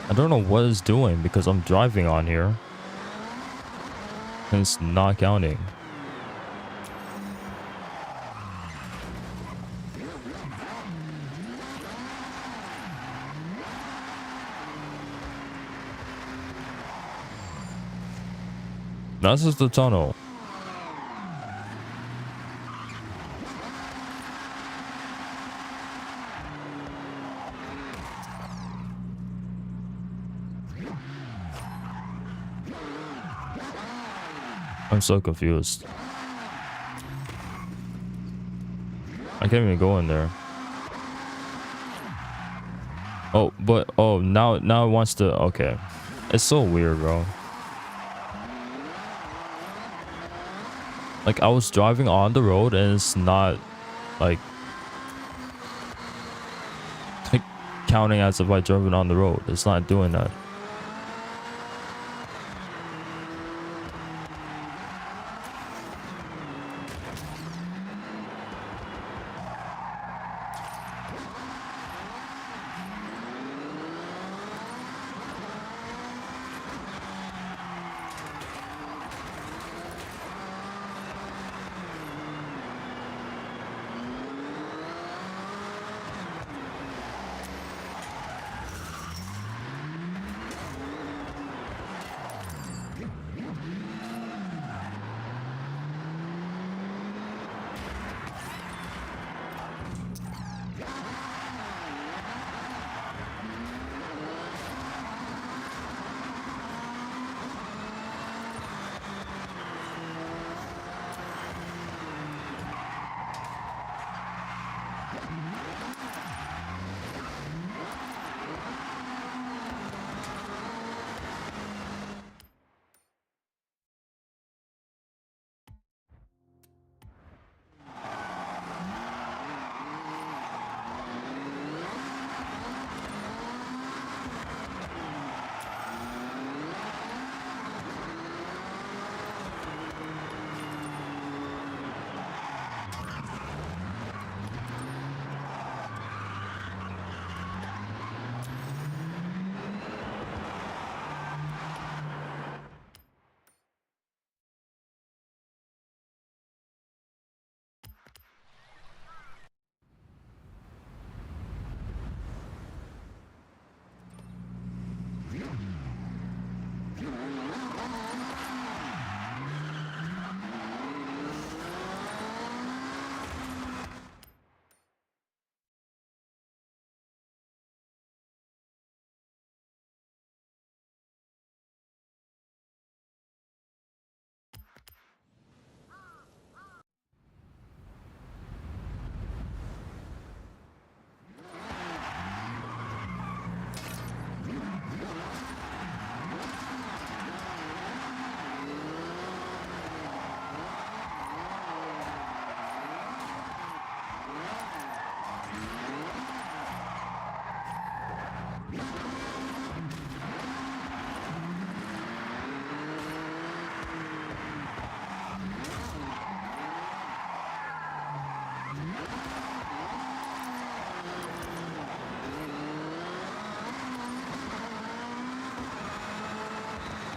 S1: I don't know what it's doing because I'm driving on here. And it's not counting. That's just the tunnel. I'm so confused. I can't even go in there. Oh, but oh, now it wants to. Okay, it's so weird, bro. Like I was driving on the road and it's not like counting as if I drove on the road. It's not doing that.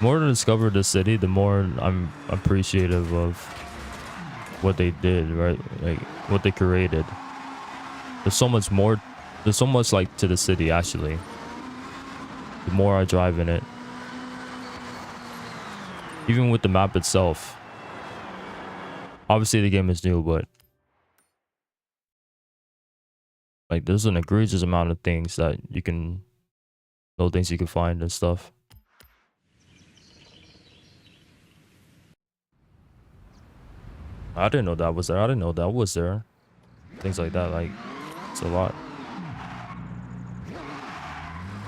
S1: more to discover the city, the more I'm appreciative of what they did, right? Like what they created. There's so much more. There's so much like to the city actually. The more I drive in it, even with the map itself. Obviously the game is new, but like there's an egregious amount of things that you can, little things you can find and stuff. I didn't know that was there. I didn't know that was there. Things like that, like it's a lot.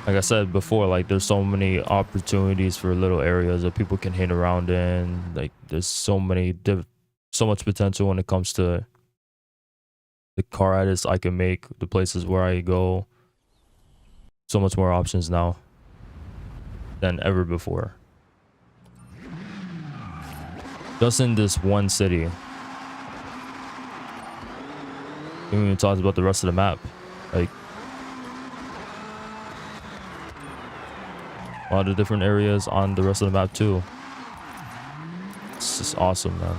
S1: Like I said before, like there's so many opportunities for little areas that people can hang around in. Like there's so much potential when it comes to the car edits I can make, the places where I go. So much more options now than ever before. Just in this one city. We haven't even talked about the rest of the map. Like a lot of different areas on the rest of the map too. It's just awesome, man.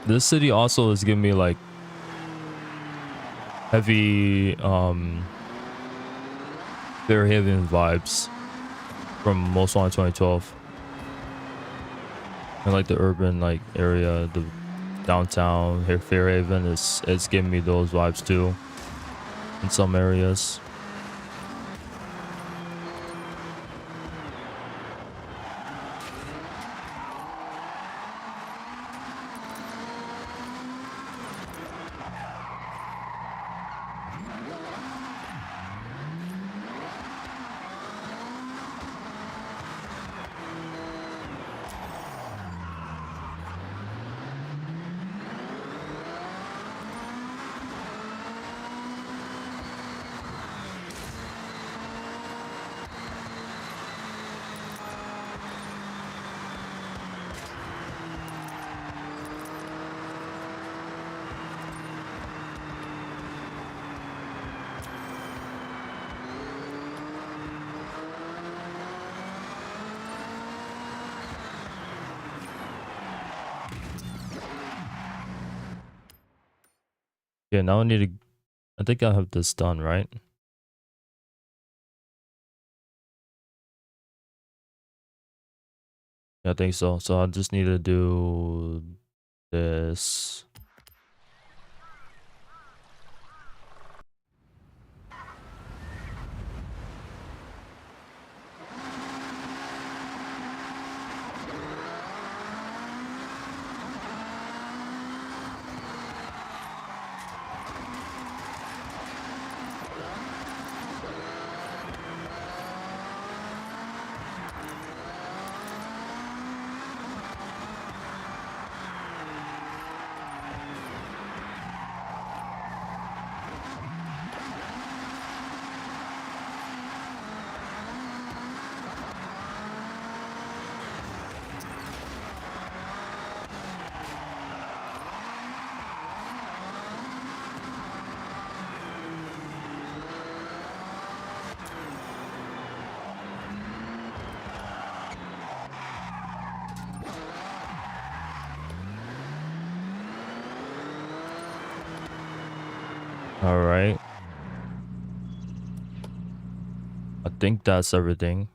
S1: This city also is giving me like heavy Fairhaven vibes from Most Wanted 2012. And like the urban like area, the downtown here, Fairhaven, it's giving me those vibes too in some areas. Yeah, now I need to, I think I have this done, right? Yeah, I think so. So I just need to do this. All right. I think that's everything.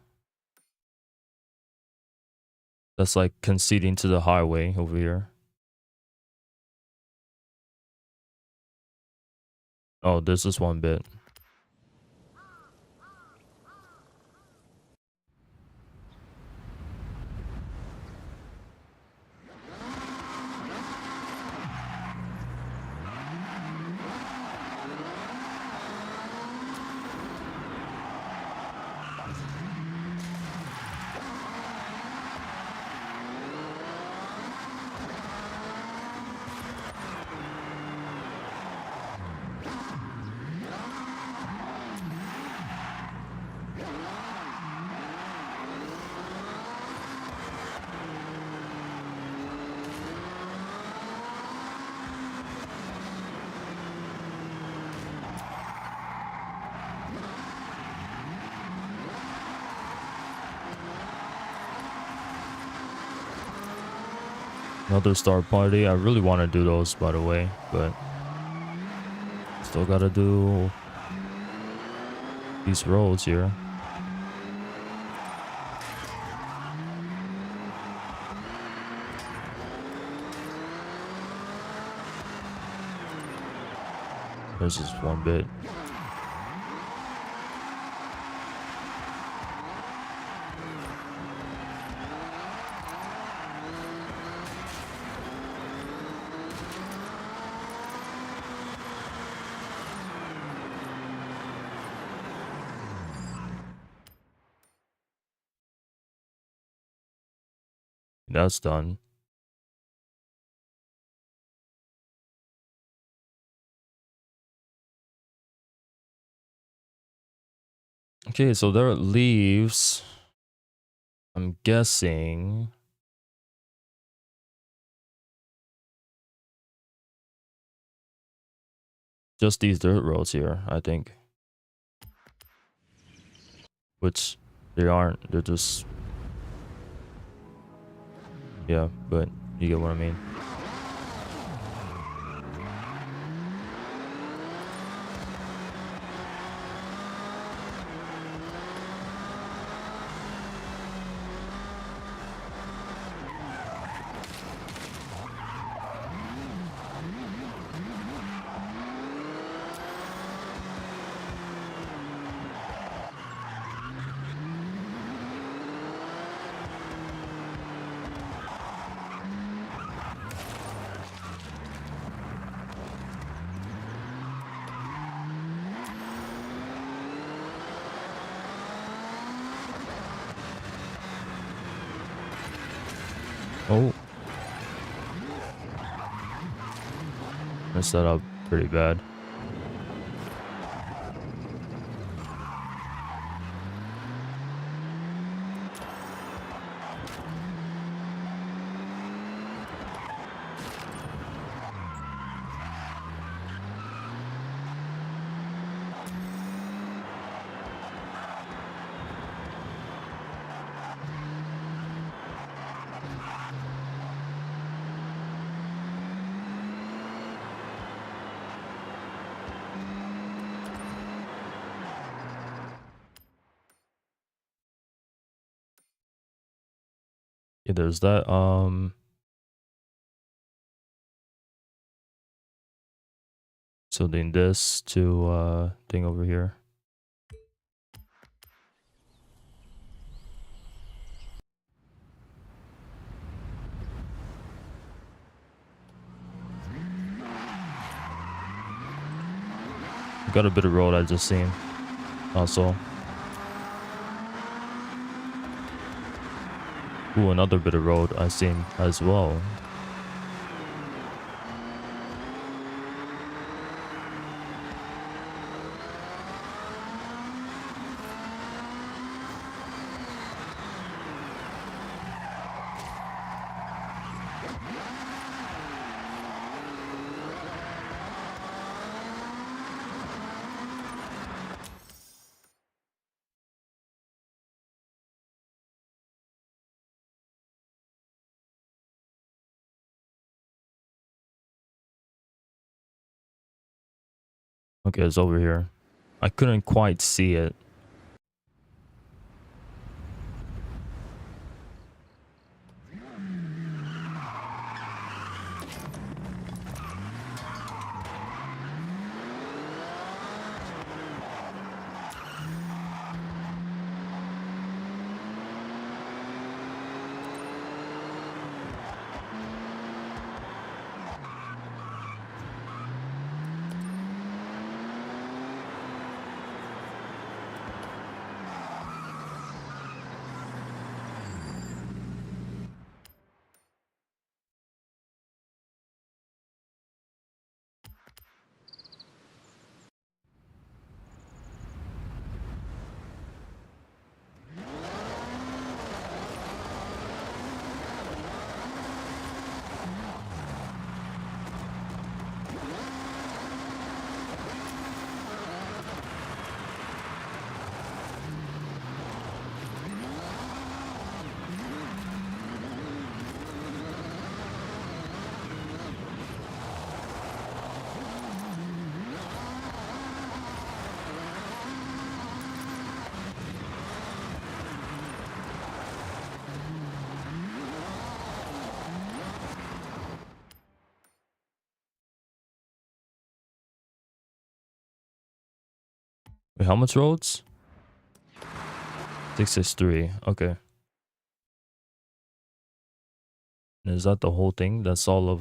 S1: That's like conceding to the highway over here. Oh, there's this one bit. Another star party. I really want to do those, by the way, but still gotta do these roads here. There's just one bit. That's done. Okay, so there leaves, I'm guessing, just these dirt roads here, I think. Which they aren't. They're just, yeah, but you get what I mean. Oh. Messed that up pretty bad. Yeah, there's that. So then this to thing over here. Got a bit of road I just seen. Also. Ooh, another bit of road I seen as well. Okay, it's over here. I couldn't quite see it. Wait, how much roads? 663. Okay. Is that the whole thing? That's all of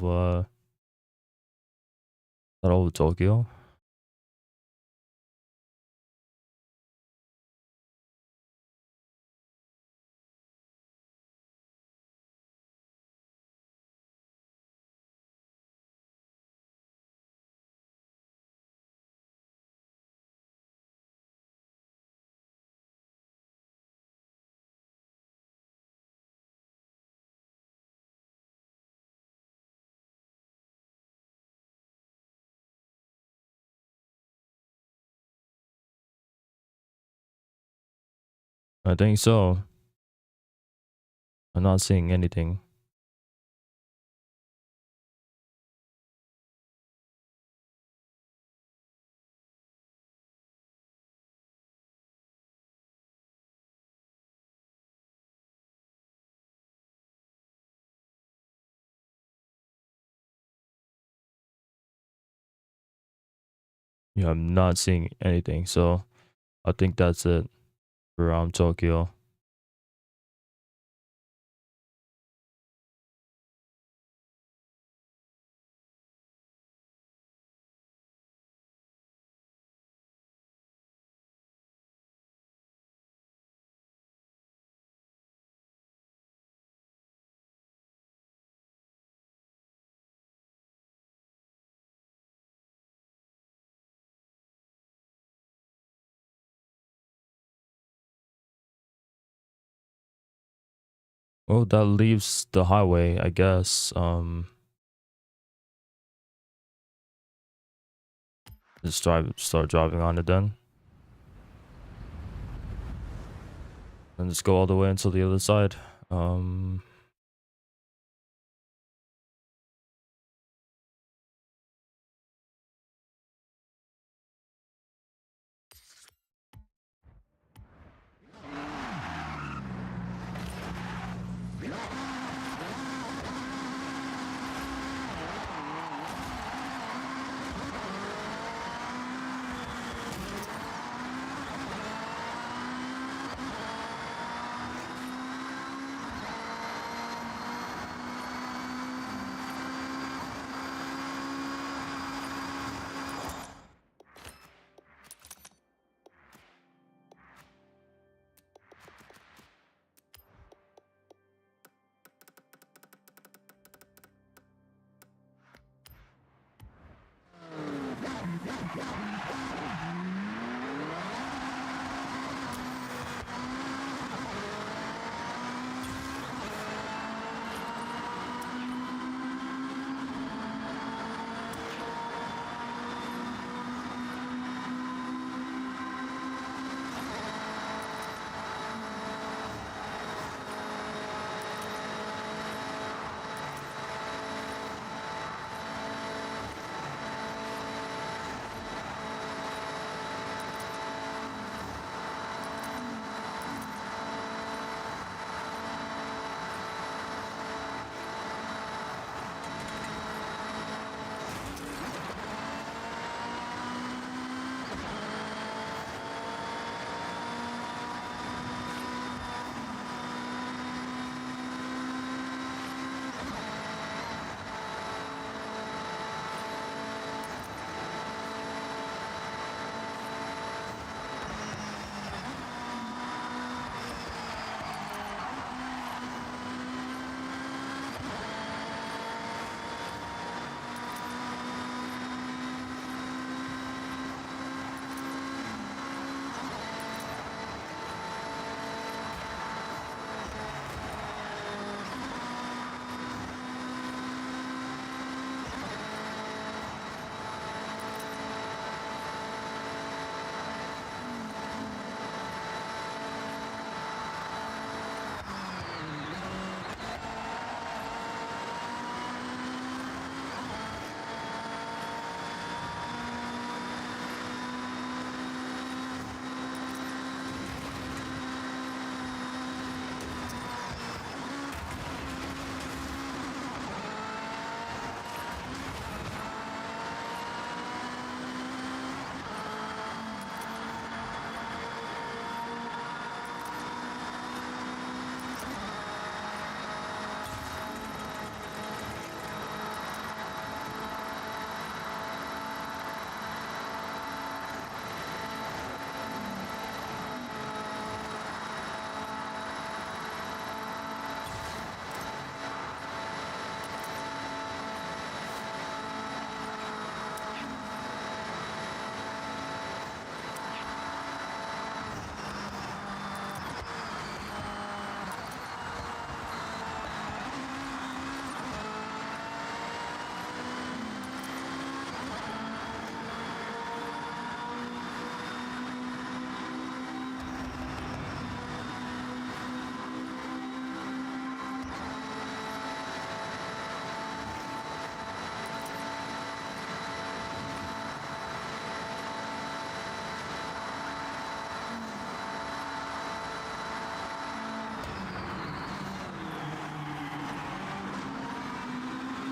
S1: that all of Tokyo? I think so. I'm not seeing anything. Yeah, I'm not seeing anything. So I think that's it for Tokyo. Well, that leaves the highway, I guess. Just start driving on it then. And just go all the way until the other side.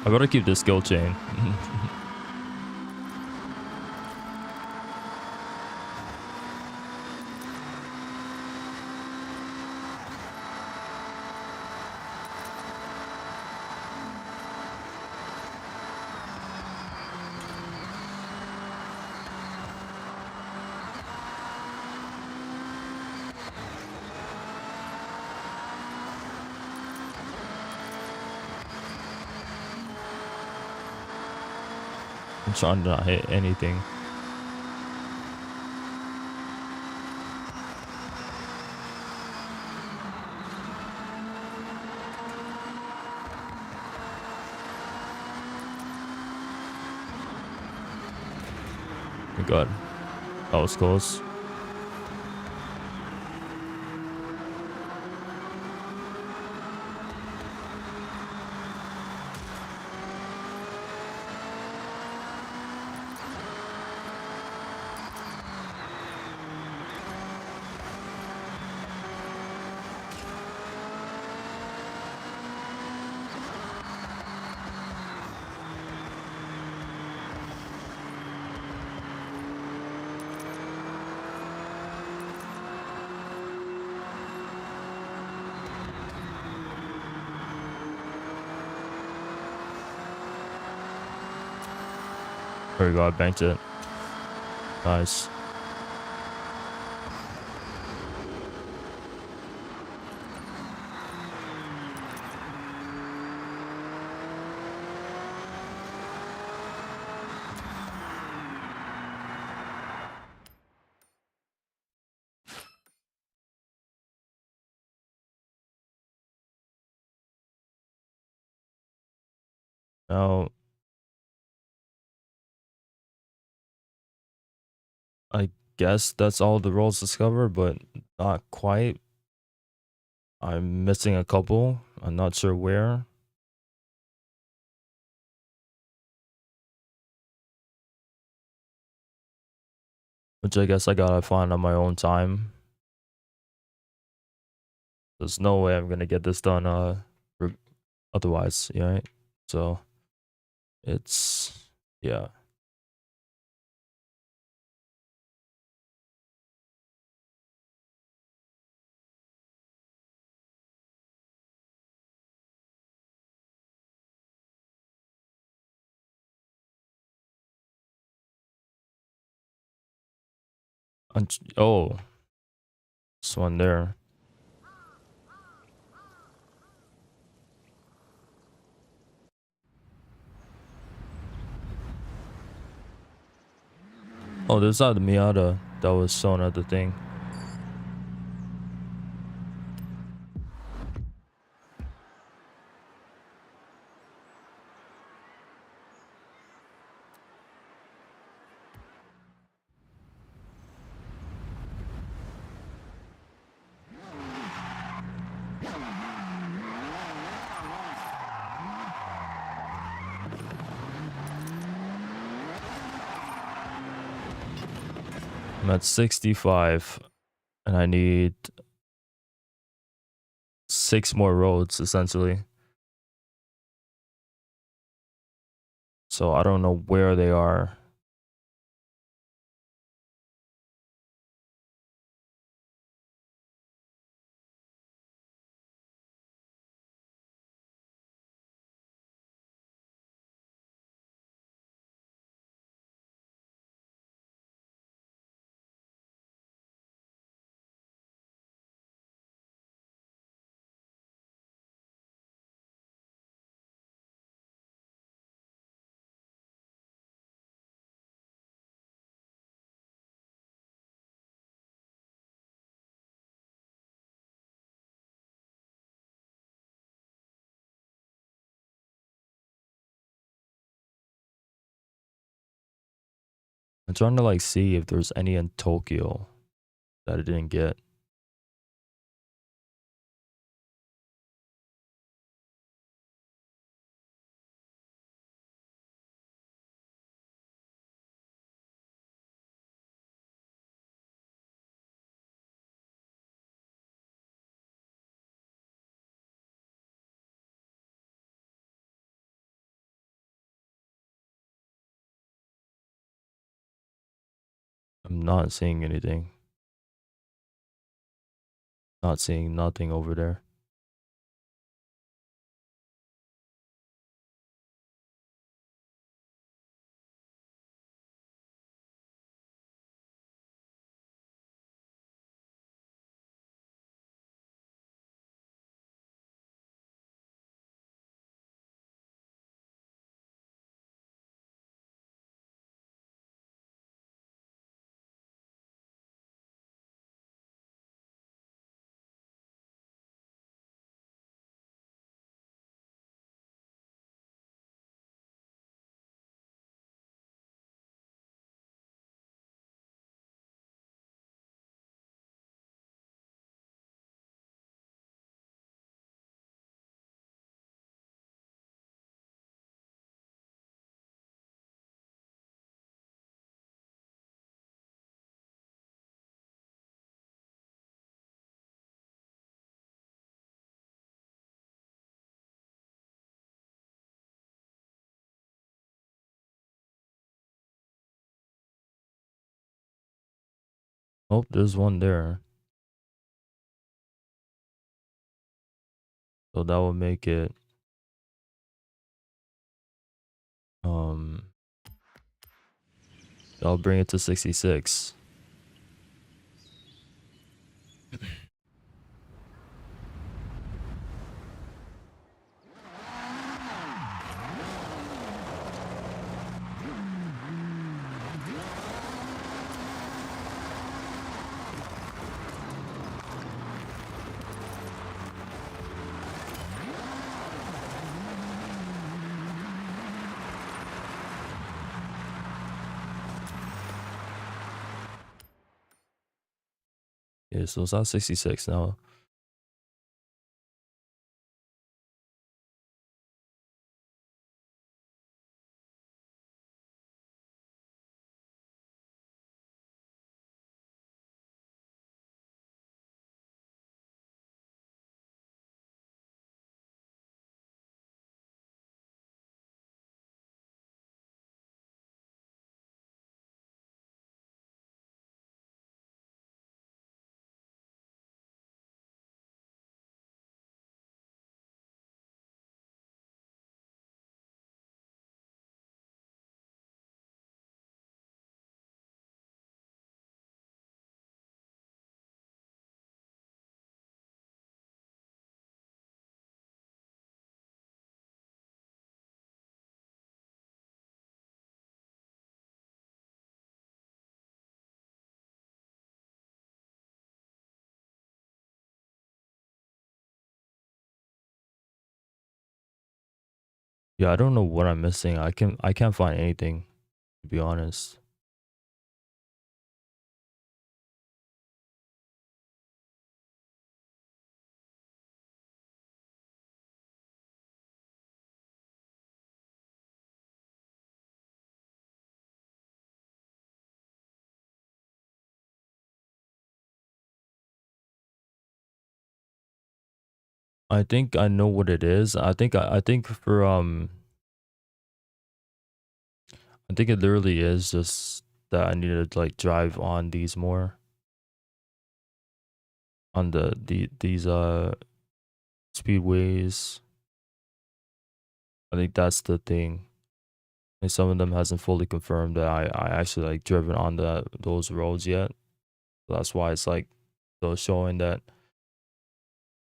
S1: I better keep this skill chain. I'm trying to not hit anything. Oh god, that was close. There we go, I banked it. Nice. Now, I guess that's all the roles discovered, but not quite. I'm missing a couple. I'm not sure where. Which I guess I gotta find on my own time. There's no way I'm gonna get this done otherwise, yeah, right? So it's yeah. Oh, this one there. Oh, there's not the Miata that was shown at the thing. I'm at 65 and I need 6 more roads essentially. So I don't know where they are. I'm trying to like see if there's any in Tokyo that I didn't get. I'm not seeing anything. Not seeing nothing over there. Oh, there's one there. So that would make it um I'll bring it to 66. Yeah, so it's at 66 now. Yeah, I don't know what I'm missing. I can't find anything, to be honest. I think I know what it is. I think for I think it literally is just that I need to like drive on these more on these speedways. I think that's the thing. Like some of them hasn't fully confirmed that I actually like driven on those roads yet. That's why it's like so showing that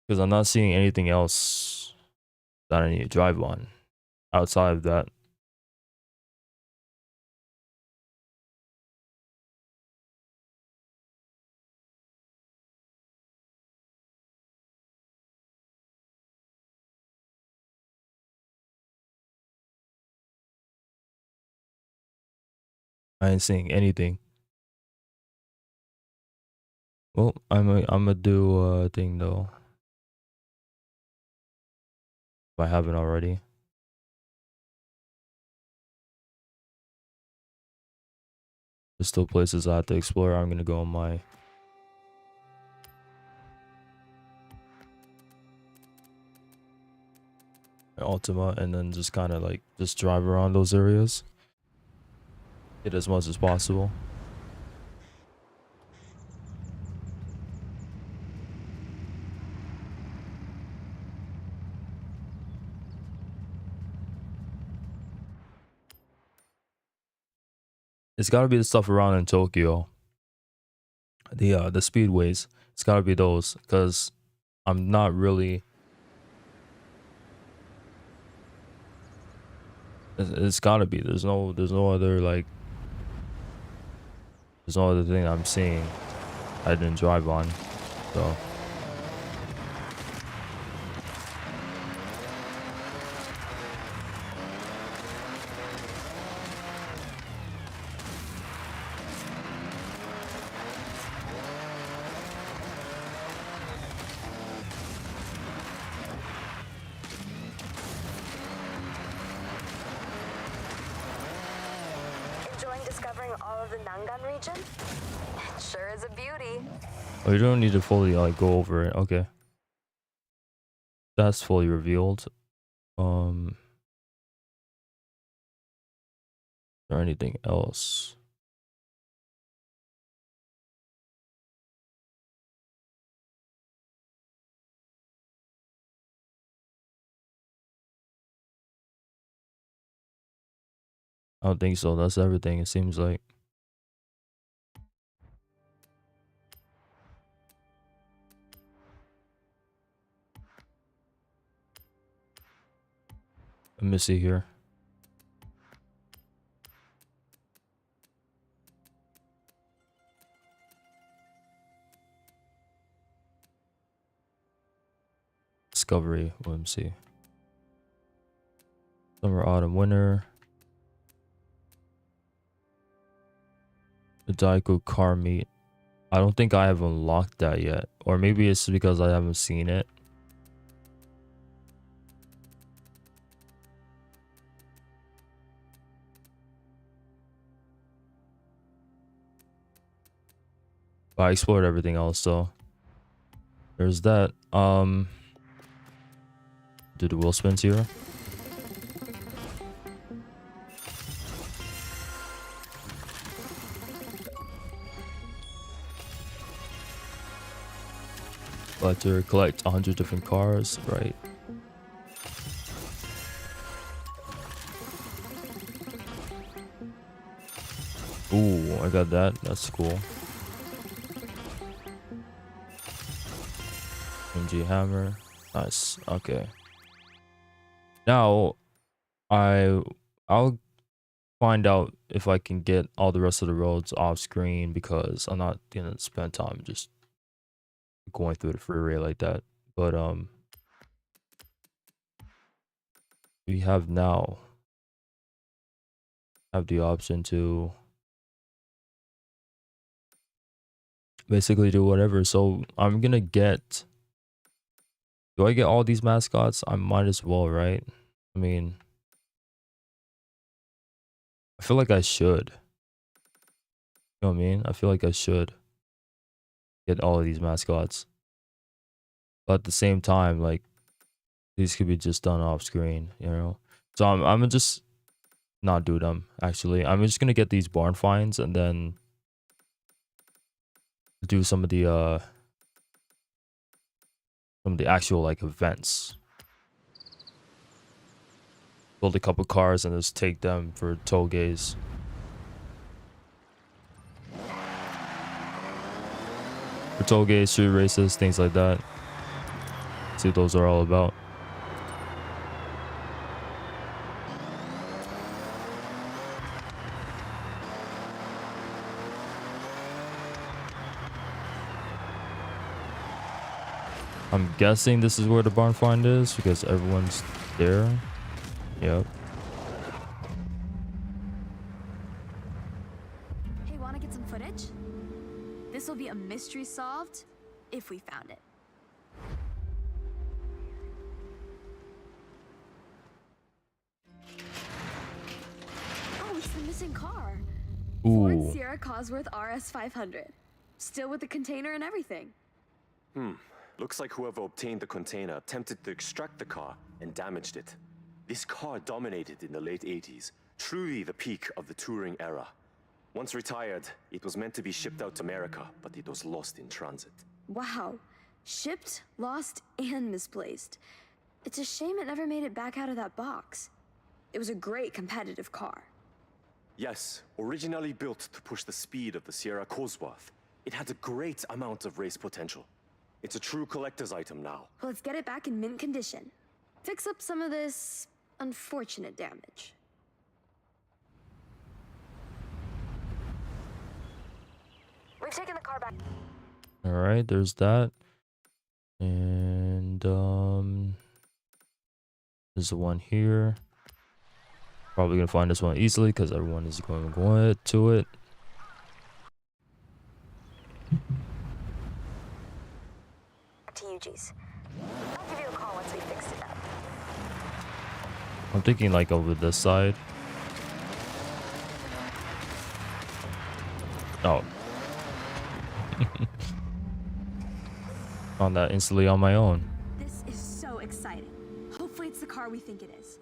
S1: because I'm not seeing anything else that I need to drive on outside of that. I ain't seeing anything. Well, I'm gonna do a thing though. If I haven't already. There's still places I have to explore. I'm gonna go on my Ultima and then just kind of like just drive around those areas. Get as much as possible. It's got to be the stuff around in Tokyo. The speedways. It's got to be those because I'm not really. It's got to be. There's no other like. There's no other thing I'm seeing. I didn't drive on, so.
S2: Enjoying discovering all of the Nangan region? It sure is a beauty.
S1: Oh, you don't need to fully like go over it. Okay. That's fully revealed. Is there anything else? I don't think so. That's everything, it seems like. Let me see here. Discovery. Let me see. Summer, autumn, winter. The Daiku car meet. I don't think I have unlocked that yet. Or maybe it's because I haven't seen it. But I explored everything else, so there's that. Do the wheel spins here. Collector, collect 100 different cars, right? Ooh, I got that. That's cool. MG hammer. Nice. Okay. Now, I'll find out if I can get all the rest of the roads off screen because I'm not gonna spend time just going through the freeway like that. But we have now have the option to basically do whatever. So I'm gonna get. Do I get all these mascots? I might as well, right? I mean, I feel like I should. You know what I mean? I feel like I should get all of these mascots. But at the same time, like, these could be just done off screen, you know? So I'm gonna just not do them, actually. I'm just gonna get these barn finds and then do some of the actual, like, events. Build a couple cars and just take them for togeis. For togeis, street races, things like that. See what those are all about. I'm guessing this is where the barn find is because everyone's there. Yep.
S2: Hey, wanna get some footage? This will be a mystery solved if we found it. Oh, it's the missing car. Ford
S1: Ooh.
S2: Sierra Cosworth RS 500. Still with the container and everything.
S4: Looks like whoever obtained the container attempted to extract the car and damaged it. This car dominated in the late 80s, truly the peak of the touring era. Once retired, it was meant to be shipped out to America, but it was lost in transit.
S2: Wow. Shipped, lost, and misplaced. It's a shame it never made it back out of that box. It was a great competitive car.
S4: Yes, originally built to push the speed of the Sierra Cosworth, it had a great amount of race potential. It's a true collector's item now.
S2: Well, let's get it back in mint condition. Fix up some of this unfortunate damage. We've taken the car back.
S1: All right, there's that. And there's the one here. Probably gonna find this one easily because everyone is going to it.
S2: To UG's. I'll give you a call once we fixed it up.
S1: I'm thinking like over this side. Oh. Found that instantly on my own.
S2: This is so exciting. Hopefully it's the car we think it is.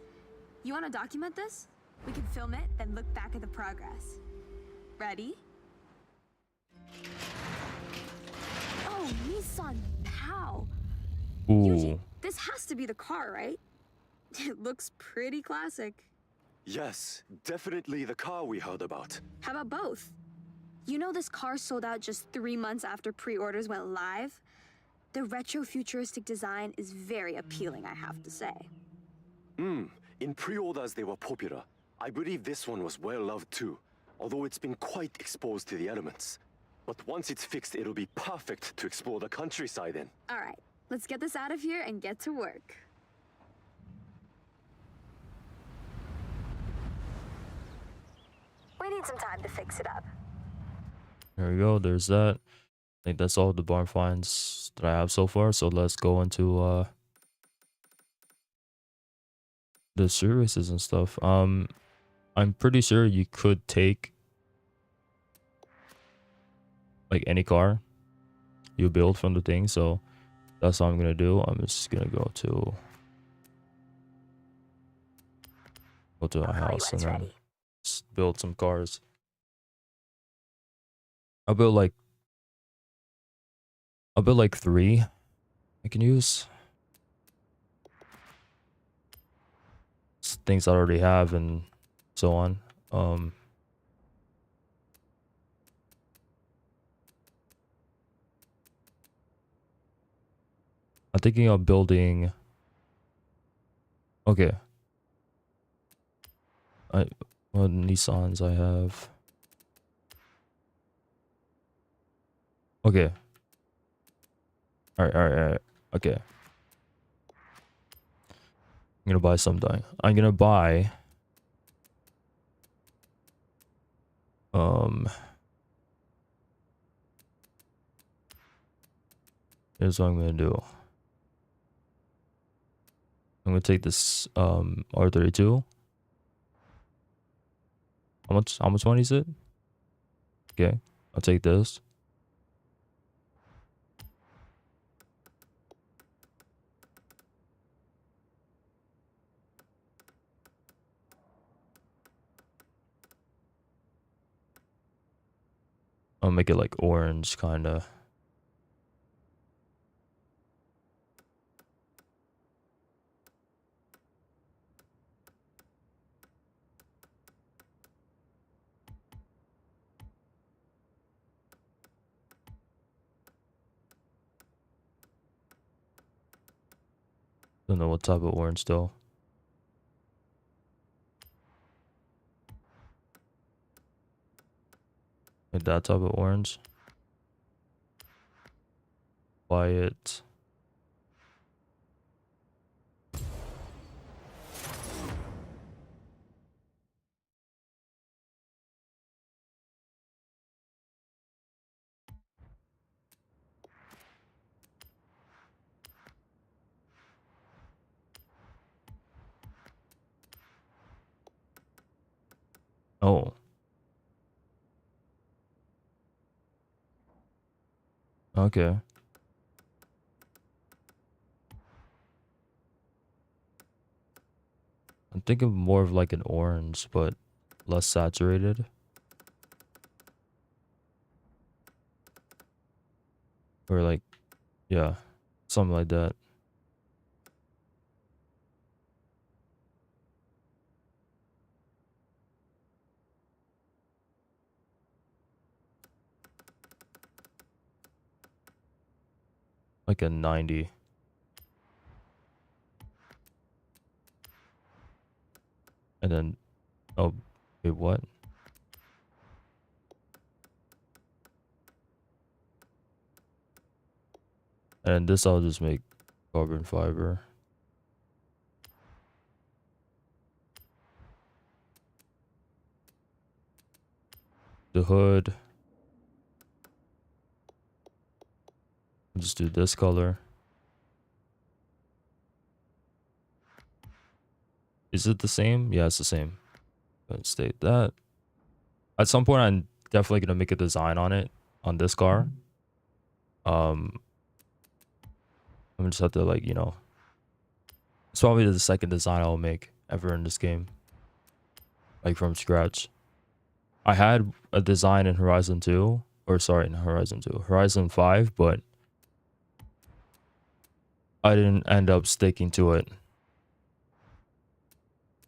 S2: You want to document this? We can film it, then look back at the progress. Ready? Oh, Nissan Pow! Yuji,
S1: Ooh.
S2: this has to be the car, right? It looks pretty classic.
S4: Yes, definitely the car we heard about.
S2: How about both? You know this car sold out just 3 months after pre-orders went live? The retro-futuristic design is very appealing, I have to say.
S4: In pre-orders they were popular. I believe this one was well loved too, although it's been quite exposed to the elements. But once it's fixed, it'll be perfect to explore the countryside in.
S2: All right, let's get this out of here and get to work. We need some time to fix it up.
S1: There we go. There's that. I think that's all the barn finds that I have so far. So let's go into the services and stuff. I'm pretty sure you could take like any car you build from the thing. So that's what I'm gonna do. I'm just gonna go to a house and then just build some cars. I'll build like 3 I can use. It's things I already have and so on. I'm thinking of building. Okay. What Nissans I have? Okay. All right. Okay. I'm gonna buy something. I'm gonna buy. Here's what I'm gonna do. I'm gonna take this R32. How much money is it? Okay, I'll take this. I'll make it like orange kinda. Don't know what type of orange though. Like that type of orange. Buy it. Oh. Okay. I'm thinking more of like an orange, but less saturated. Or like, yeah, something like that. like a 90. And then, oh, wait, what? And this I'll just make carbon fiber. The hood, I'll just do this color. Is it the same? Yeah, it's the same. Let's state that. At some point, I'm definitely gonna make a design on it, on this car. I'm gonna just have to, like, you know, it's probably the second design I'll make ever in this game, like from scratch. I had a design in Horizon 2, or sorry, in Horizon 2, Horizon 5, but I didn't end up sticking to it,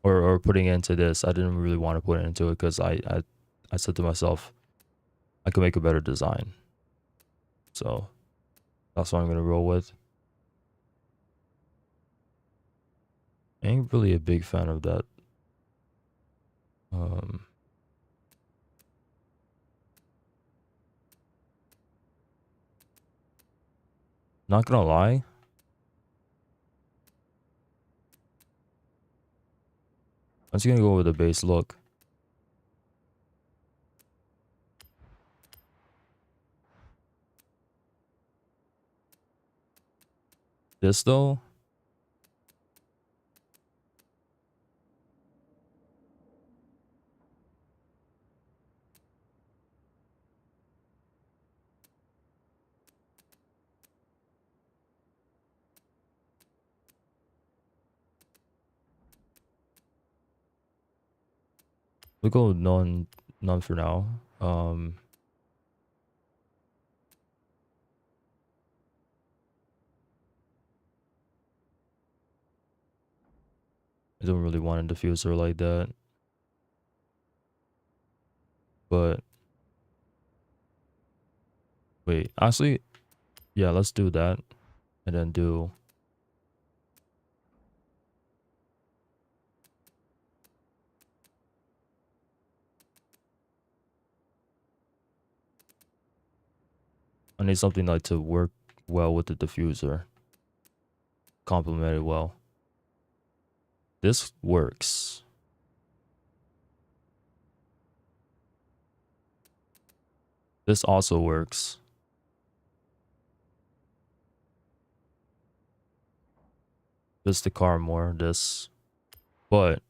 S1: or putting it into this. I didn't really want to put it into it because I said to myself, I could make a better design. So that's what I'm gonna roll with. I ain't really a big fan of that. Not gonna lie, I'm just gonna go with the base look. This though, we'll go none for now. I don't really want a diffuser like that, but wait, actually, yeah, let's do that, and then do. I need something like to work well with the diffuser, complement it well. This works. This also works. Just the car more, this. But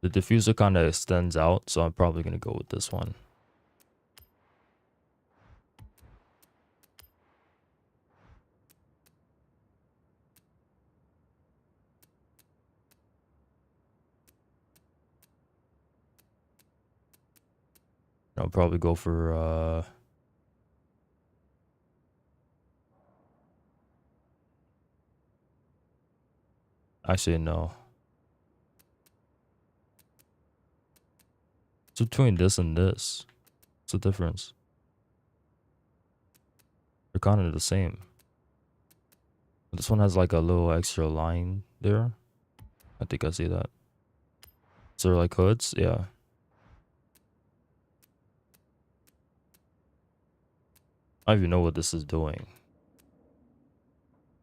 S1: the diffuser kind of extends out, so I'm probably going to go with this one. I'll probably go for actually no. It's between this and this. What's the difference? They're kind of the same. This one has like a little extra line there. I think I see that. So like hoods, yeah. I don't even know what this is doing.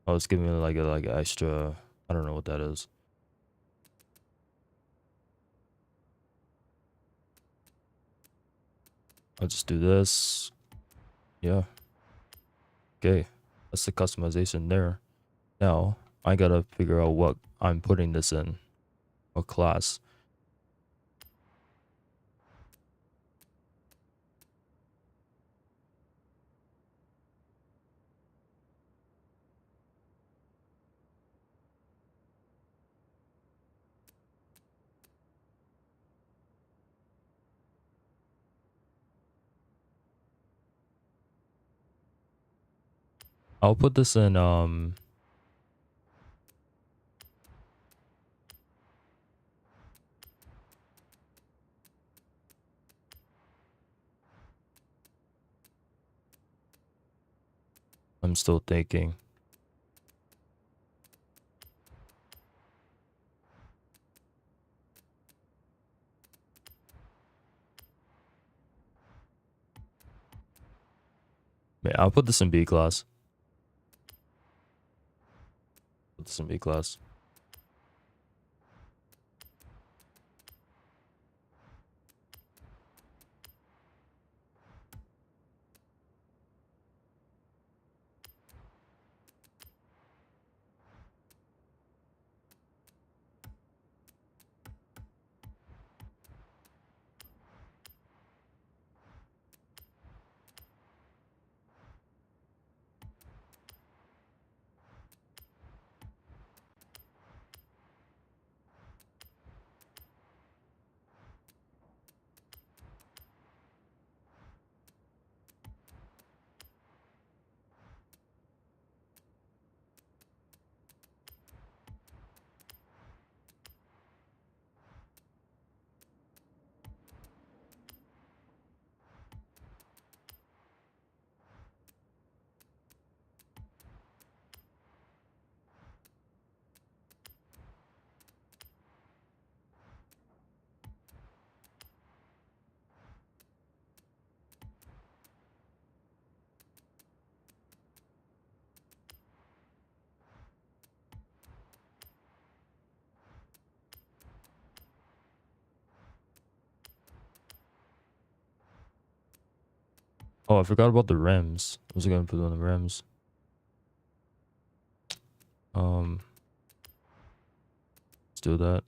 S1: Oh, it's giving me like a extra. I don't know what that is. I'll just do this. Yeah. Okay. That's the customization there. Now I gotta figure out what I'm putting this in. What class. I'll put this in I'm still thinking. Man, I'll put this in B class. Put this in B class. Oh, I forgot about the rims. I was gonna put on the rims. Let's do that.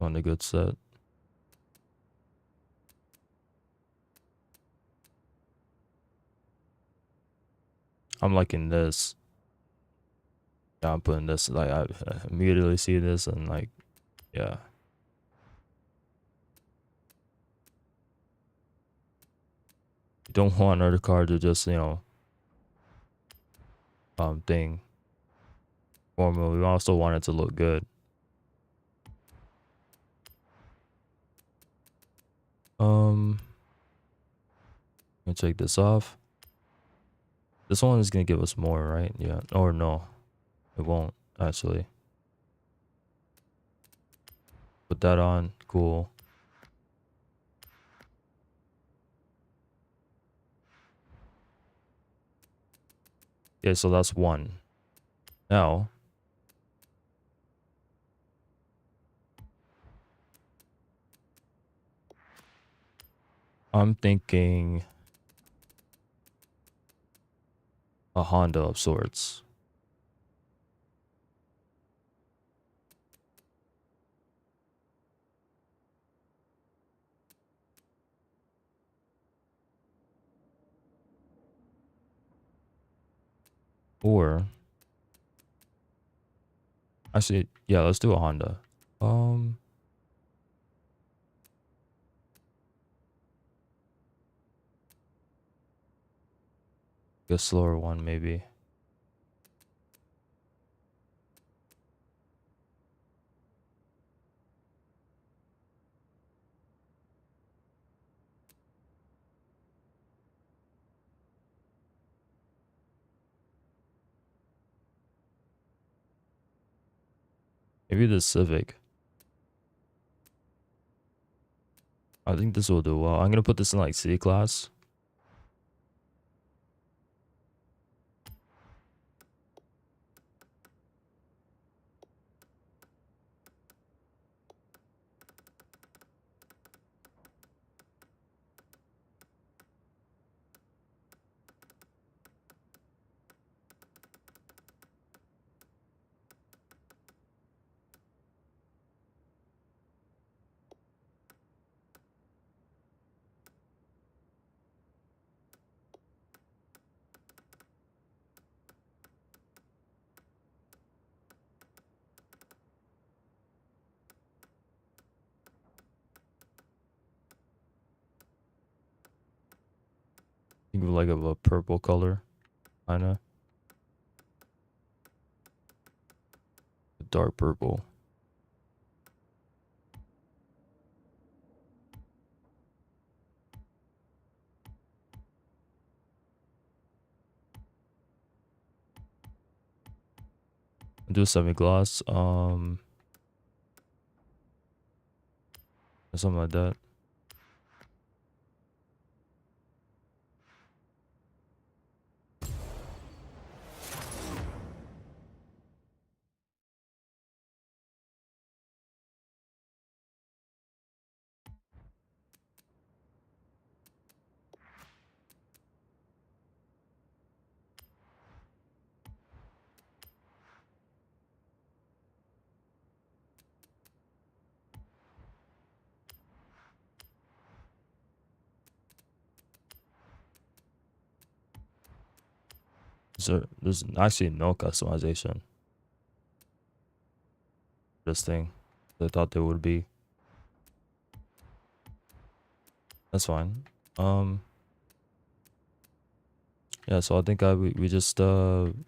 S1: On a good set. I'm liking this. Yeah, I'm putting this. Like I immediately see this and like, yeah. You don't want another car to just, you know, thing. Formula. We also want it to look good. I'm gonna take this off. This one is gonna give us more, right? Yeah. Or no, it won't actually. Put that on. Cool. Okay, so that's one. Now, I'm thinking a Honda of sorts. Or actually, yeah, let's do a Honda. A slower one maybe. Maybe the Civic. I think this will do well. I'm gonna put this in like C class. Think of like a purple color, kinda. A dark purple. Do semi-gloss. Something like that. There's actually no customization for this thing. I thought there would be. That's fine. Yeah, so I think we just really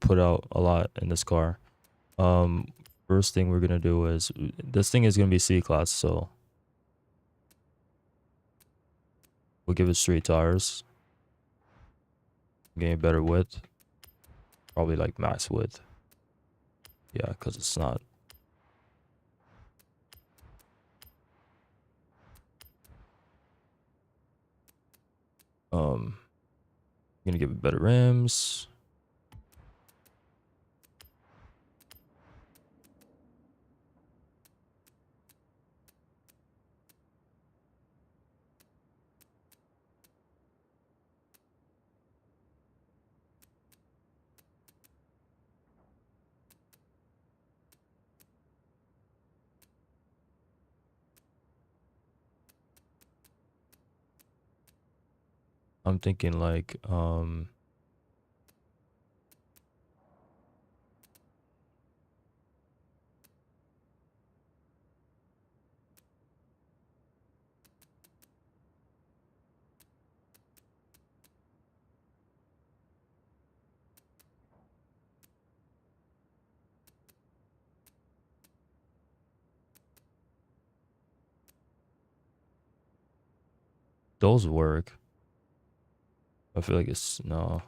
S1: put out a lot in this car. First thing we're gonna do is, this thing is gonna be C class, so we'll give it straight tires. Getting better width, probably like max width. Yeah, because it's not. Gonna give it better rims. I'm thinking like those work. I feel like it's no.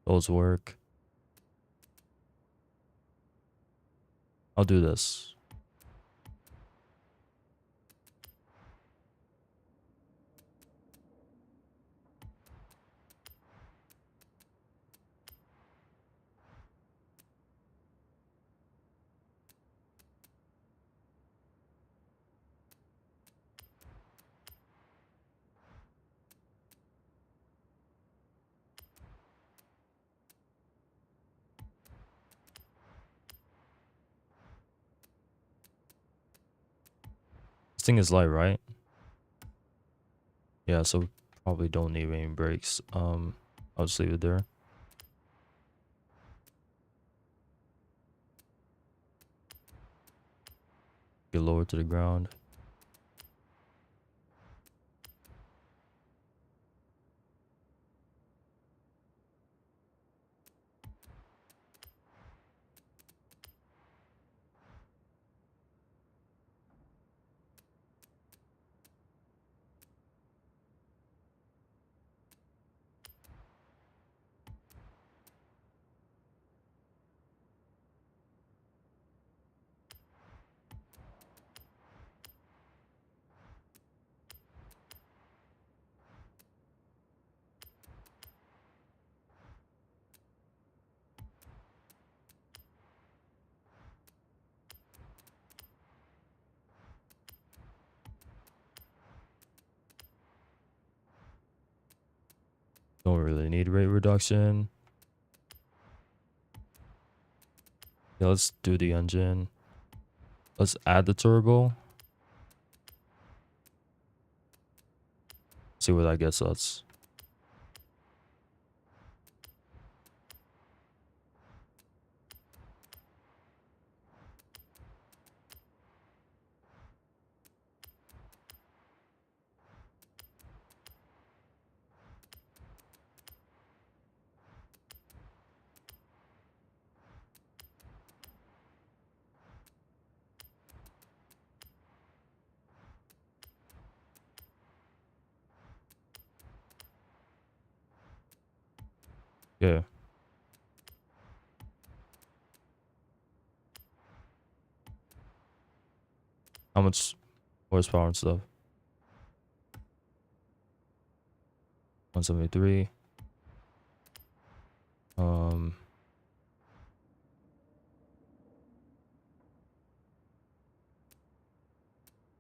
S1: Those work. I'll do this. This thing is light, right? Yeah, so probably don't need any brakes. I'll just leave it there. Get lower to the ground. Don't really need rate reduction. Yeah, let's do the engine. Let's add the turbo. See where that gets us. Yeah. How much horsepower and stuff? 173.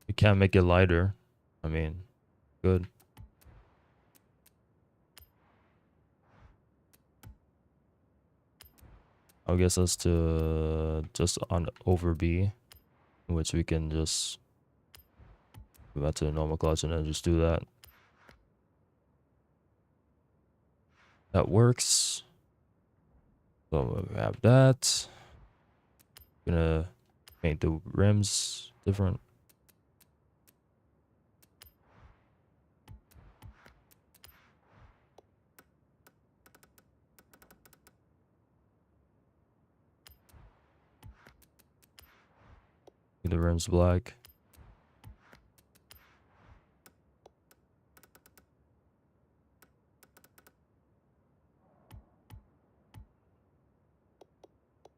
S1: You can't make it lighter. I mean, good. I guess that's to just on over B, in which we can just go back to the normal clutch and then just do that. That works. So we have that. Gonna paint the rims different. The rims black.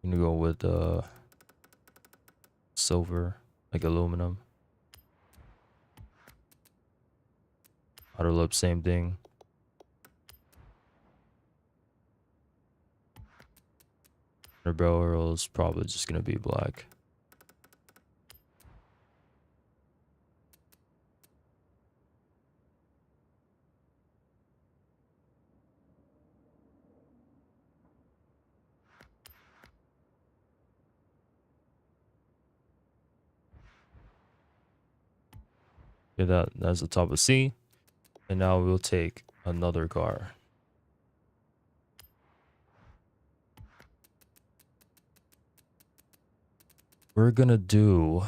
S1: I'm gonna go with silver, like aluminum. Outer lip, same thing. Inner barrel is probably just gonna be black. Yeah, that's the top of C. And now we'll take another car. We're gonna do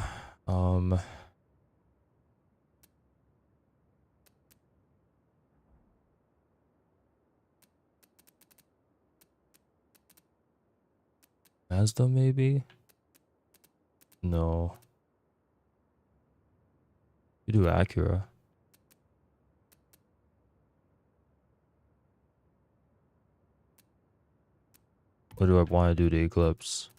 S1: Mazda maybe? No. We do Acura. Or do I want to do the Eclipse?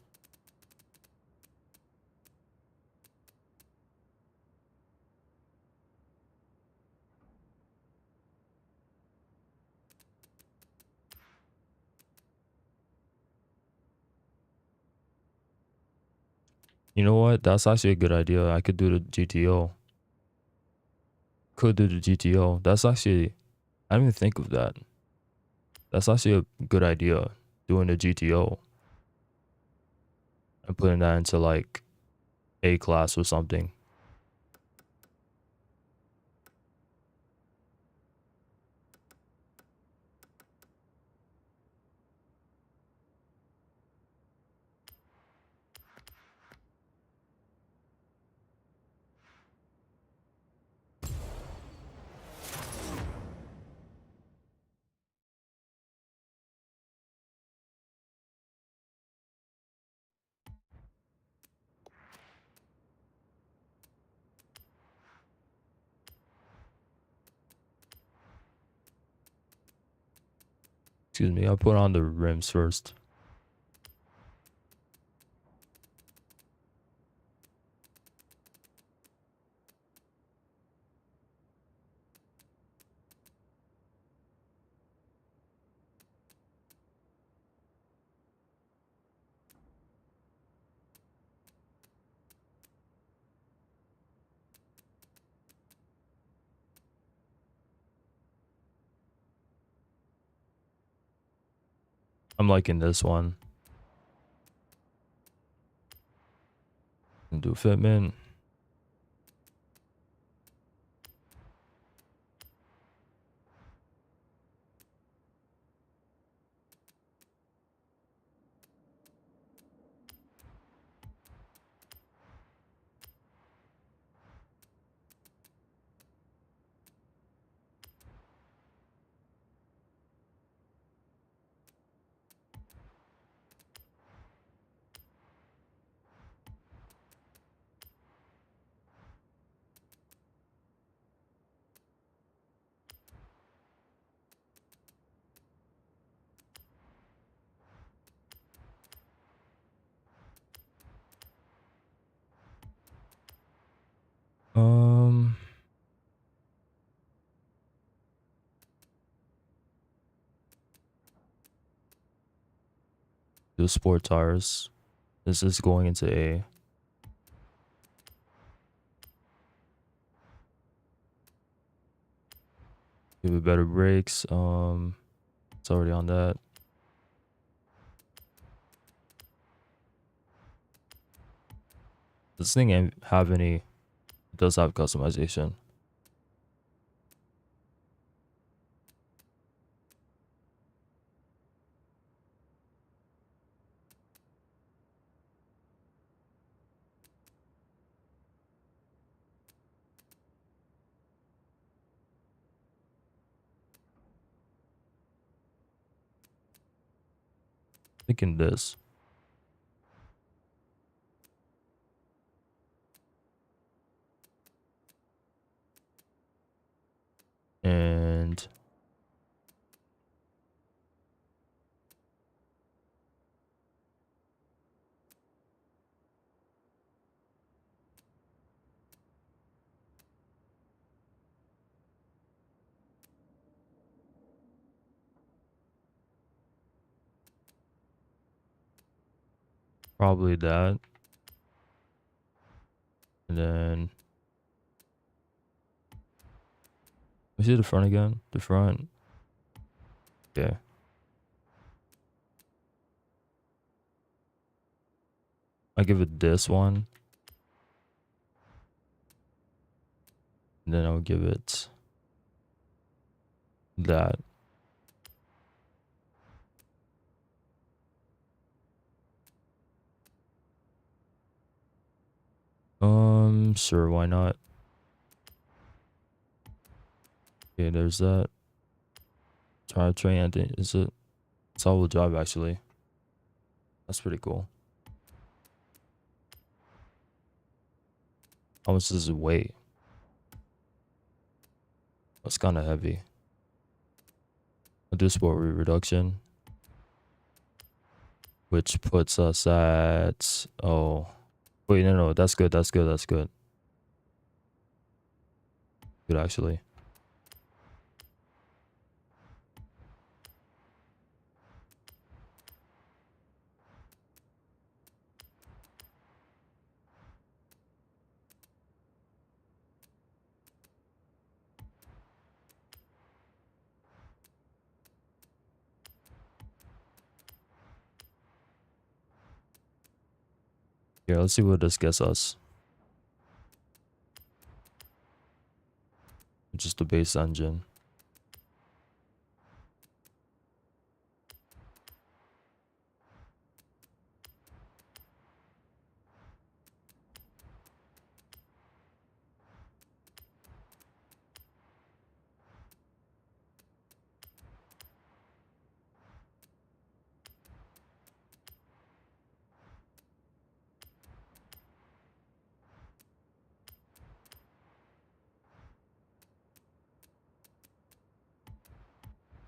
S1: You know what? That's actually a good idea. I could do the GTO. Could do the GTO. That's actually, I didn't even think of that. That's actually a good idea. Doing the GTO. And putting that into like A class or something. Excuse me, I'll put on the rims first. I'm liking this one. And do fitment. Do sport tires. This is going into A. Give it better brakes. It's already on that. This thing ain't have any. It does have customization. Thinking this. And probably that. And then we see the front again. The front. Okay. I give it this one. And then I'll give it that. Sure, why not? Okay, there's that. Drivetrain, I think, is it? It's all-wheel drive, actually. That's pretty cool. How much does it weigh? That's kind of heavy. I'll do sport weight reduction, which puts us at, oh, wait, no, that's good, that's good, that's good. Good, actually. Yeah, let's see what this gets us. Just the base engine.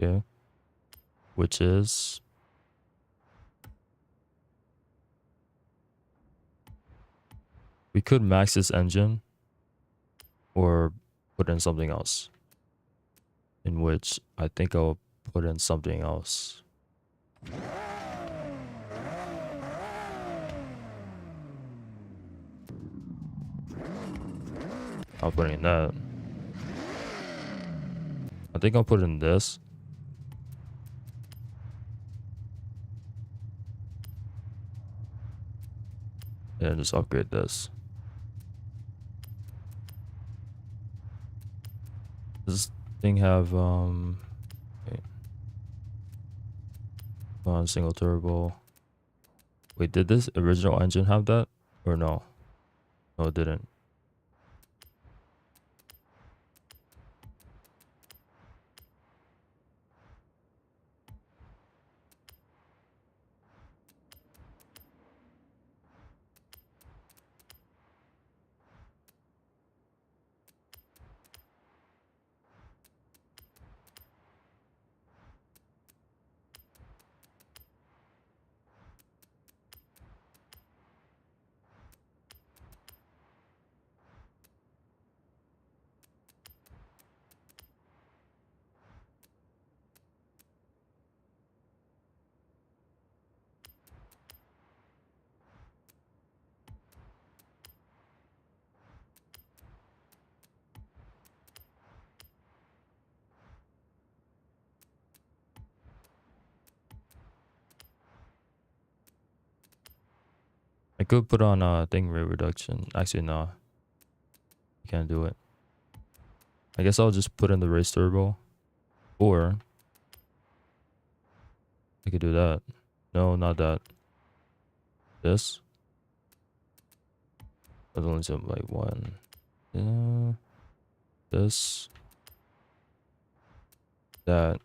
S1: Okay. Which is we could max this engine or put in something else. In which I think I'll put in something else. I'll put in that. I think I'll put in this. And just upgrade this. Does this thing have wait. On single turbo. Wait, did this original engine have that? Or no? No, it didn't. I could put on a thing rate reduction. Actually, no. You can't do it. I guess I'll just put in the race turbo. Or I could do that. No, not that. This. That's only something like one. This. That.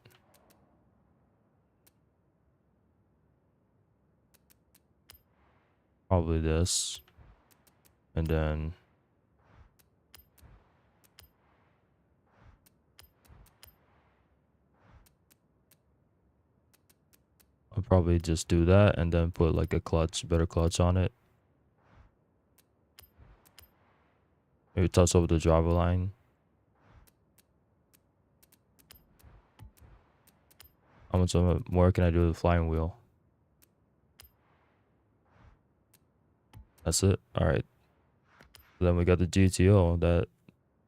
S1: Probably this. And then I'll probably just do that and then put like a clutch, better clutch on it. Maybe touch over the driver line. How much more can I do with the flying wheel? That's it. All right. Then we got the GTO that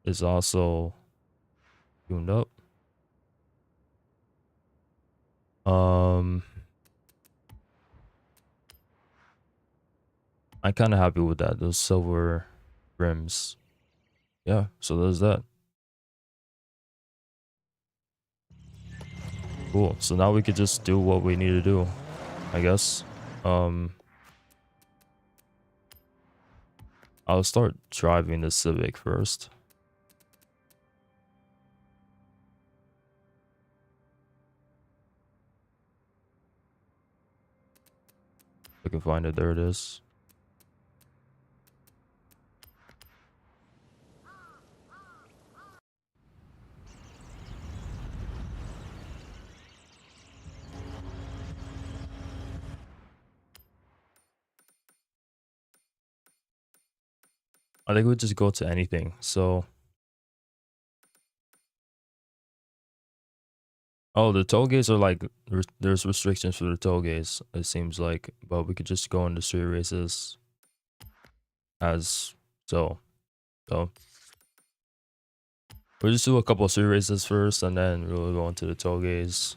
S1: is also tuned up. I'm kind of happy with that. Those silver rims. Yeah, so there's that. Cool. So now we could just do what we need to do, I guess. I'll start driving the Civic first. If I can find it. There it is. I think we just go to anything. So, oh, the toll gates are like there's restrictions for the toll gates. It seems like, but we could just go into street races as so. So we'll just do a couple of street races first, and then we'll go into the toll gates.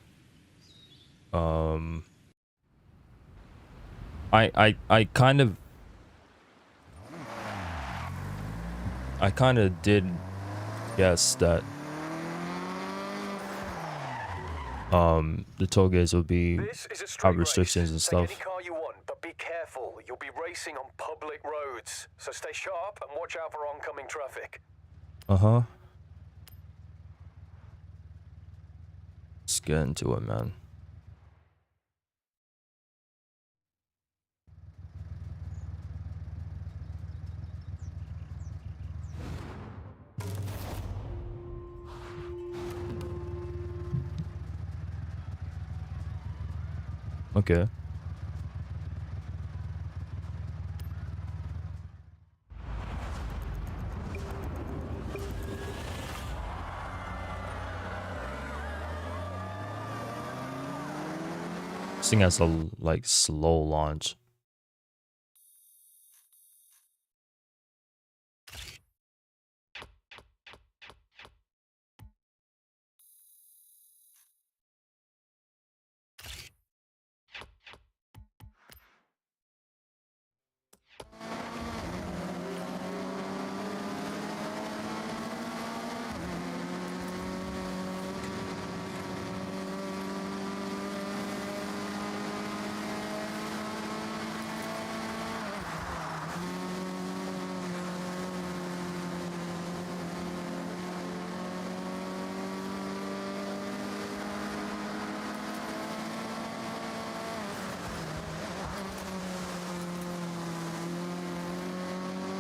S1: I kind of did guess that the toll gates would be have restrictions and stuff.
S3: Take any car you want, but be careful. You'll be racing on public roads, so stay sharp and watch out for oncoming traffic.
S1: Uh-huh. Let's get into it, man. Okay. This thing has a like slow launch.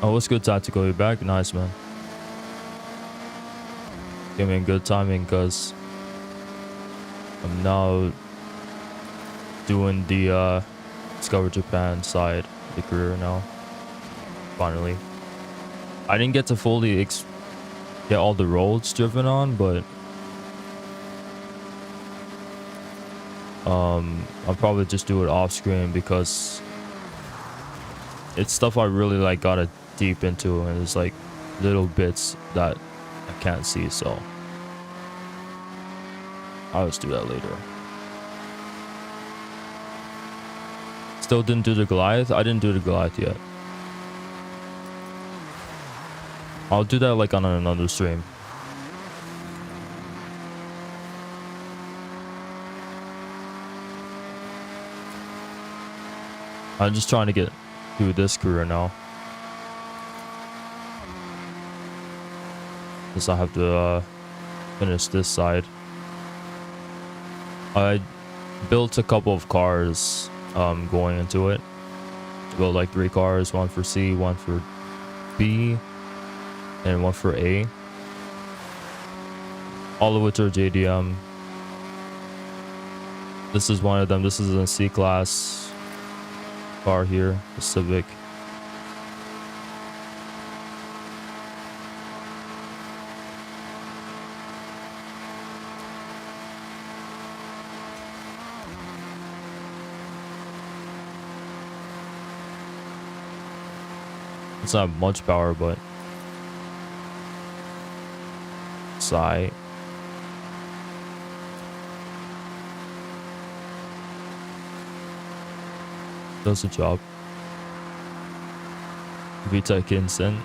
S1: Oh, what's good, Tactical? You back? Nice, man. Give me good timing because I'm now doing the Discover Japan side of the career now. Finally. I didn't get to fully get all the roads driven on, but I'll probably just do it off screen because it's stuff I really like gotta deep into, and there's like little bits that I can't see, so I'll just do that later. Still didn't do the Goliath. I didn't do the Goliath yet. I'll do that like on another stream. I'm just trying to get through this career now. Since I have to finish this side. I built a couple of cars going into it. Built like 3 cars, one for C, one for B, and one for A. All of which are JDM. This is one of them. This is a C class car here, the Civic. It's not much power, but sigh. Does the job. VTech instant.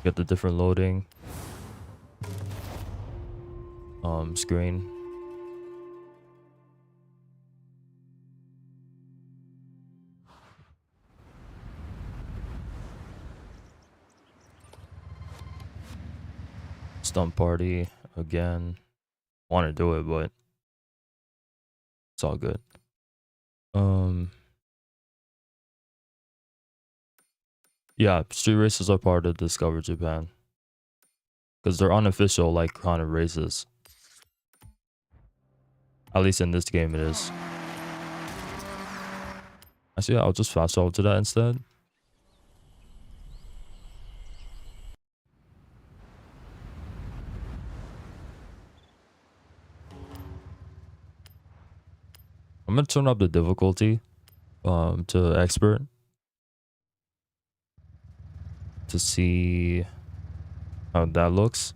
S1: Get the different loading screen. Stunt party again. Want to do it, but it's all good. Yeah, street races are part of Discover Japan because they're unofficial, like kind of races. At least in this game, it is. Actually, I'll just fast travel to that instead. I'm gonna turn up the difficulty to expert to see how that looks.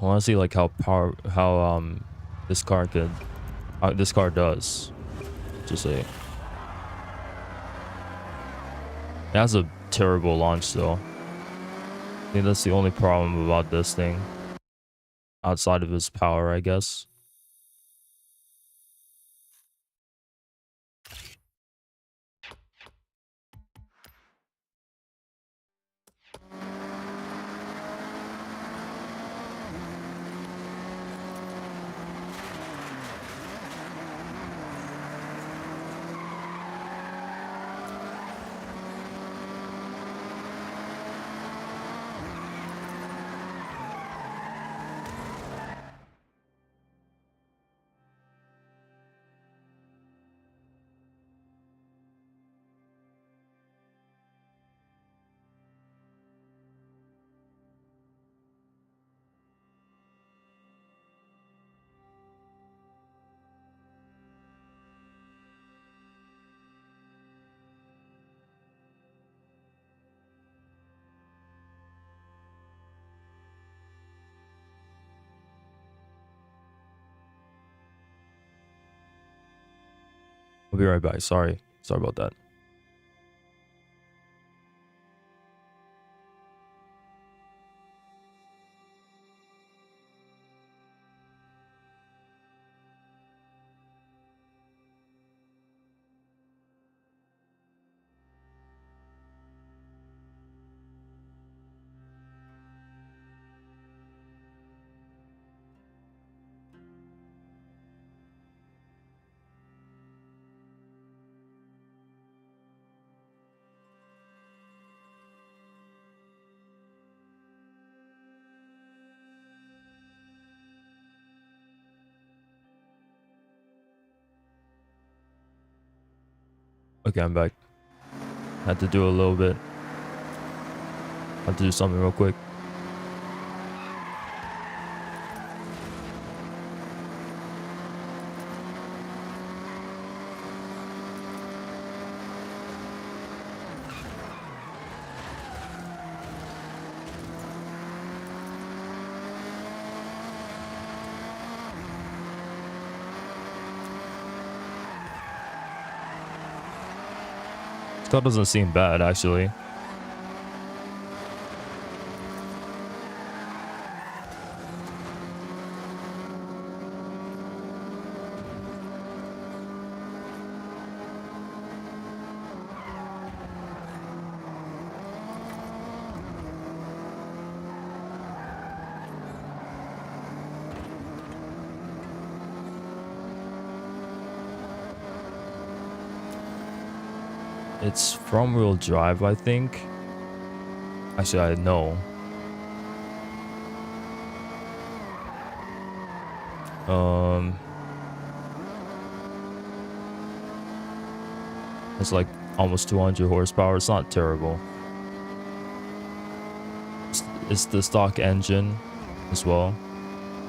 S1: I want to see like how this car could this car does. Just say it has a terrible launch though. I think that's the only problem about this thing outside of its power, I guess. I'll be right back. Sorry about that. Okay, I'm back. Had to do a little bit. Had to do something real quick. That doesn't seem bad, actually. It's front wheel drive, I think. Actually, I know. It's like almost 200 horsepower. It's not terrible. It's the stock engine as well.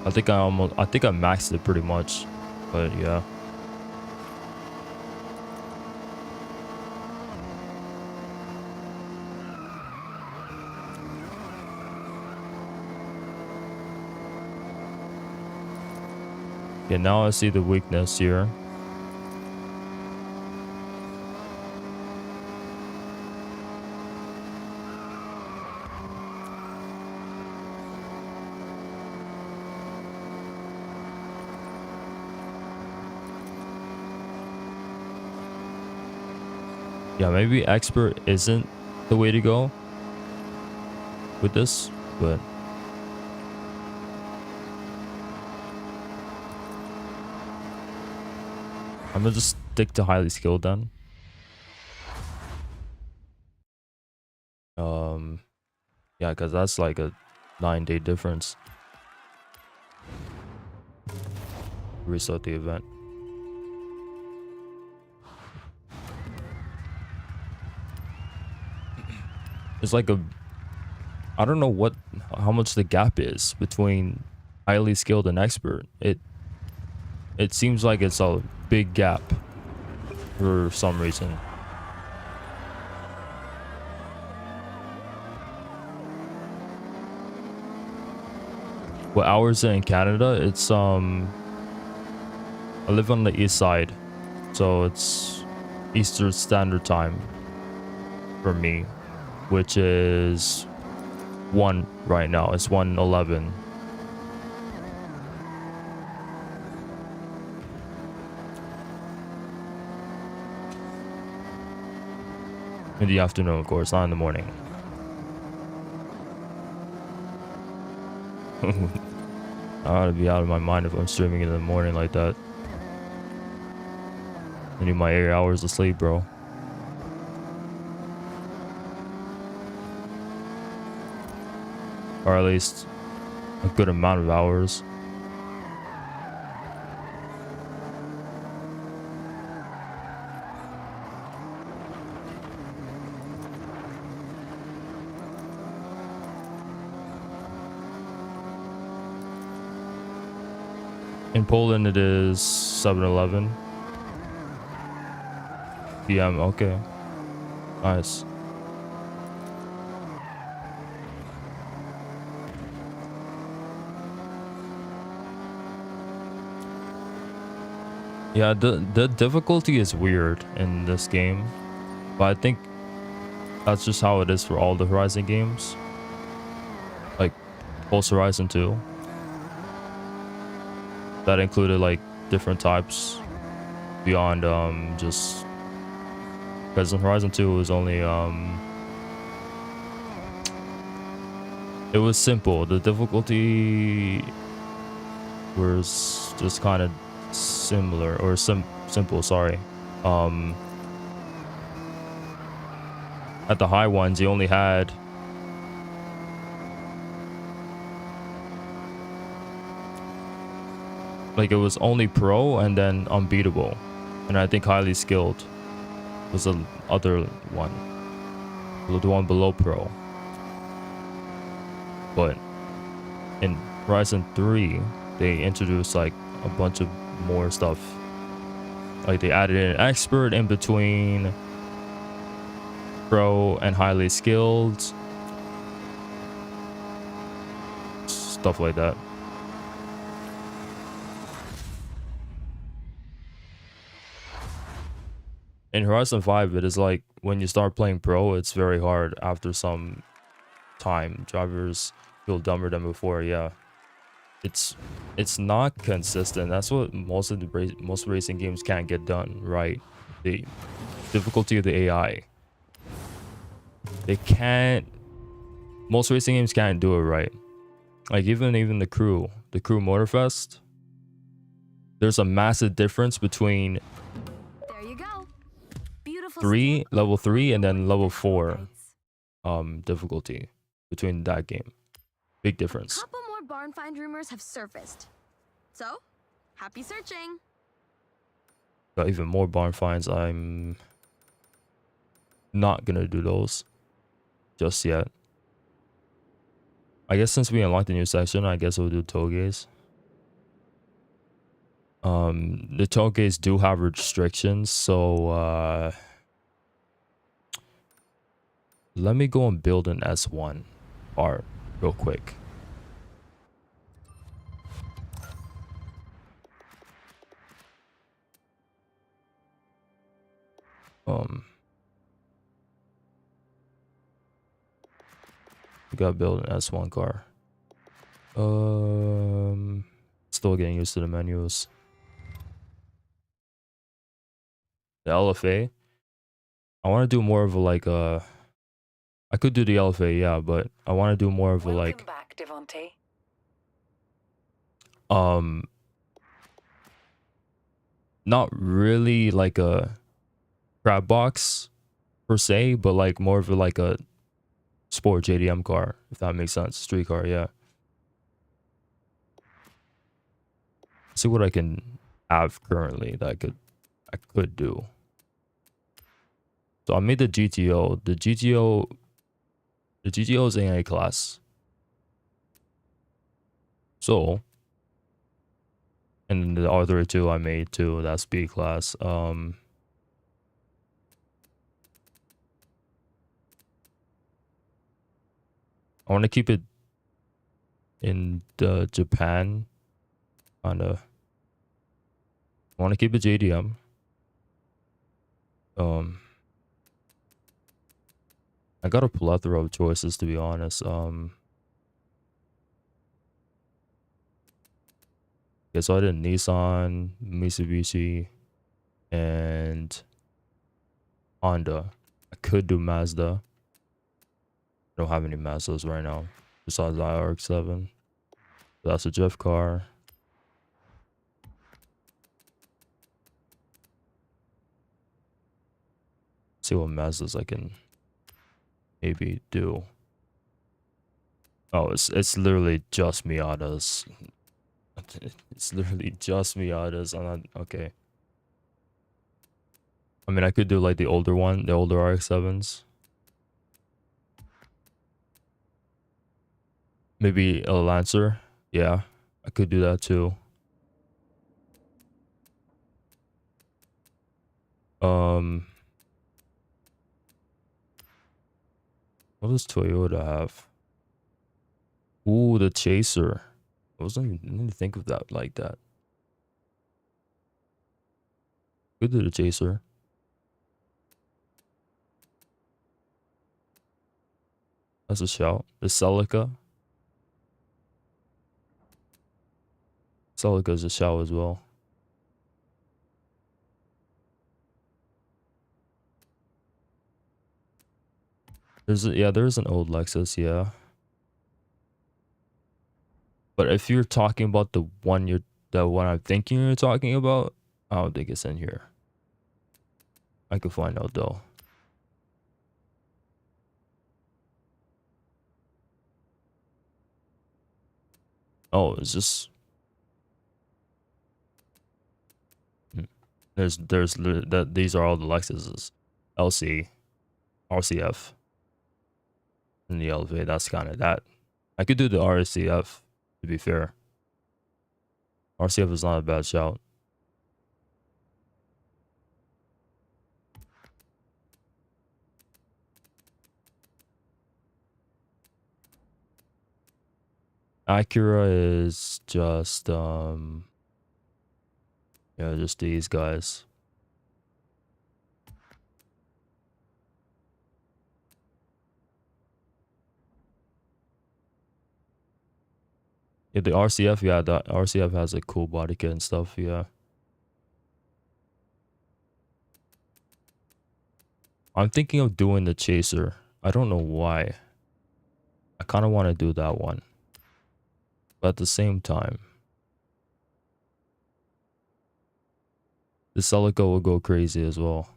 S1: I think I maxed it pretty much, but yeah. Okay, now I see the weakness here. Yeah, maybe expert isn't the way to go with this, but I'm gonna just stick to highly skilled then. Yeah, because that's like a 9-day difference. Restart the event. It's like I don't know how much the gap is between highly skilled and expert. It seems like it's a big gap for some reason. What hours in Canada? It's I live on the east side, so it's Eastern Standard Time for me, which is 1 right now. It's 1:11. In the afternoon, of course, not in the morning. I ought to be out of my mind if I'm streaming in the morning like that. I need my 8 hours of sleep, bro. Or at least a good amount of hours. In Poland, it is 7:11 p.m. Okay, nice. Yeah, the difficulty is weird in this game, but I think that's just how it is for all the Horizon games. Like Forza Horizon 2. That included like different types beyond just because in Horizon 2 was only it was simple. The difficulty was just kind of similar or simple, sorry. At the high ones you only had like it was only pro and then unbeatable, and I think highly skilled. was the other one, the one below Pro. But in Horizon 3, they introduced like a bunch of more stuff. Like they added an expert in between Pro and highly skilled. Stuff like that. In Horizon 5, it is like when you start playing Pro, it's very hard after some time. Drivers feel dumber than before. Yeah, it's not consistent. That's what most racing games can't get done right. The difficulty of the AI. They can't. Most racing games can't do it right. Like even the crew Motorfest. There's a massive difference between
S2: There you go. Beautiful.
S1: level 3 and then level 4 difficulty between that game. Big difference.
S2: Couple more barn find rumors have surfaced. So, happy searching.
S1: Got even more barn finds. I'm not gonna do those just yet. I guess since we unlocked the new section, I guess we'll do toge's. The toge's do have restrictions, so let me go and build an S1 art real quick. We gotta build an S1 car. Still getting used to the menus. The LFA. I want to do more of a like I could do the LFA, yeah, but I want to do more of a like
S5: back, Devontae.
S1: not really like a crab box per se, but like more of a like a sport JDM car, if that makes sense. Street car, yeah. See what I can have currently that I could do. So I made the GTO. The GTO is in A class. So, and the other two I made too. That's B class. I want to keep it in the Japan kind of. I want to keep it JDM. I got a plethora of choices, to be honest. Okay, so I did Nissan, Mitsubishi, and Honda. I could do Mazda. I don't have any Mazdas right now, besides the IRX-7. That's a drift car. See what Mazdas I can maybe do. Oh, it's literally just Miatas. It's literally just Miatas. I'm not okay. I mean, I could do like the older one, the older RX-7s. Maybe a Lancer. Yeah, I could do that too. What does Toyota have? Ooh, the Chaser. I didn't think of that like that. Could do the Chaser. That's a shout. The Celica. Celica is a shout as well. There's an old Lexus, yeah. But if you're talking about the one I'm thinking you're talking about, I don't think it's in here. I could find out though. Oh, it's just these are all the Lexuses. LC, RCF, and the Elevate. That's kind of that. I could do the RCF, to be fair. RCF is not a bad shout. Acura is just yeah, just these guys. Yeah, the RCF, yeah, the RCF has a cool body kit and stuff, yeah. I'm thinking of doing the Chaser. I don't know why. I kind of want to do that one. But at the same time, the Celica will go crazy as well.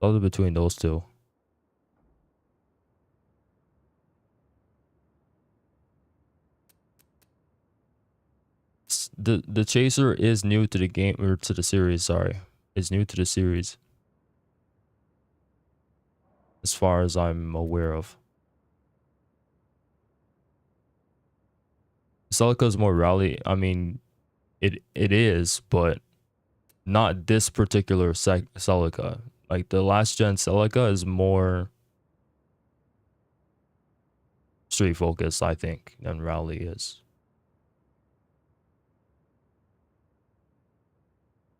S1: Other between those two. The Chaser is new to the game, or to the series, sorry. It's new to the series. As far as I'm aware of. Celica is more rally. I mean, it is, but not this particular Celica. Like the last gen Celica is more street focused, I think, than rally is.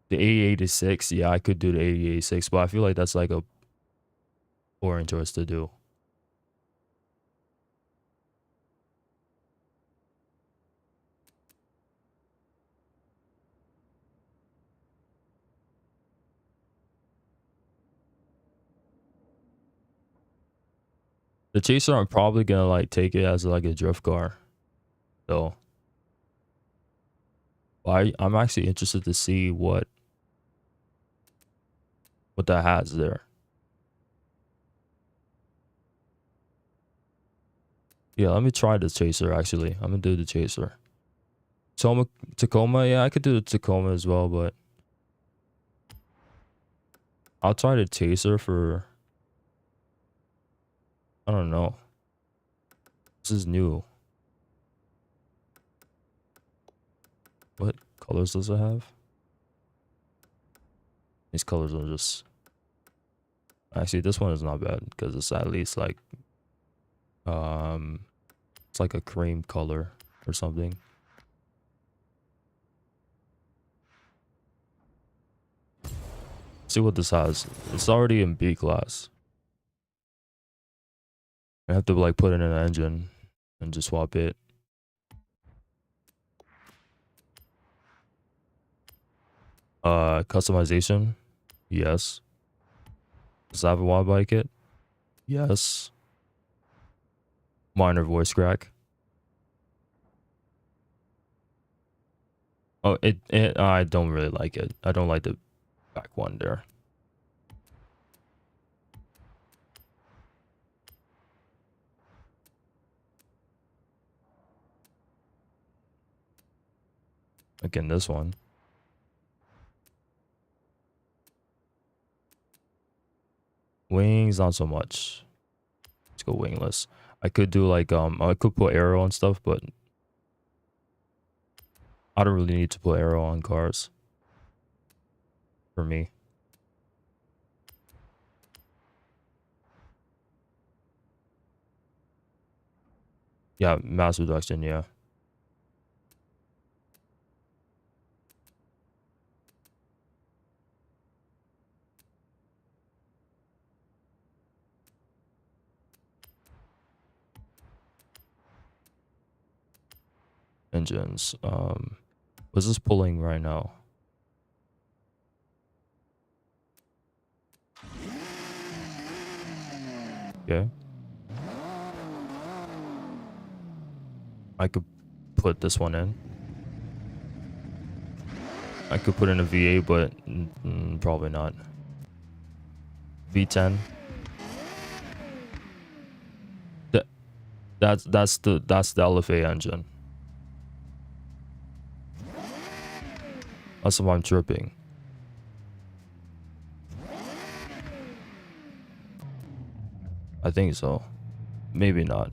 S1: The 8086, yeah, I could do the 8086, but I feel like that's like a boring choice to do. The Chaser, I'm probably gonna like take it as like a drift car, though. But I'm actually interested to see what that has there. Yeah, let me try the Chaser, actually. I'm gonna do the Chaser. Tacoma, yeah, I could do the Tacoma as well, but I'll try the Chaser for, I don't know. This is new. What colors does it have? These colors are just... Actually, this one is not bad because it's at least like... It's like a cream color or something. See what this has. It's already in B class. I have to like put in an engine and just swap it. Customization, yes. Does it have a wide bike kit? Yes. Minor voice crack. Oh, I don't really like it. I don't like the back one there. Again, this one. Wings, not so much. Let's go wingless. I could do like I could put aero and stuff, but I don't really need to put aero on cars. For me. Yeah, mass reduction, yeah. Engines. What's this pulling right now? Okay. I could put this one in. I could put in a V8, but probably not. V10. That's the LFA engine. That's why I'm tripping. think so. Maybe not.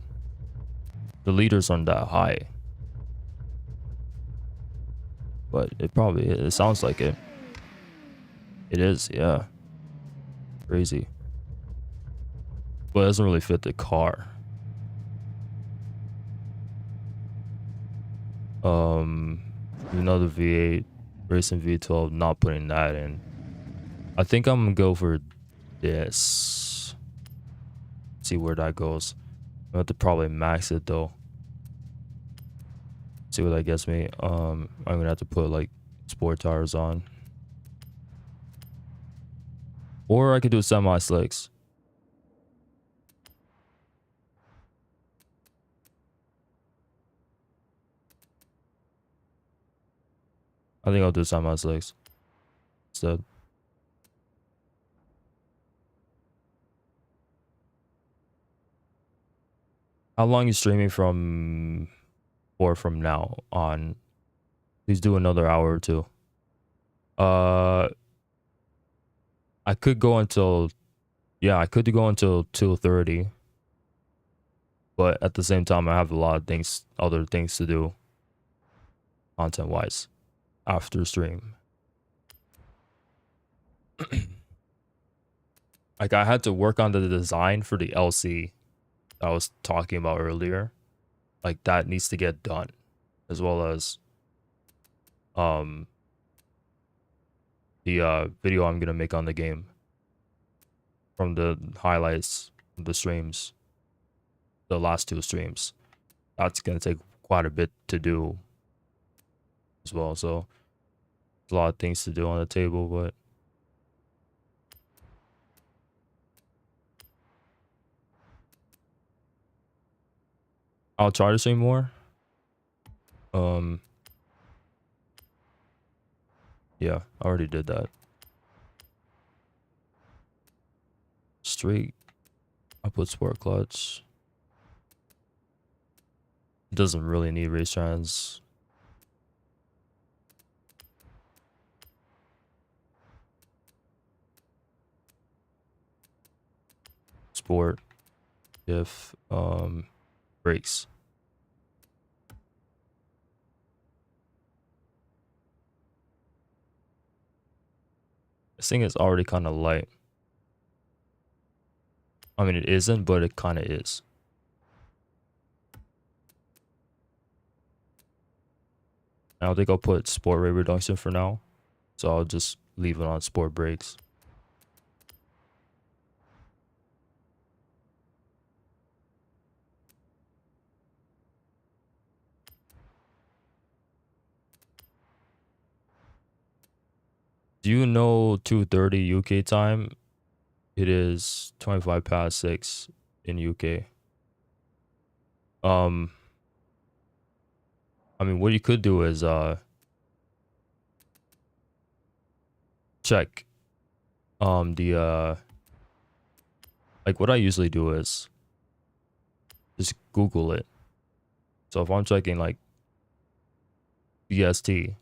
S1: The leaders aren't that high. But it sounds like it. It is, yeah. Crazy. But it doesn't really fit the car. Another V8 racing V12, not putting that in. I think I'm gonna go for this. See where that goes. I have to probably max it though. See what that gets me. I'm gonna have to put like sport tires on. Or I could do semi slicks. I think I'll do semi slicks instead. How long you streaming from or from now on? Please do another hour or two. I could go until, yeah, I could go until 2:30. But at the same time, I have a lot of things, other things to do, content wise, after stream. Like I had to work on the design for the LC that I was talking about earlier. Like that needs to get done, as well as the video I'm gonna make on the game from the highlights of the streams, the last two streams. That's gonna take quite a bit to do as well. So a lot of things to do on the table, but I'll try to stream more. Yeah, I already did that. Straight. I put sport clutch. It doesn't really need race trans. Sport. If brakes. This thing is already kind of light. I mean, it isn't, but it kind of is. I don't think I'll put sport rate reduction for now. So I'll just leave it on sport brakes. Do you know 2:30 UK time? It is 25 past 6 in UK. I mean, what you could do is check the like what I usually do is just Google it. So if I'm checking like BST,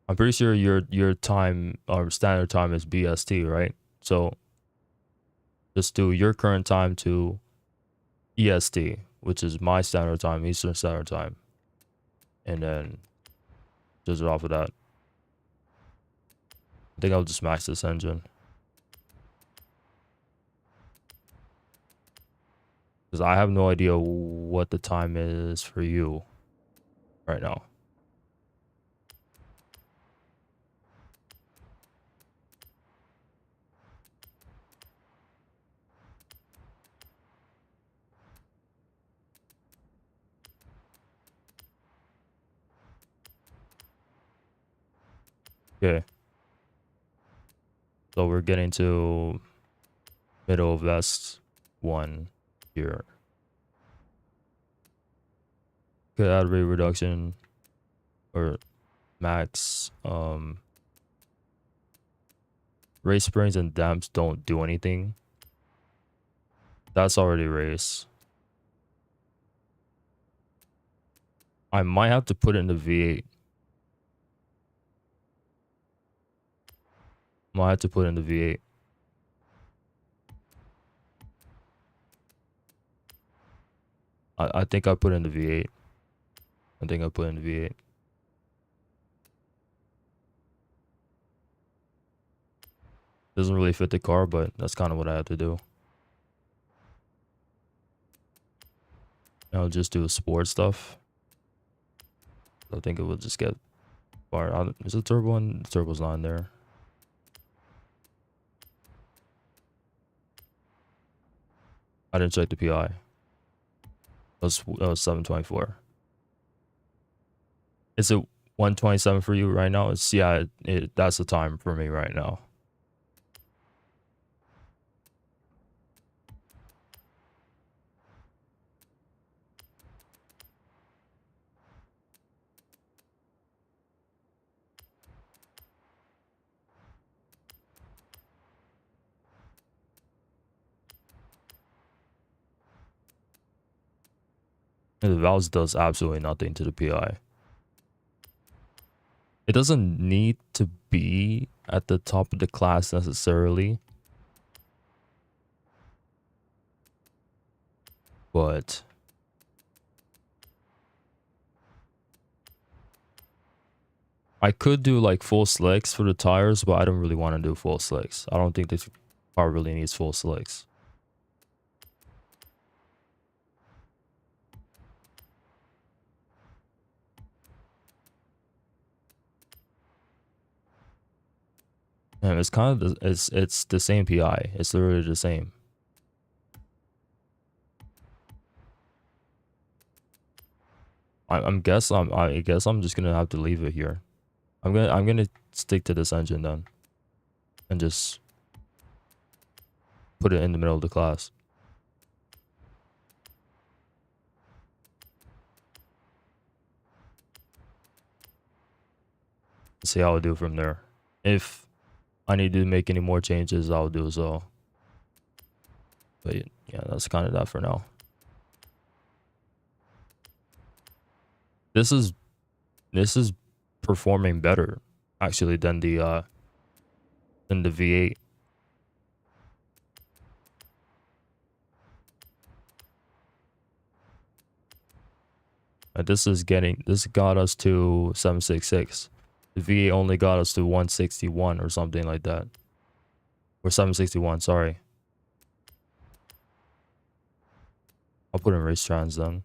S1: I'm pretty sure your time or standard time is BST, right? So just do your current time to EST, which is my standard time, Eastern Standard Time, and then just off of that. I think I'll just max this engine. Because I have no idea what the time is for you right now. Okay. So we're getting to middle of S1 here. Could add rate reduction or max. Race springs and damps don't do anything. That's already race. I might have to put it in the V8. Might have to put in the V8. I think I put in the V8. I think I put in the V8. Doesn't really fit the car, but that's kind of what I have to do. I'll just do sport stuff. I think it will just get far. Is the turbo in? The turbo's not in there. I didn't check the PI. That was 724. Is it 127 for you right now? It's yeah. That's the time for me right now. And the valves does absolutely nothing to the PI. It doesn't need to be at the top of the class necessarily. But I could do like full slicks for the tires, but I don't really want to do full slicks. I don't think this car really needs full slicks. And it's kind of it's the same PI. It's literally the same. I guess I'm just gonna have to leave it here. I'm gonna stick to this engine then, and just put it in the middle of the class. See how I do from there. If I need to make any more changes, I'll do so. But yeah, that's kind of that for now. This is performing better actually than the V8. This got us to 766. The V8 only got us to 161 or something like that. Or 761, sorry. I'll put in race trans then.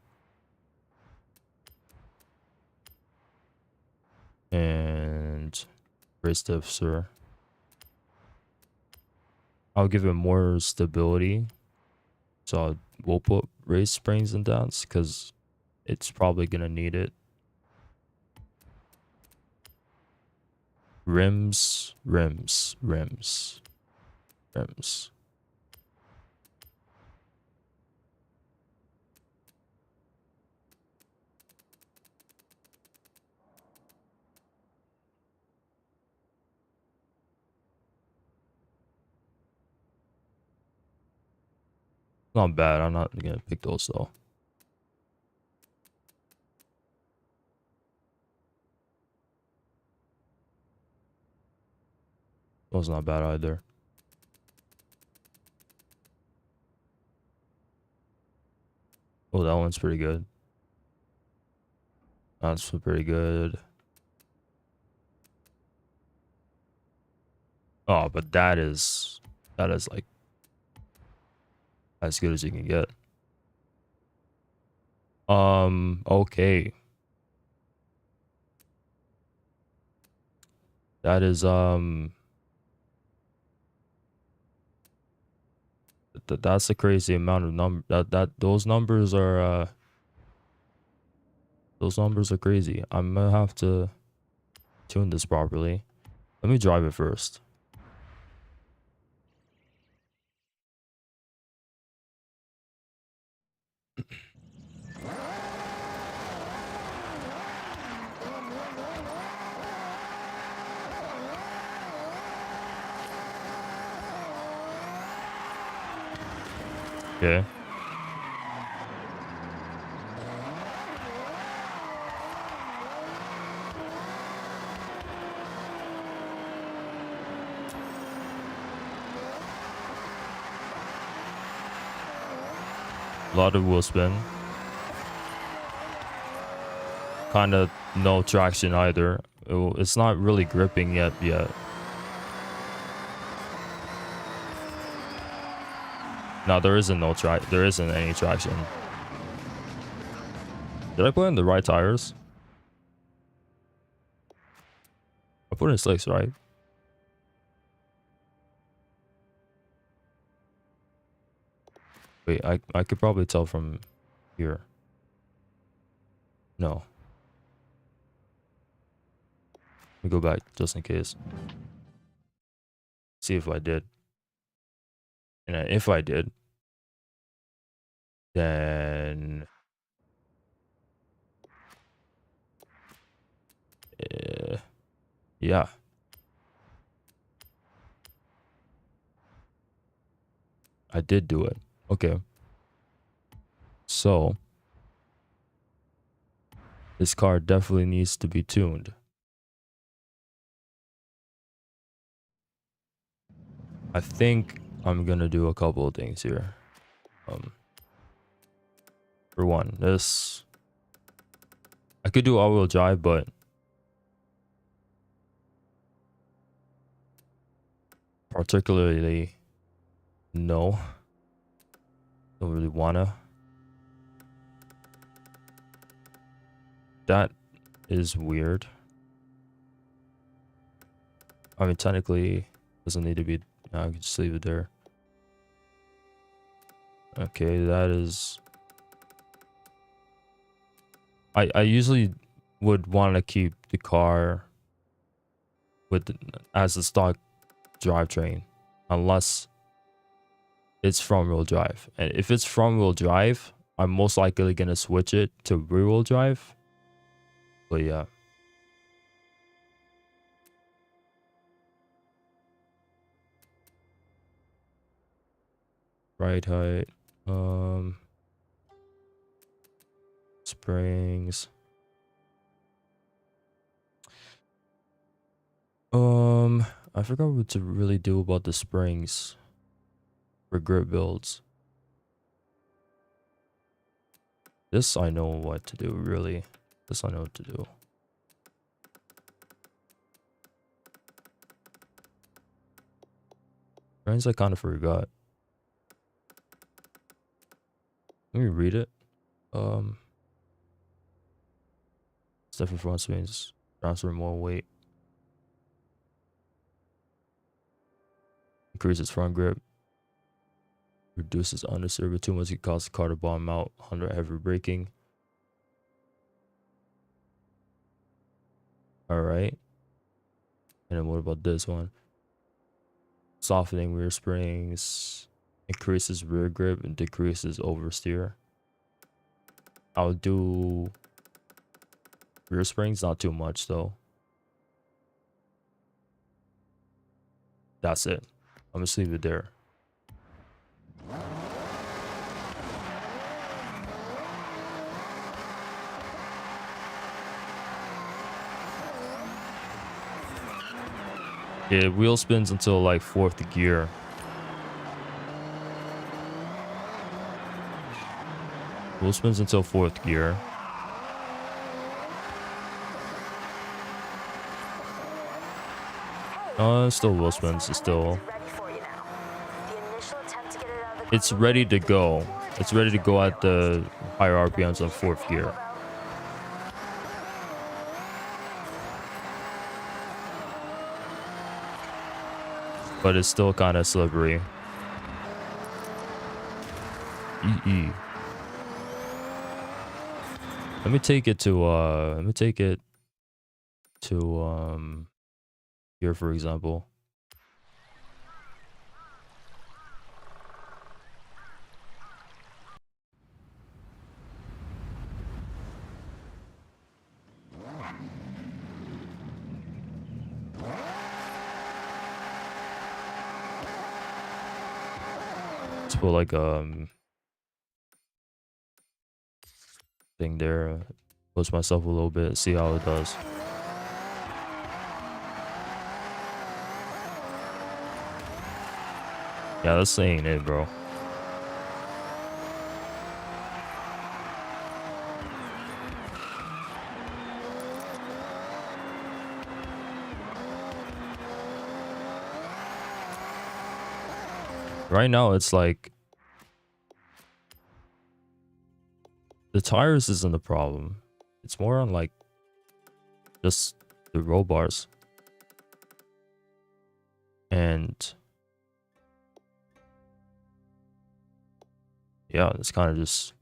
S1: And race diff, sir. I'll give it more stability. So we'll put race springs and downs because it's probably gonna need it. Rims. Not bad. I'm not gonna pick those though. Those not bad either. Oh, that one's pretty good. That's pretty good. Oh, but that is like as good as you can get. Okay. That is that's a crazy amount of those numbers are crazy. I'm gonna have to tune this properly. Let me drive it first. Okay. A lot of wheel spin. kind of no traction either. It's not really gripping yet. No, there isn't any traction. Did I put in the right tires? I put in slicks, right? Wait, I could probably tell from here. No. Let me go back just in case. See if I did. And if I did, then yeah. I did do it. Okay. So this car definitely needs to be tuned. I think I'm gonna do a couple of things here. For one, I could do all-wheel drive, but particularly no. Don't really wanna. That is weird. I mean, technically, doesn't need to be. I can just leave it there. Okay, that is. I usually would want to keep the car as a stock drivetrain, unless it's front-wheel drive. And if it's front-wheel drive, I'm most likely gonna switch it to rear-wheel drive. But yeah. Ride height. Springs. I forgot what to really do about the springs for grip builds. This I know what to do, really. This I know what to do. Springs I kind of forgot. Let me read it. Step in front springs, transfer more weight. Increases front grip. Reduces understeer too much. It causes the car to bottom out under heavy braking. Alright. And then what about this one? Softening rear springs. Increases rear grip and decreases oversteer. I'll do rear springs, not too much though. That's it. I'm just leave it there. Yeah, wheel spins until like 4th gear. Wheel spins until 4th gear. Still wheel spins. It's still. It's ready to go. It's ready to go at the higher RPMs on 4th gear. But it's still kind of slippery. Let me take it to here, for example. Let's put like thing there, push myself a little bit, see how it does. Yeah, this ain't it, bro. right now it's like the tires isn't the problem. It's more on like just the roll bars. And yeah, it's kind of just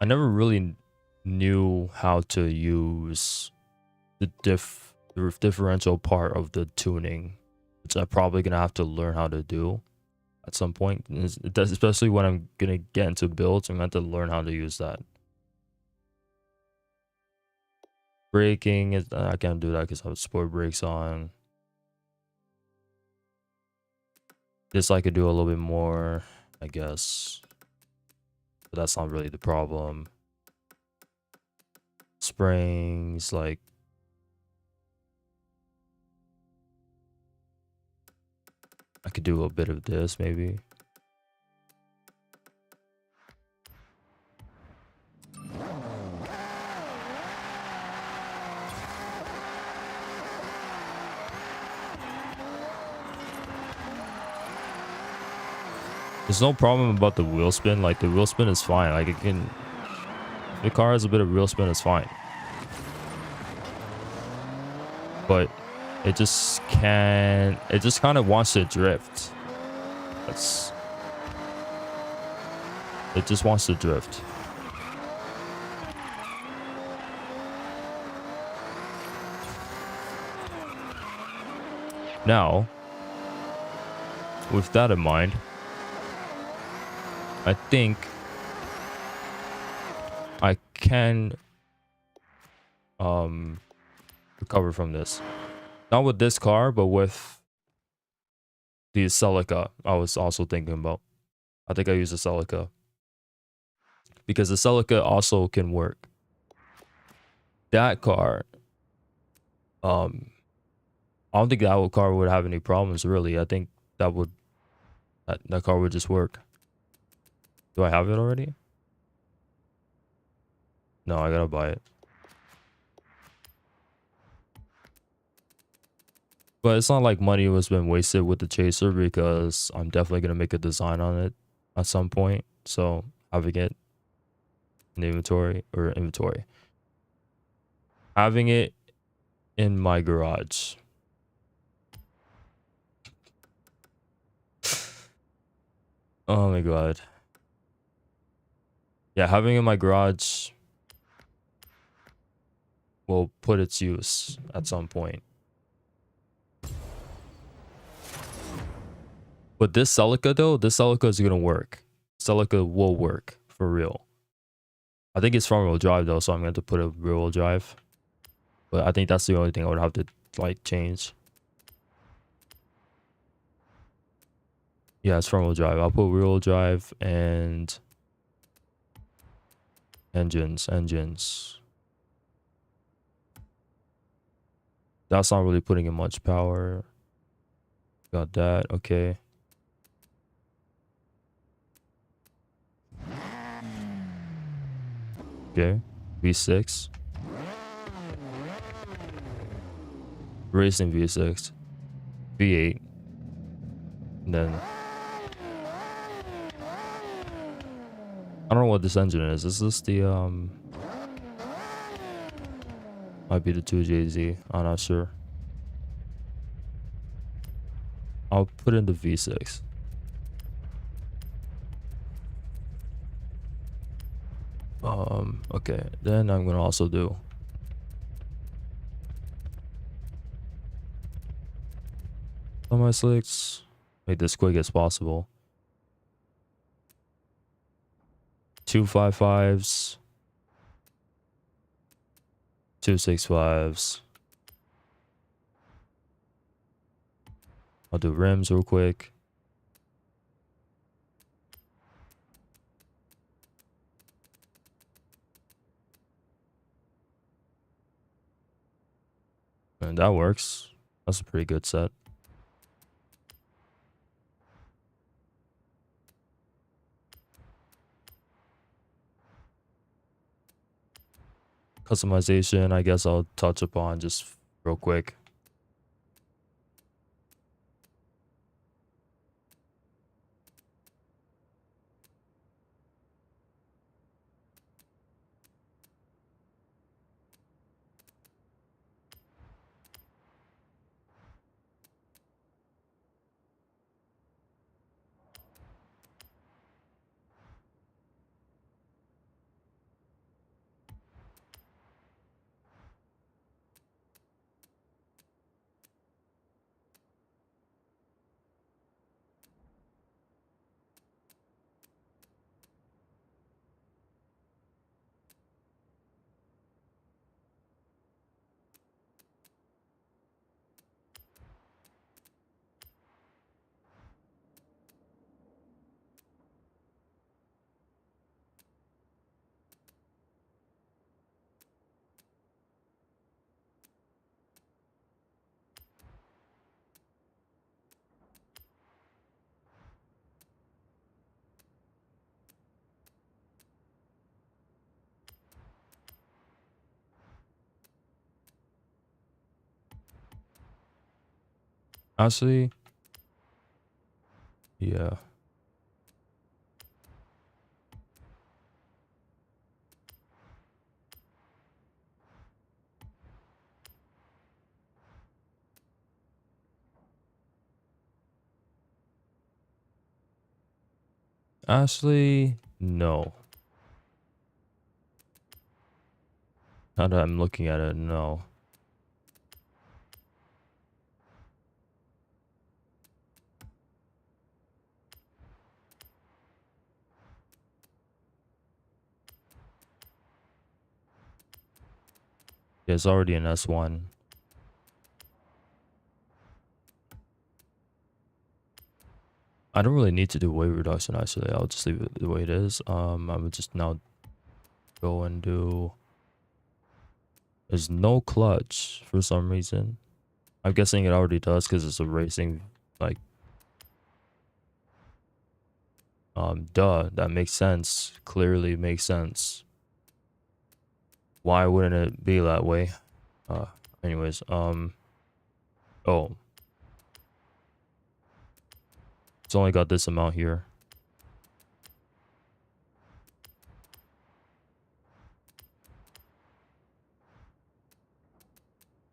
S1: I never really knew how to use the differential part of the tuning, which I'm probably gonna have to learn how to do at some point. Especially when I'm gonna get into builds, I'm gonna have to learn how to use that. Braking is I can't do that because I have sport brakes on. This I could do a little bit more, I guess. But that's not really the problem. Springs, like I could do a bit of this maybe. There's no problem about the wheel spin. Like the wheel spin is fine. Like it can, the car has a bit of wheel spin, it's fine. But it just can't, it just kind of wants to drift. It just wants to drift. Now, with that in mind, I think I can recover from this. Not with this car, but with the Celica I was also thinking about. I think I use the Celica. Because the Celica also can work. That car, I don't think that car would have any problems really. I think that car would just work. Do I have it already? No, I gotta buy it. But it's not like money was been wasted with the Chaser because I'm definitely gonna make a design on it at some point. So having it in the inventory. Having it in my garage. Oh my god. Yeah, having it in my garage will put its use at some point. But this Celica though, this Celica is gonna work. Celica will work for real. I think it's front wheel drive though, so I'm going to put a rear wheel drive. But I think that's the only thing I would have to like change. Yeah, it's front wheel drive. I'll put rear wheel drive and engines. That's not really putting in much power. Got that, okay. Okay, V6. Racing V6. V8. And then I don't know what this engine is. Is this the might be the 2JZ. I'm not sure. I'll put in the V6. Okay, then I'm gonna also do my slicks. Make this quick as possible. 255s, 265s. I'll do rims real quick. And that works. That's a pretty good set. Customization, I guess I'll touch upon just real quick. Honestly, yeah. Honestly, no. Now that I'm looking at it, no. Yeah, it's already an S1. I don't really need to do weight reduction actually. I'll just leave it the way it is. I would just now go and do. There's no clutch for some reason. I'm guessing it already does because it's a racing, like, duh, that makes sense. Clearly makes sense. Why wouldn't it be that way? Anyways, oh, it's only got this amount here.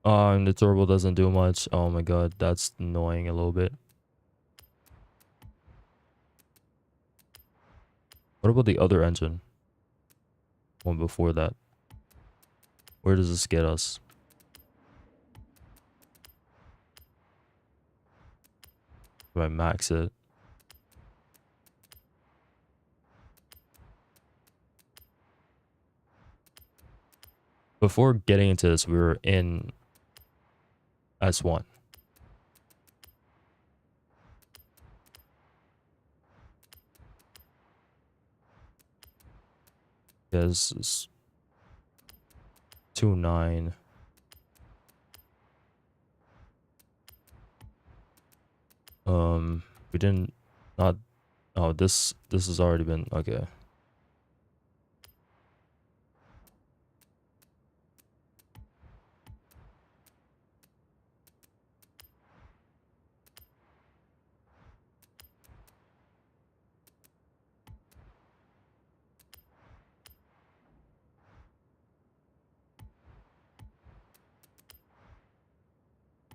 S1: And the turbo doesn't do much. Oh my god, that's annoying a little bit. What about the other engine? One before that. Where does this get us? If I max it. Before getting into this, we were in S1. Yeah, this is 2.9. We didn't not. Oh, this has already been okay.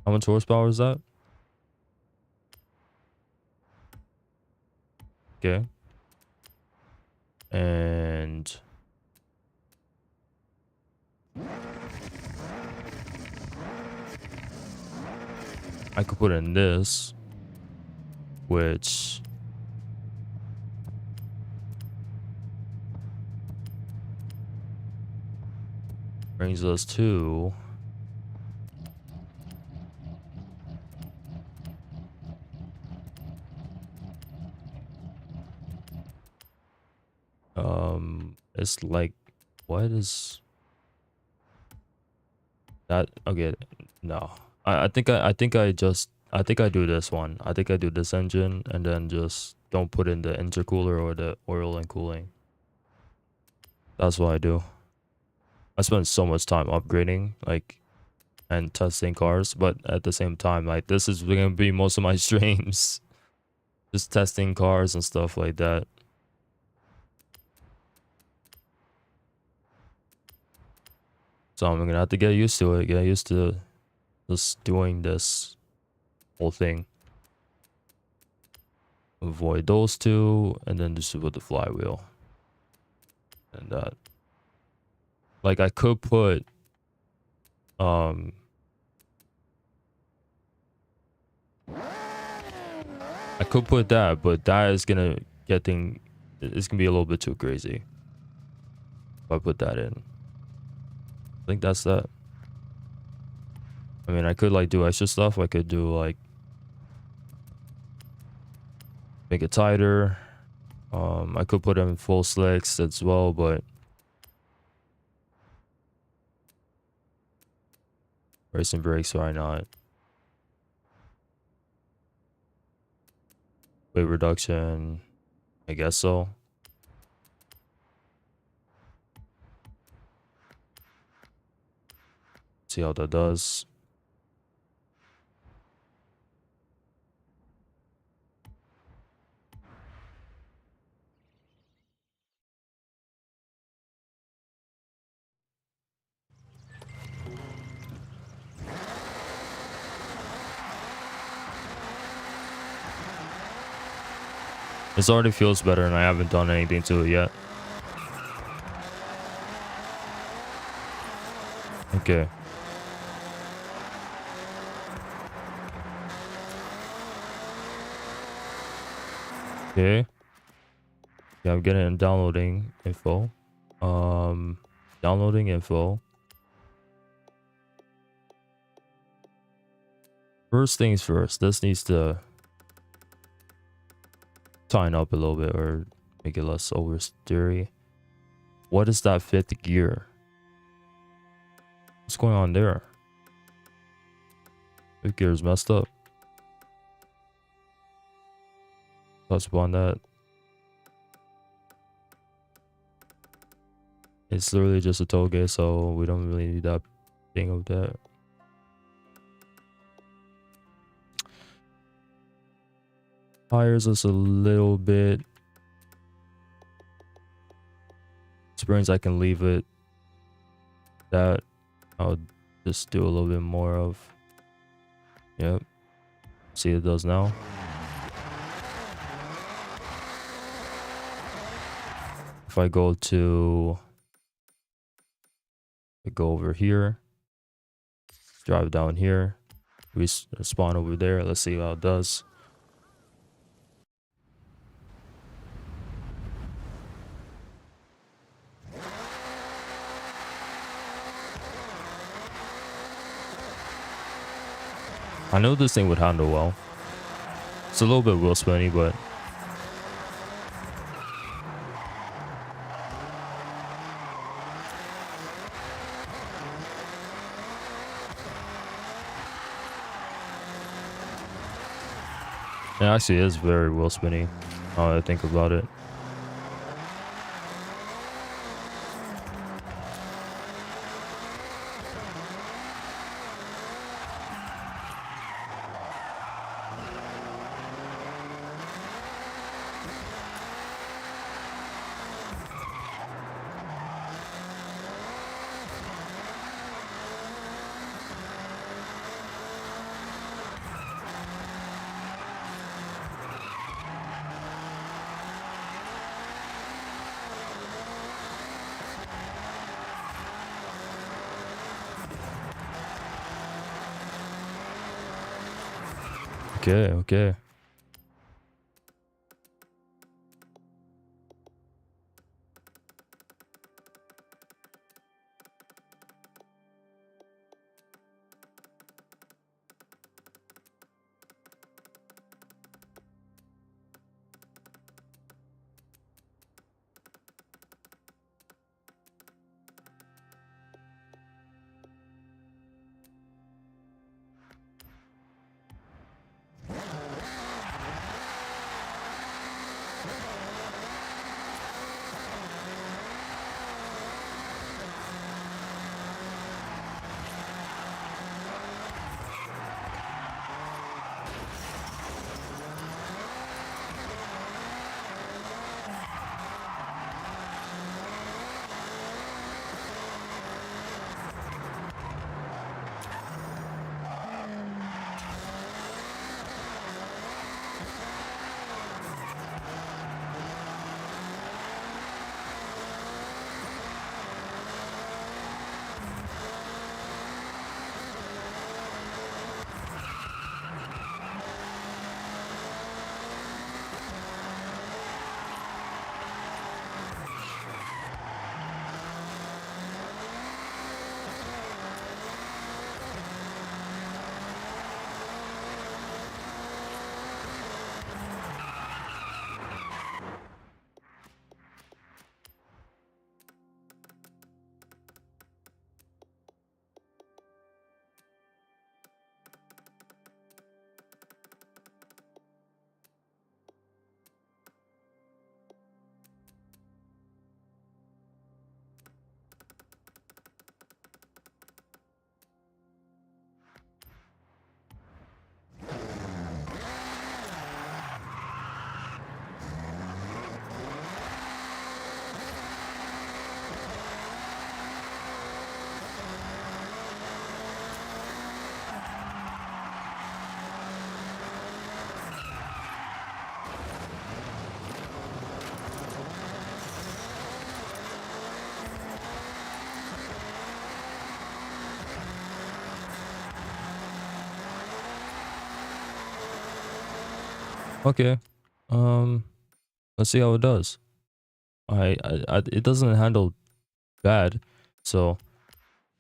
S1: How much horsepower is that? Okay. And I could put in this, which brings us to it's like, what is that? Okay, no. I think I do this one. I think I do this engine and then just don't put in the intercooler or the oil and cooling. That's what I do. I spend so much time upgrading, like and testing cars, but at the same time, like, this is gonna be most of my streams, just testing cars and stuff like that. So I'm gonna have to get used to it, get used to just doing this whole thing. Avoid those two, and then just with the flywheel. And that. Like, I could put I could put that, but that is gonna it's gonna be a little bit too crazy if I put that in. I think that's that. I mean, I could like do extra stuff. I could do like make it tighter. I could put them in full slicks as well, but racing brakes, why not? Weight reduction, I guess so. See how that does. This already feels better and I haven't done anything to it yet. Okay. Okay. Yeah, I'm getting downloading info. Downloading info. First things first, this needs to tighten up a little bit or make it less oversteery. What is that fifth gear? What's going on there? Fifth gear is messed up. Touch upon that. It's literally just a toge, so we don't really need that thing of that. Tires us a little bit. Springs, I can leave it. That I'll just do a little bit more of. Yep. See, it does now. If I go over here, drive down here, we spawn over there. Let's see how it does. I know this thing would handle well. It's a little bit wheel spinny, but it actually is very wheel spinny. Now that I think about it. Okay, okay. Okay. Let's see how it does. It doesn't handle bad, so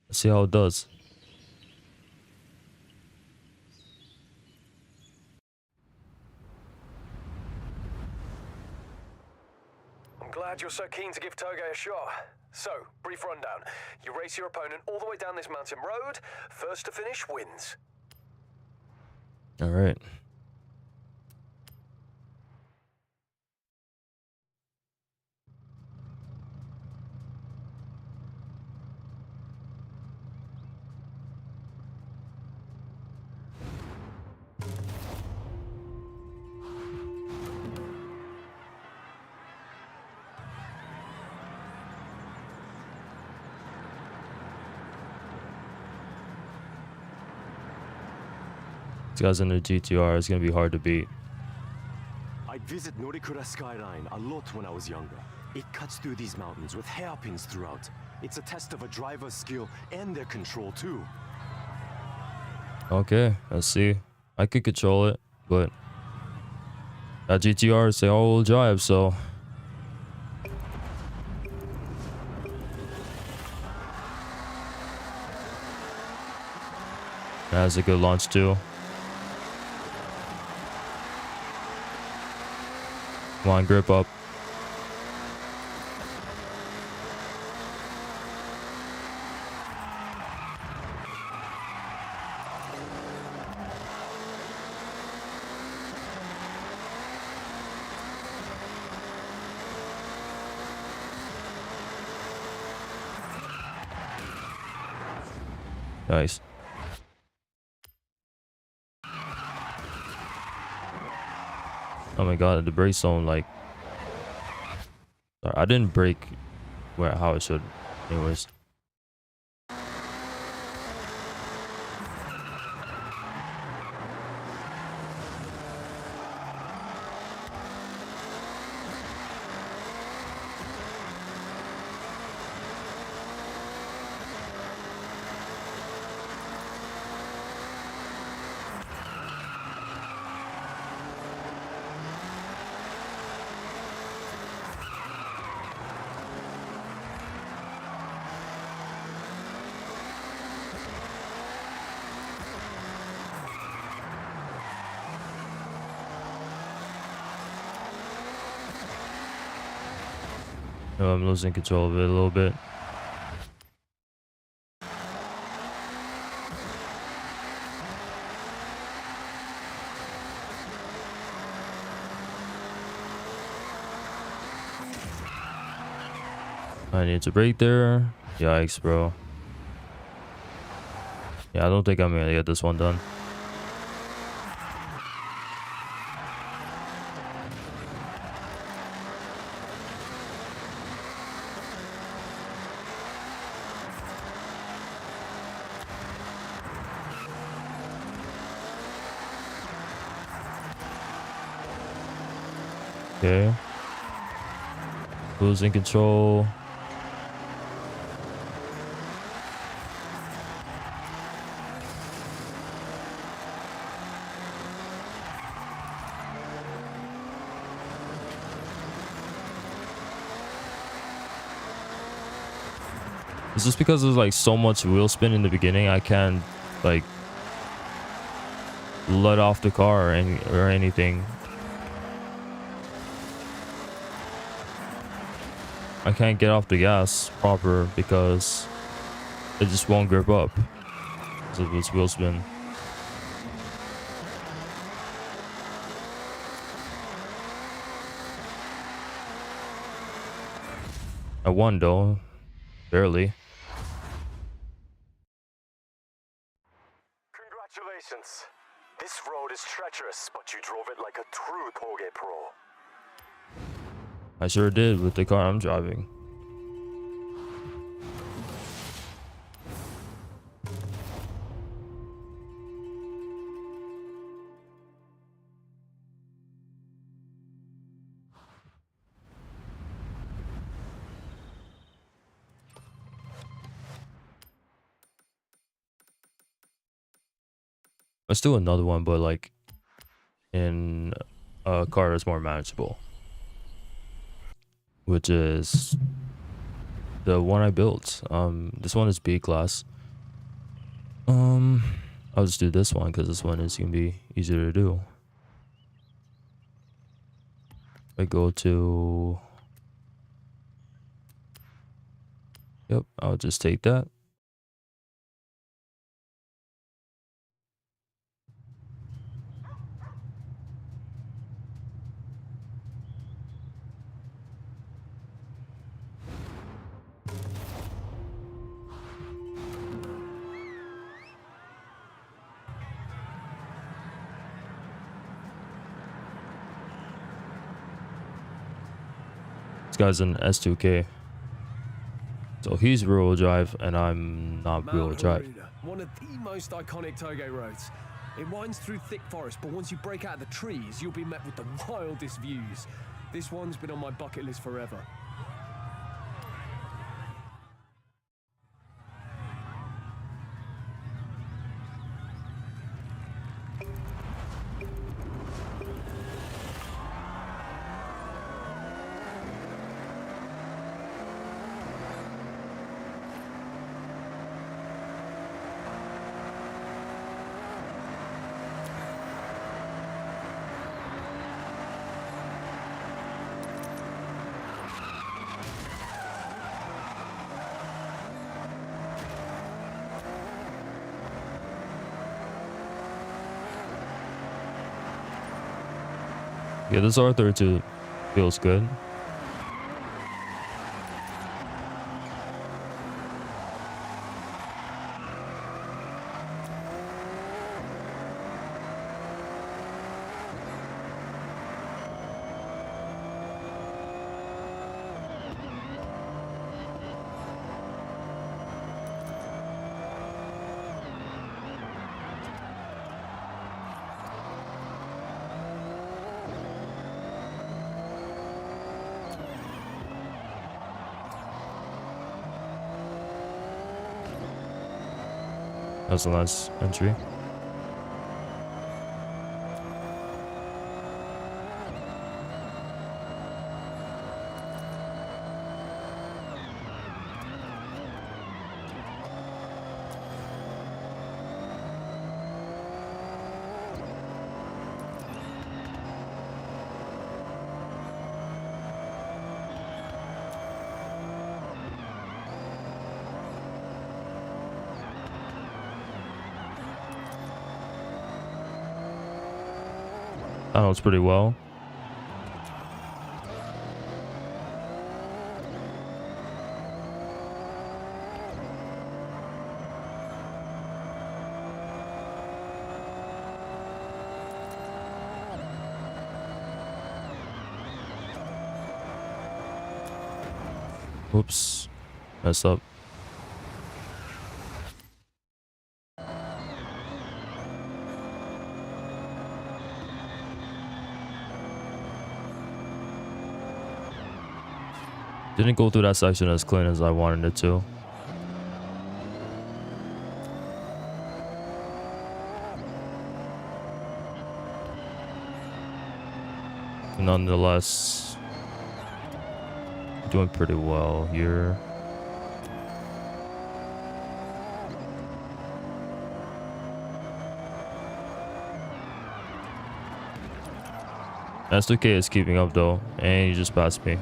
S1: let's see how it does.
S3: I'm glad you're so keen to give Toge a shot. So, brief rundown. You race your opponent all the way down this mountain road. First to finish wins.
S1: All right. These guys in the GTR is gonna be hard to beat.
S4: I'd visit Norikura Skyline a lot when I was younger. It cuts through these mountains with hairpins throughout. It's a test of a driver's skill and their control too.
S1: Okay, let's see. I could control it, but that GTR is a all-wheel drive, so that has a good launch too. Come on, grip up. Nice. Oh my god, the brake zone, like, sorry, I didn't brake where how it should. Anyways. No, I'm losing control of it a little bit. I need to brake there. Yikes, bro. Yeah, I don't think I'm gonna get this one done. Okay. Losing control. It's just because there's like so much wheel spin in the beginning, I can't like let off the car or anything. I can't get off the gas proper because it just won't grip up because of this wheel spin. I won though, barely.
S4: Congratulations. This road is treacherous, but you drove it like a true Toge pro.
S1: I sure did with the car I'm driving. Let's do another one, but like in a car that's more manageable, which is the one I built. This one is B class. I'll just do this one because this one is gonna be easier to do. I go to, yep, I'll just take that. This guy's an S2K. So he's rear-wheel drive and I'm not rear-wheel drive.
S3: One of the most iconic Togo roads. It winds through thick forest, but once you break out of the trees, you'll be met with the wildest views. This one's been on my bucket list forever.
S1: Yeah, this R32 feels good. That's the last entry. That looks pretty well. Oops, messed up. Didn't go through that section as clean as I wanted it to. Nonetheless, doing pretty well here. S2K is keeping up though, and he just passed me.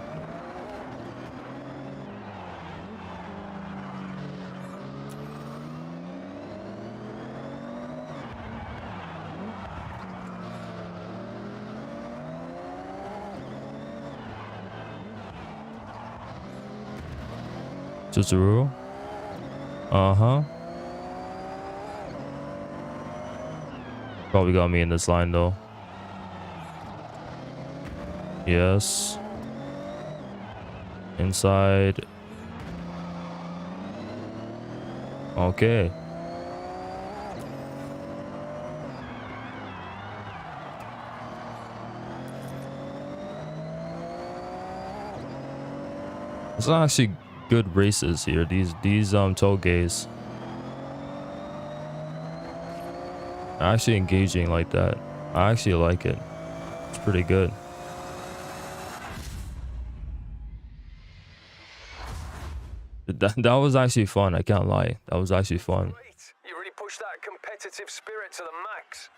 S1: Subaru. Uh-huh. Probably got me in this line though. Yes. Inside. Okay. It's not actually good races here. These togeys are actually engaging like that. I actually like it. It's pretty good. That was actually fun. I can't lie. That was actually fun.
S3: Great. You really pushed that competitive spirit to the max.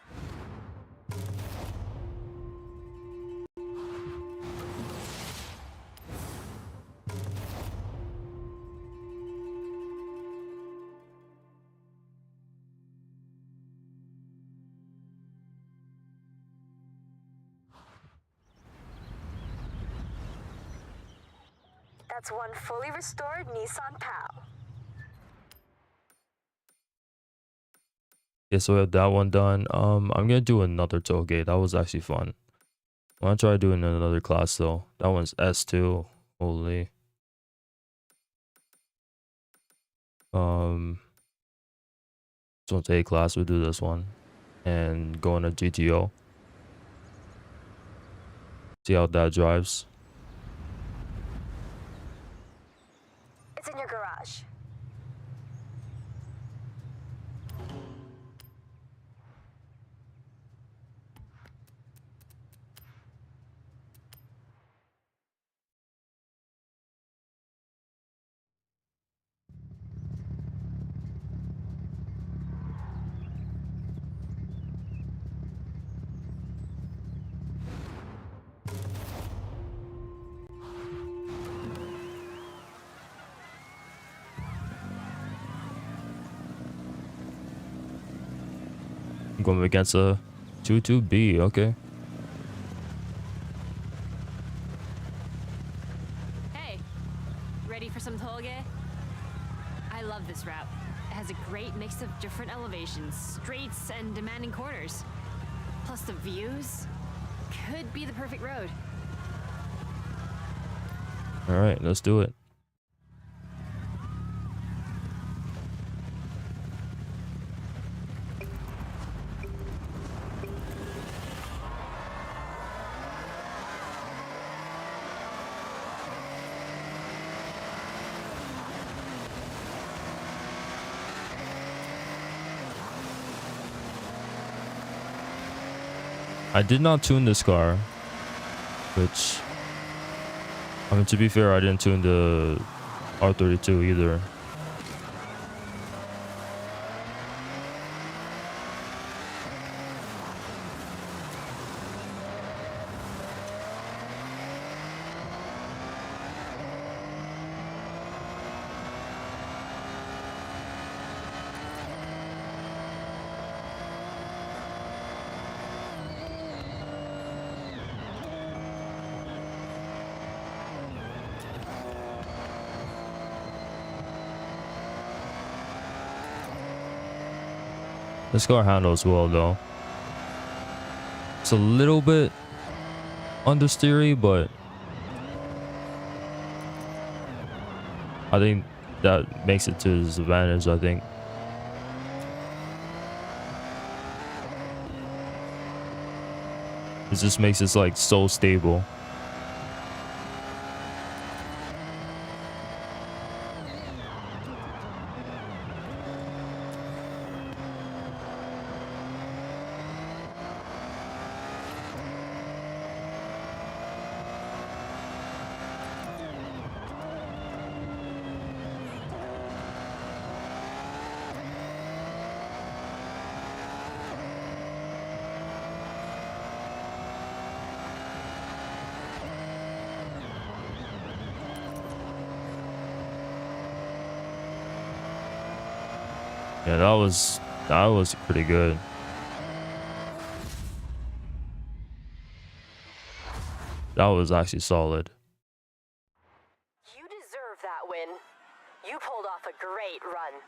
S2: That's one fully restored Nissan PAL.
S1: Yeah, so we have that one done. I'm gonna do another tollgate. That was actually fun. I wanna try doing another class though. That one's S2. Holy. This one's A class. We'll do this one. And go on a GTO. See how that drives.
S2: It's in your garage.
S1: I'm going against a 22B. Okay.
S5: Hey, ready for some tollgate? I love this route. It has a great mix of different elevations, straights, and demanding corners. Plus the views could be the perfect road.
S1: All right, let's do it. I did not tune this car, which, I mean, to be fair, I didn't tune the R32 either. This car handles well though. It's a little bit understeery, but I think that makes it to his advantage, I think. It just makes it like so stable. Yeah, that was pretty good. That was actually solid.
S2: You deserve that win. You pulled off a great run.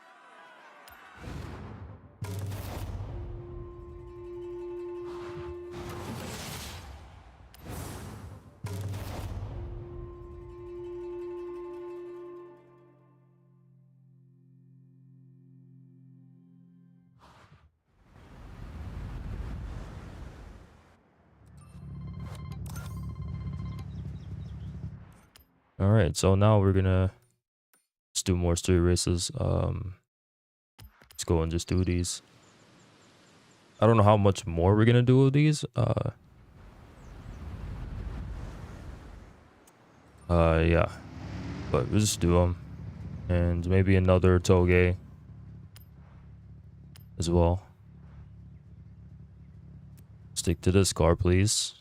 S1: All right, so now we're gonna just do more street races. Let's go and just do these. I don't know how much more we're gonna do of these. Yeah, but we'll just do them, and maybe another toge as well. Stick to this car, please.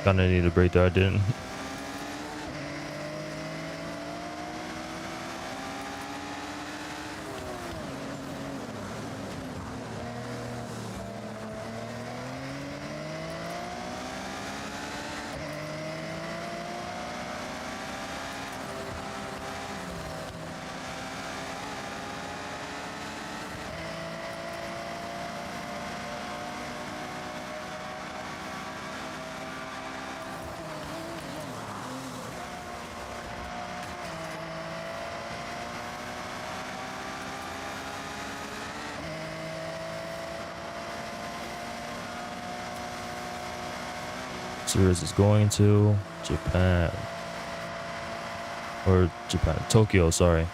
S1: Kinda need a break there, I didn't. Series is going to Japan. Or Japan. Tokyo, sorry.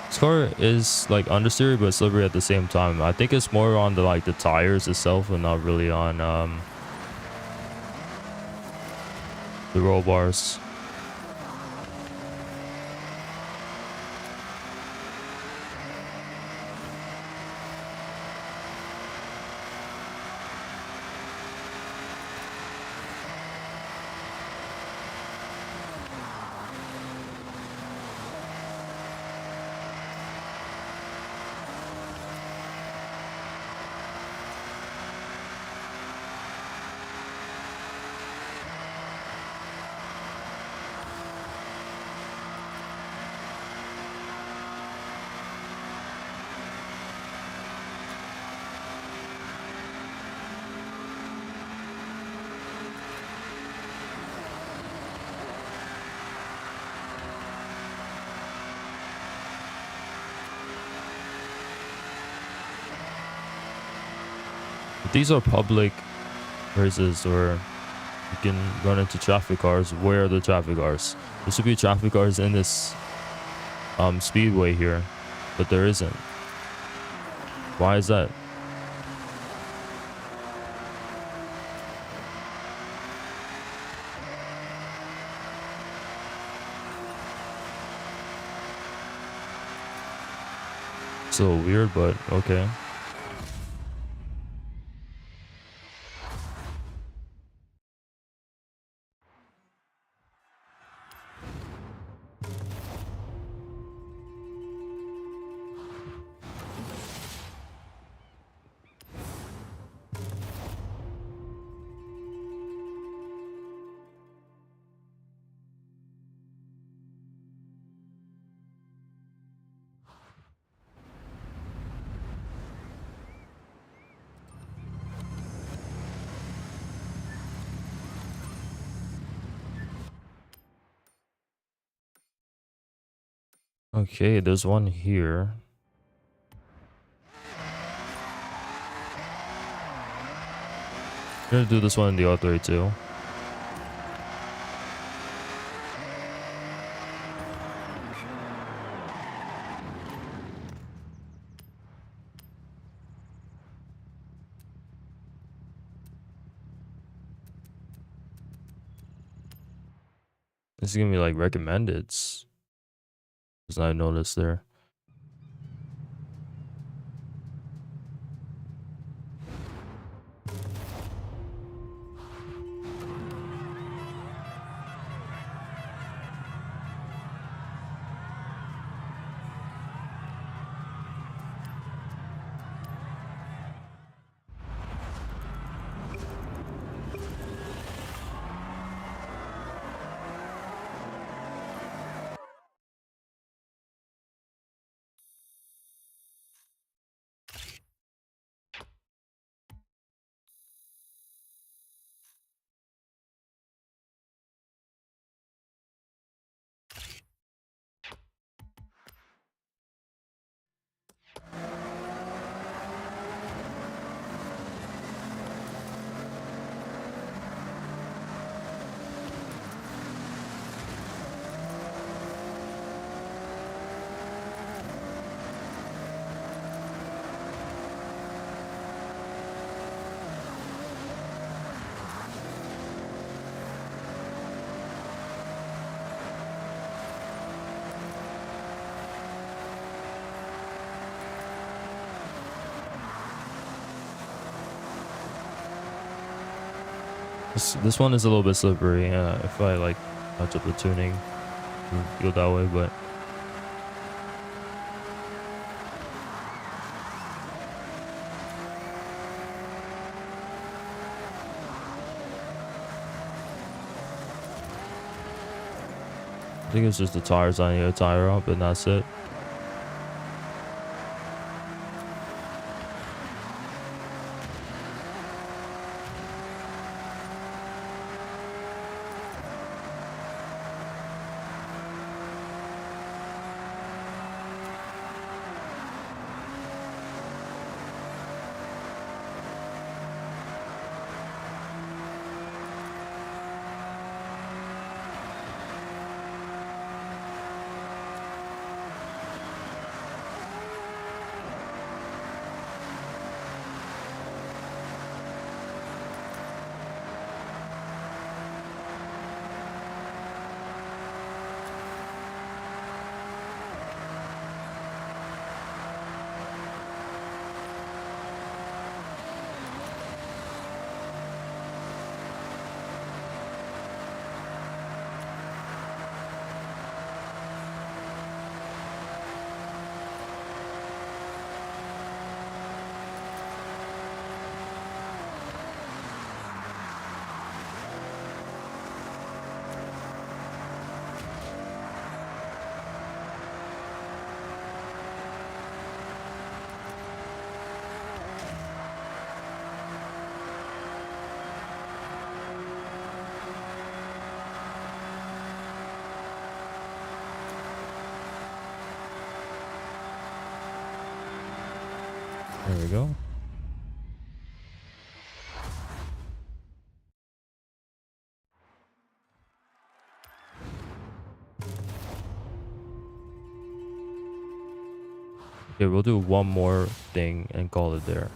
S1: This car is like understeer but slippery at the same time. I think it's more on the like the tires itself and not really on the roll bars. If these are public races or you can run into traffic cars, where are the traffic cars? There should be traffic cars in this speedway here, but there isn't. Why is that? So weird, but okay. Okay, there's one here. I'm gonna do this one in the other way too. This is gonna be like recommendeds. Because I noticed there. This one is a little bit slippery. If I like touch up the tuning, it'll go that way, but I think it's just the tires I need to tire up, and that's it. There we go. Okay, we'll do one more thing and call it there.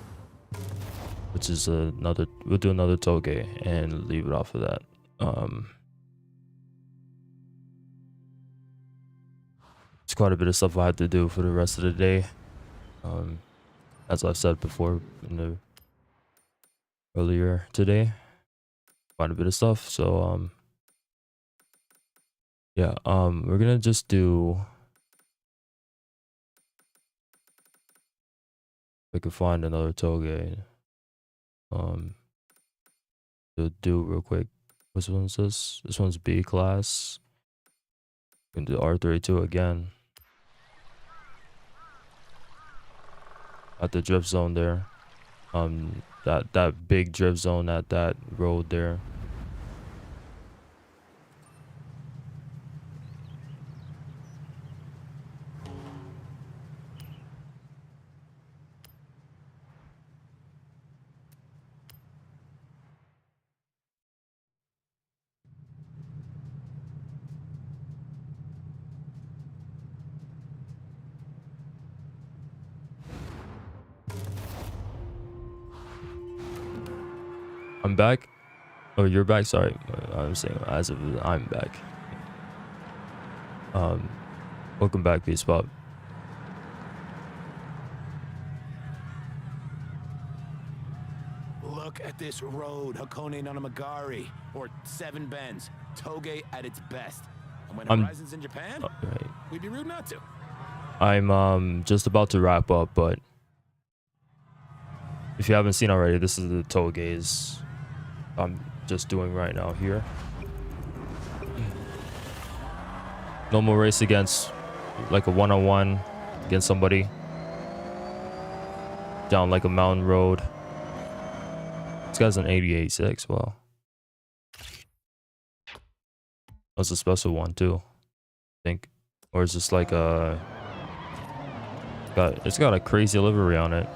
S1: Which is we'll do another toge and leave it off of that. It's quite a bit of stuff I have to do for the rest of the day. As I've said before in the earlier today, quite a bit of stuff. So yeah, we're gonna just do. If I could find another toge. To do real quick. Which one's this? This one's B class. We can do R32 again. At the drift zone there. That big drift zone at that road there. I'm back. Oh, you're back. Sorry, I'm saying as if I'm back. Welcome back, Peace Pop.
S6: Look at this road, Hakone Nanamagari, or Seven Bends, Toge at its best. And when Horizon's in Japan,
S1: Right.
S6: we'd be rude not to.
S1: I'm just about to wrap up, but if you haven't seen already, this is the Toge's I'm just doing right now here. Normal race against like a one-on-one against somebody down like a mountain road. This guy's an 88.6. Wow, that's a special one too, I think. Or is this like a it's got a crazy livery on it.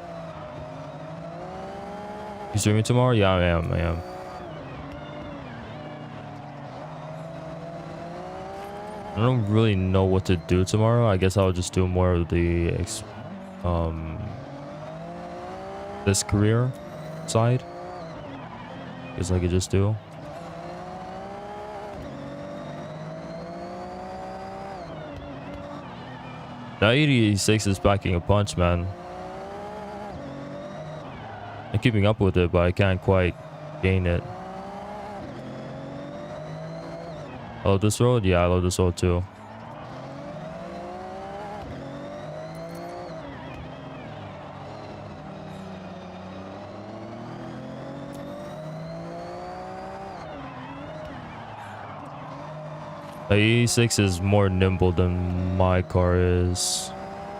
S1: You streaming tomorrow? Yeah, I am. I don't really know what to do tomorrow. I guess I'll just do more of the this career side. Guess I could just do. That 86 is packing a punch, man. I'm keeping up with it, but I can't quite gain it. I love this road? Yeah, I love this road too. The 86 is more nimble than my car is,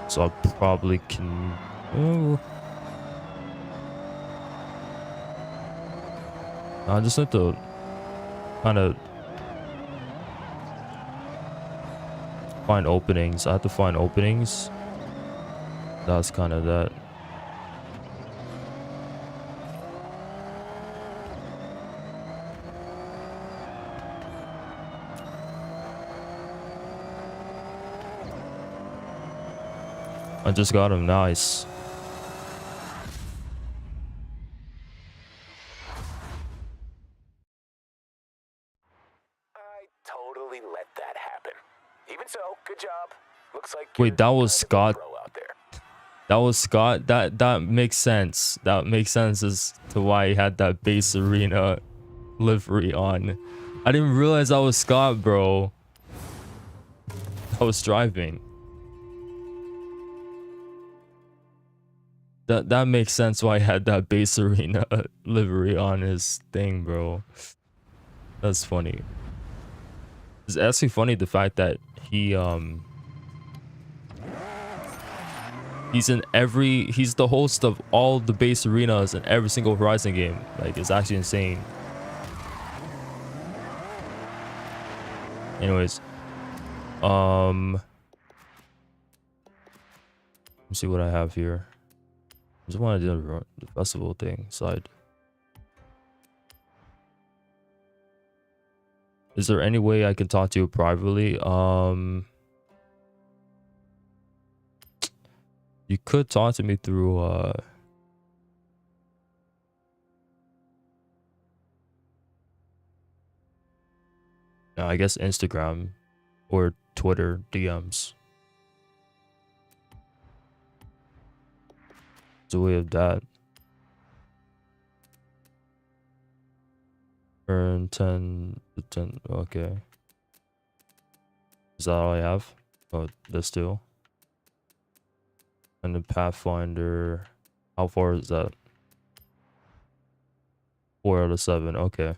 S1: so I probably can. Oh. I just need to kind of find openings. I have to find openings. That's kind of that. I just got him. Nice.
S3: I totally let that happen. Even so, good job. Looks like
S1: Wait,
S3: you're
S1: that was
S3: kind of a
S1: Scott.
S3: pro out there.
S1: That was Scott. That makes sense. That makes sense as to why he had that base arena livery on. I didn't realize that was Scott, bro. I was driving. That makes sense why he had that base arena livery on his thing, bro. That's funny. It's actually funny the fact that he's the host of all the base arenas in every single Horizon game. Like, it's actually insane. Anyways, let me see what I have here. I just want to do the festival thing side. Is there any way I can talk to you privately? You could talk to me through I guess Instagram or Twitter DMs. So we have that. Earn 10 to 10. Okay. Is that all I have? Oh, this too. And the Pathfinder. How far is that? 4 out of 7. Okay.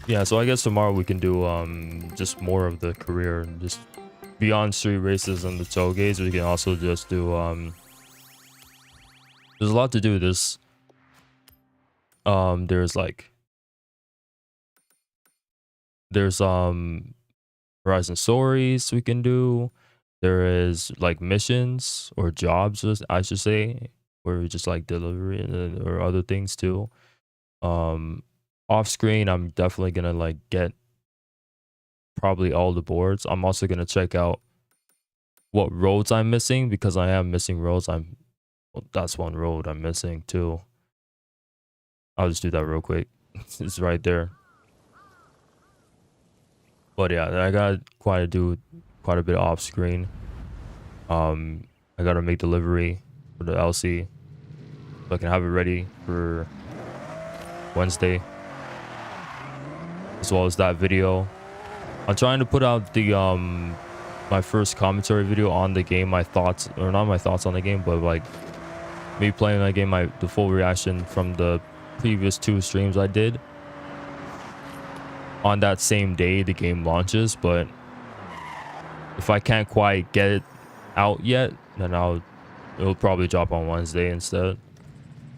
S1: Yeah, so I guess tomorrow we can do just more of the career, just beyond street races and the togeys. We can also just do there's a lot to do. There's Horizon stories we can do. There is like missions or jobs, I should say, where we just like delivery or other things too. Off screen, I'm definitely gonna like get probably all the boards. I'm also gonna check out what roads I'm missing, because I am missing roads. Well, that's one road I'm missing too. I'll just do that real quick. It's right there. But yeah, I got quite a bit off screen. I gotta make delivery for the LC so I can have it ready for Wednesday, as well as that video. I'm trying to put out the my first commentary video on the game, my thoughts, or not my thoughts on the game, but like me playing that game, the full reaction from the previous 2 streams I did on that same day the game launches. But if I can't quite get it out yet, then it'll probably drop on Wednesday instead,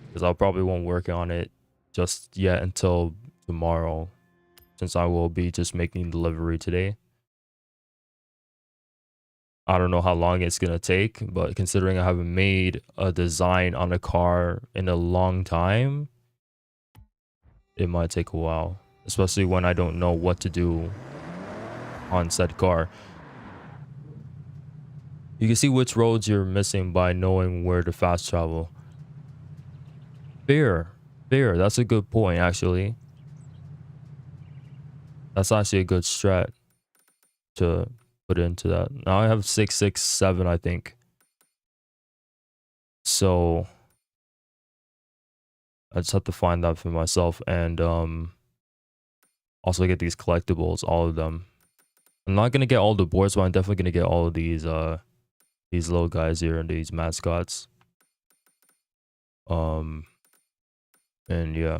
S1: because I probably won't work on it just yet until tomorrow, since I will be just making delivery today. I don't know how long it's gonna take, but considering I haven't made a design on a car in a long time, it might take a while, especially when I don't know what to do on said car. You can see which roads you're missing by knowing where to fast travel. Fair. That's a good point, actually. That's actually a good strat to put into that. Now I have 667, I think. So I just have to find that for myself, and also get these collectibles, all of them. I'm not gonna get all the boards, but I'm definitely gonna get all of these little guys here and these mascots. And yeah.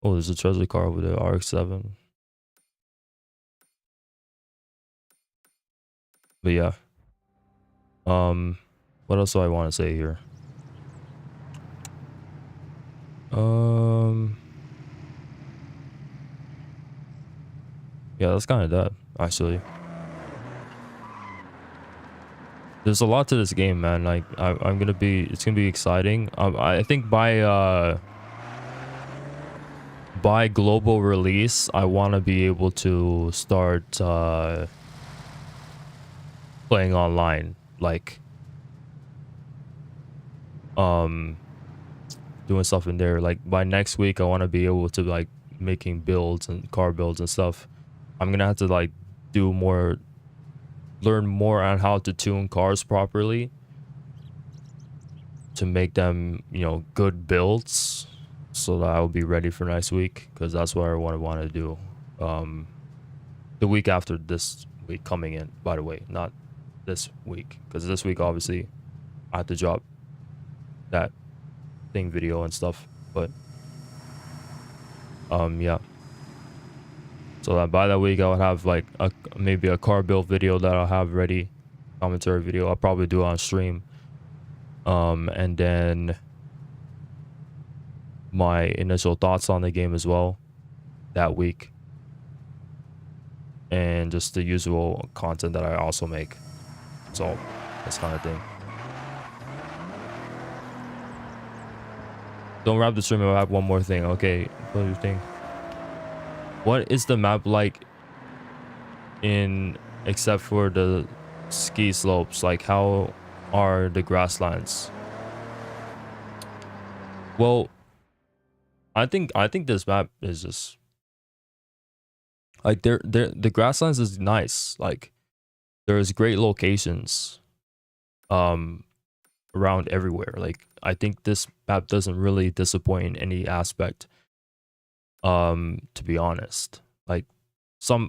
S1: Oh, there's a treasure car over there, RX-7. But yeah. What else do I want to say here? Yeah, that's kind of that, actually. There's a lot to this game, man. Like it's gonna be exciting. I think by global release, I want to be able to start playing online, like doing stuff in there. Like by next week, I want to be able to like making builds and car builds and stuff. I'm gonna have to like learn more on how to tune cars properly to make them, you know, good builds, so that I'll be ready for next week, because that's what I want to do. The week after this week coming in, by the way, not this week, because this week obviously I have to drop that thing video and stuff. But yeah, so that by that week I would have like maybe a car build video that I'll have ready, commentary video. I'll probably do it on stream, and then my initial thoughts on the game as well that week, and just the usual content that I also make. So this kind of thing. Don't wrap the stream. I have one more thing. Okay, what do you think? What is the map like except for the ski slopes? Like, how are the grasslands? Well, I think this map is just like the grasslands is nice. Like, there's great locations around everywhere. Like, I think this map doesn't really disappoint in any aspect, to be honest. Like, a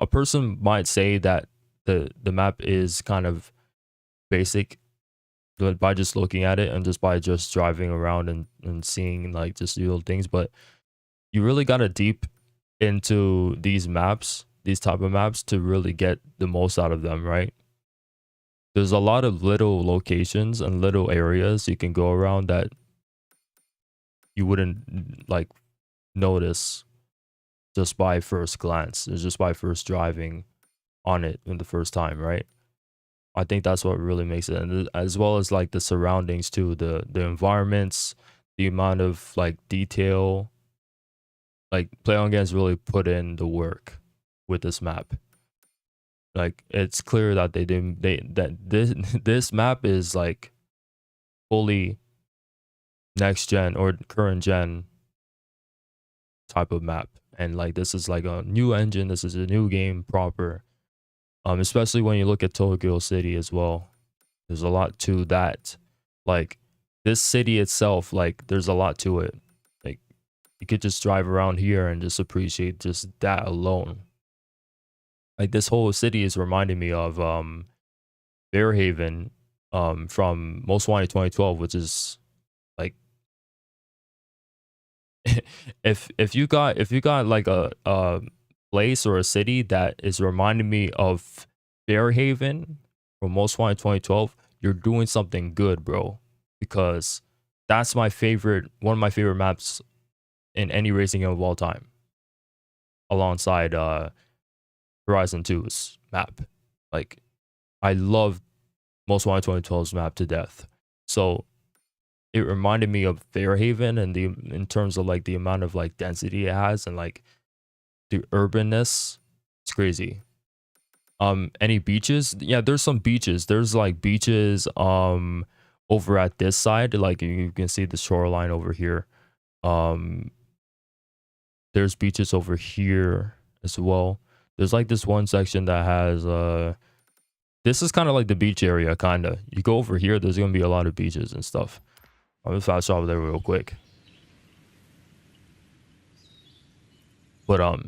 S1: person might say that the map is kind of basic, but by just looking at it and just by just driving around and seeing like just little things. But you really gotta deep into these maps, these type of maps, to really get the most out of them, right? There's a lot of little locations and little areas you can go around that you wouldn't like notice just by first glance. It's just by first driving on it in the first time, right? I think that's what really makes it, and as well as like the surroundings too, the environments, the amount of like detail. Like, PlayOnGames really put in the work with this map. Like, it's clear that this map is like fully next gen or current gen type of map. And like this is like a new engine, this is a new game proper. Especially when you look at Tokyo City as well. There's a lot to that. Like this city itself, like there's a lot to it. Like you could just drive around here and just appreciate just that alone. Like this whole city is reminding me of Fairhaven from Most Wanted 2012, which is like if you got like a place or a city that is reminding me of Fairhaven from Most Wanted 2012, you're doing something good, bro. Because that's my favorite, one of my favorite maps in any racing game of all time, alongside Horizon 2's map. Like I love Most Wanted 2012's map to death. So it reminded me of Fairhaven, and in terms of like the amount of like density it has and like the urbanness. It's crazy. Any beaches? Yeah, there's some beaches. There's like beaches over at this side. Like you can see the shoreline over here. There's beaches over here as well. There's like this one section that has this is kind of like the beach area, kind of. You go over here, there's gonna be a lot of beaches and stuff. I'm gonna fast travel there real quick. But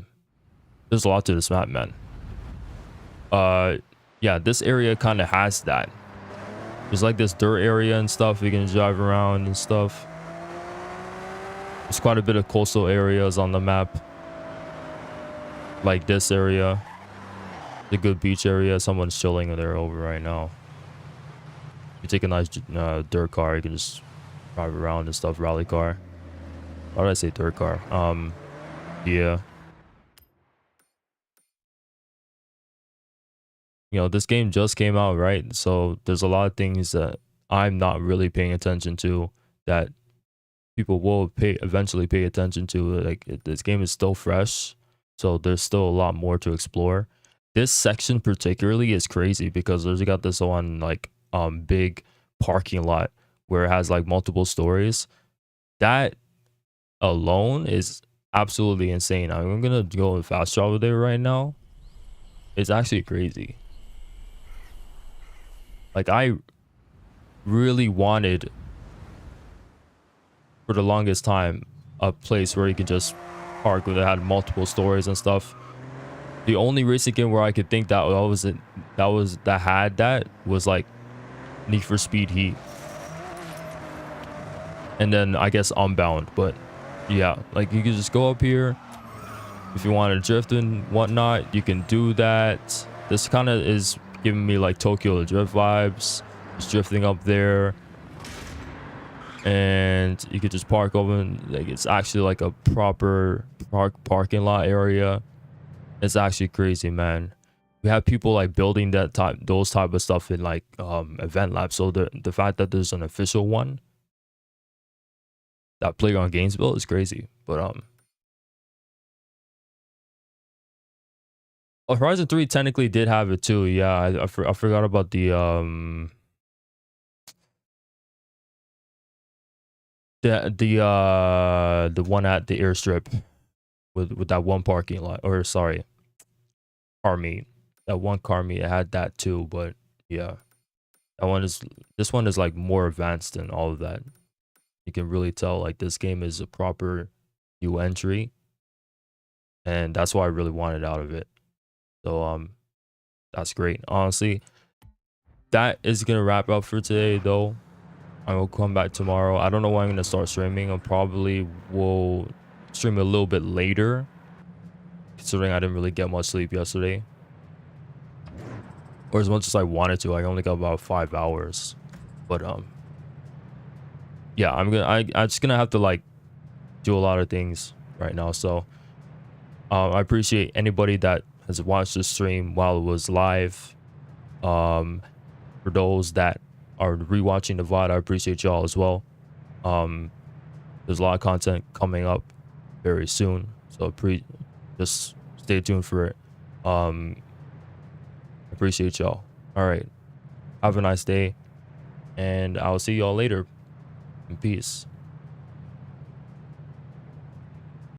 S1: there's a lot to this map, man. Yeah, this area kind of has that. There's like this dirt area and stuff you can drive around and stuff. There's quite a bit of coastal areas on the map, like this area, the good beach area. Someone's chilling there over right now. You take a nice dirt car, you can just drive around and stuff. Rally car. Why did I say dirt car? Yeah. You know, this game just came out, right? So there's a lot of things that I'm not really paying attention to that people will eventually pay attention to. Like this game is still fresh, so there's still a lot more to explore. This section particularly is crazy because there's got this one like big parking lot where it has like multiple stories. That alone is absolutely insane. I'm gonna go and fast travel there right now. It's actually crazy. Like I really wanted for the longest time a place where you could just park where they had multiple stories and stuff. The only racing game where I could think that had that was like Need for Speed Heat, and then I guess Unbound. But yeah, like you can just go up here if you want to drift and whatnot. You can do that. This kind of is giving me like Tokyo Drift vibes. Just drifting up there, and you could just park over, and like it's actually like a proper parking lot area. It's actually crazy, man. We have people like building those type of stuff in like event labs. So the fact that there's an official one that Playground Games built is crazy. But Horizon 3 technically did have it too. Yeah, I forgot about the one at the airstrip with that one parking lot, or sorry, car meet. That one car meet, it had that too. But yeah, this one is like more advanced than all of that. You can really tell like this game is a proper new entry, and that's what I really wanted out of it. So that's great. Honestly, that is gonna wrap up for today though. I will come back tomorrow. I don't know when I'm gonna start streaming. I probably will stream a little bit later, considering I didn't really get much sleep yesterday, or as much as I wanted to. I only got about 5 hours. But yeah, I'm just gonna have to like do a lot of things right now. So I appreciate anybody that has watched the stream while it was live. For those that are rewatching the VOD, I appreciate y'all as well. There's a lot of content coming up very soon, so just stay tuned for it. Appreciate y'all. All right, have a nice day, and I'll see y'all later. Peace.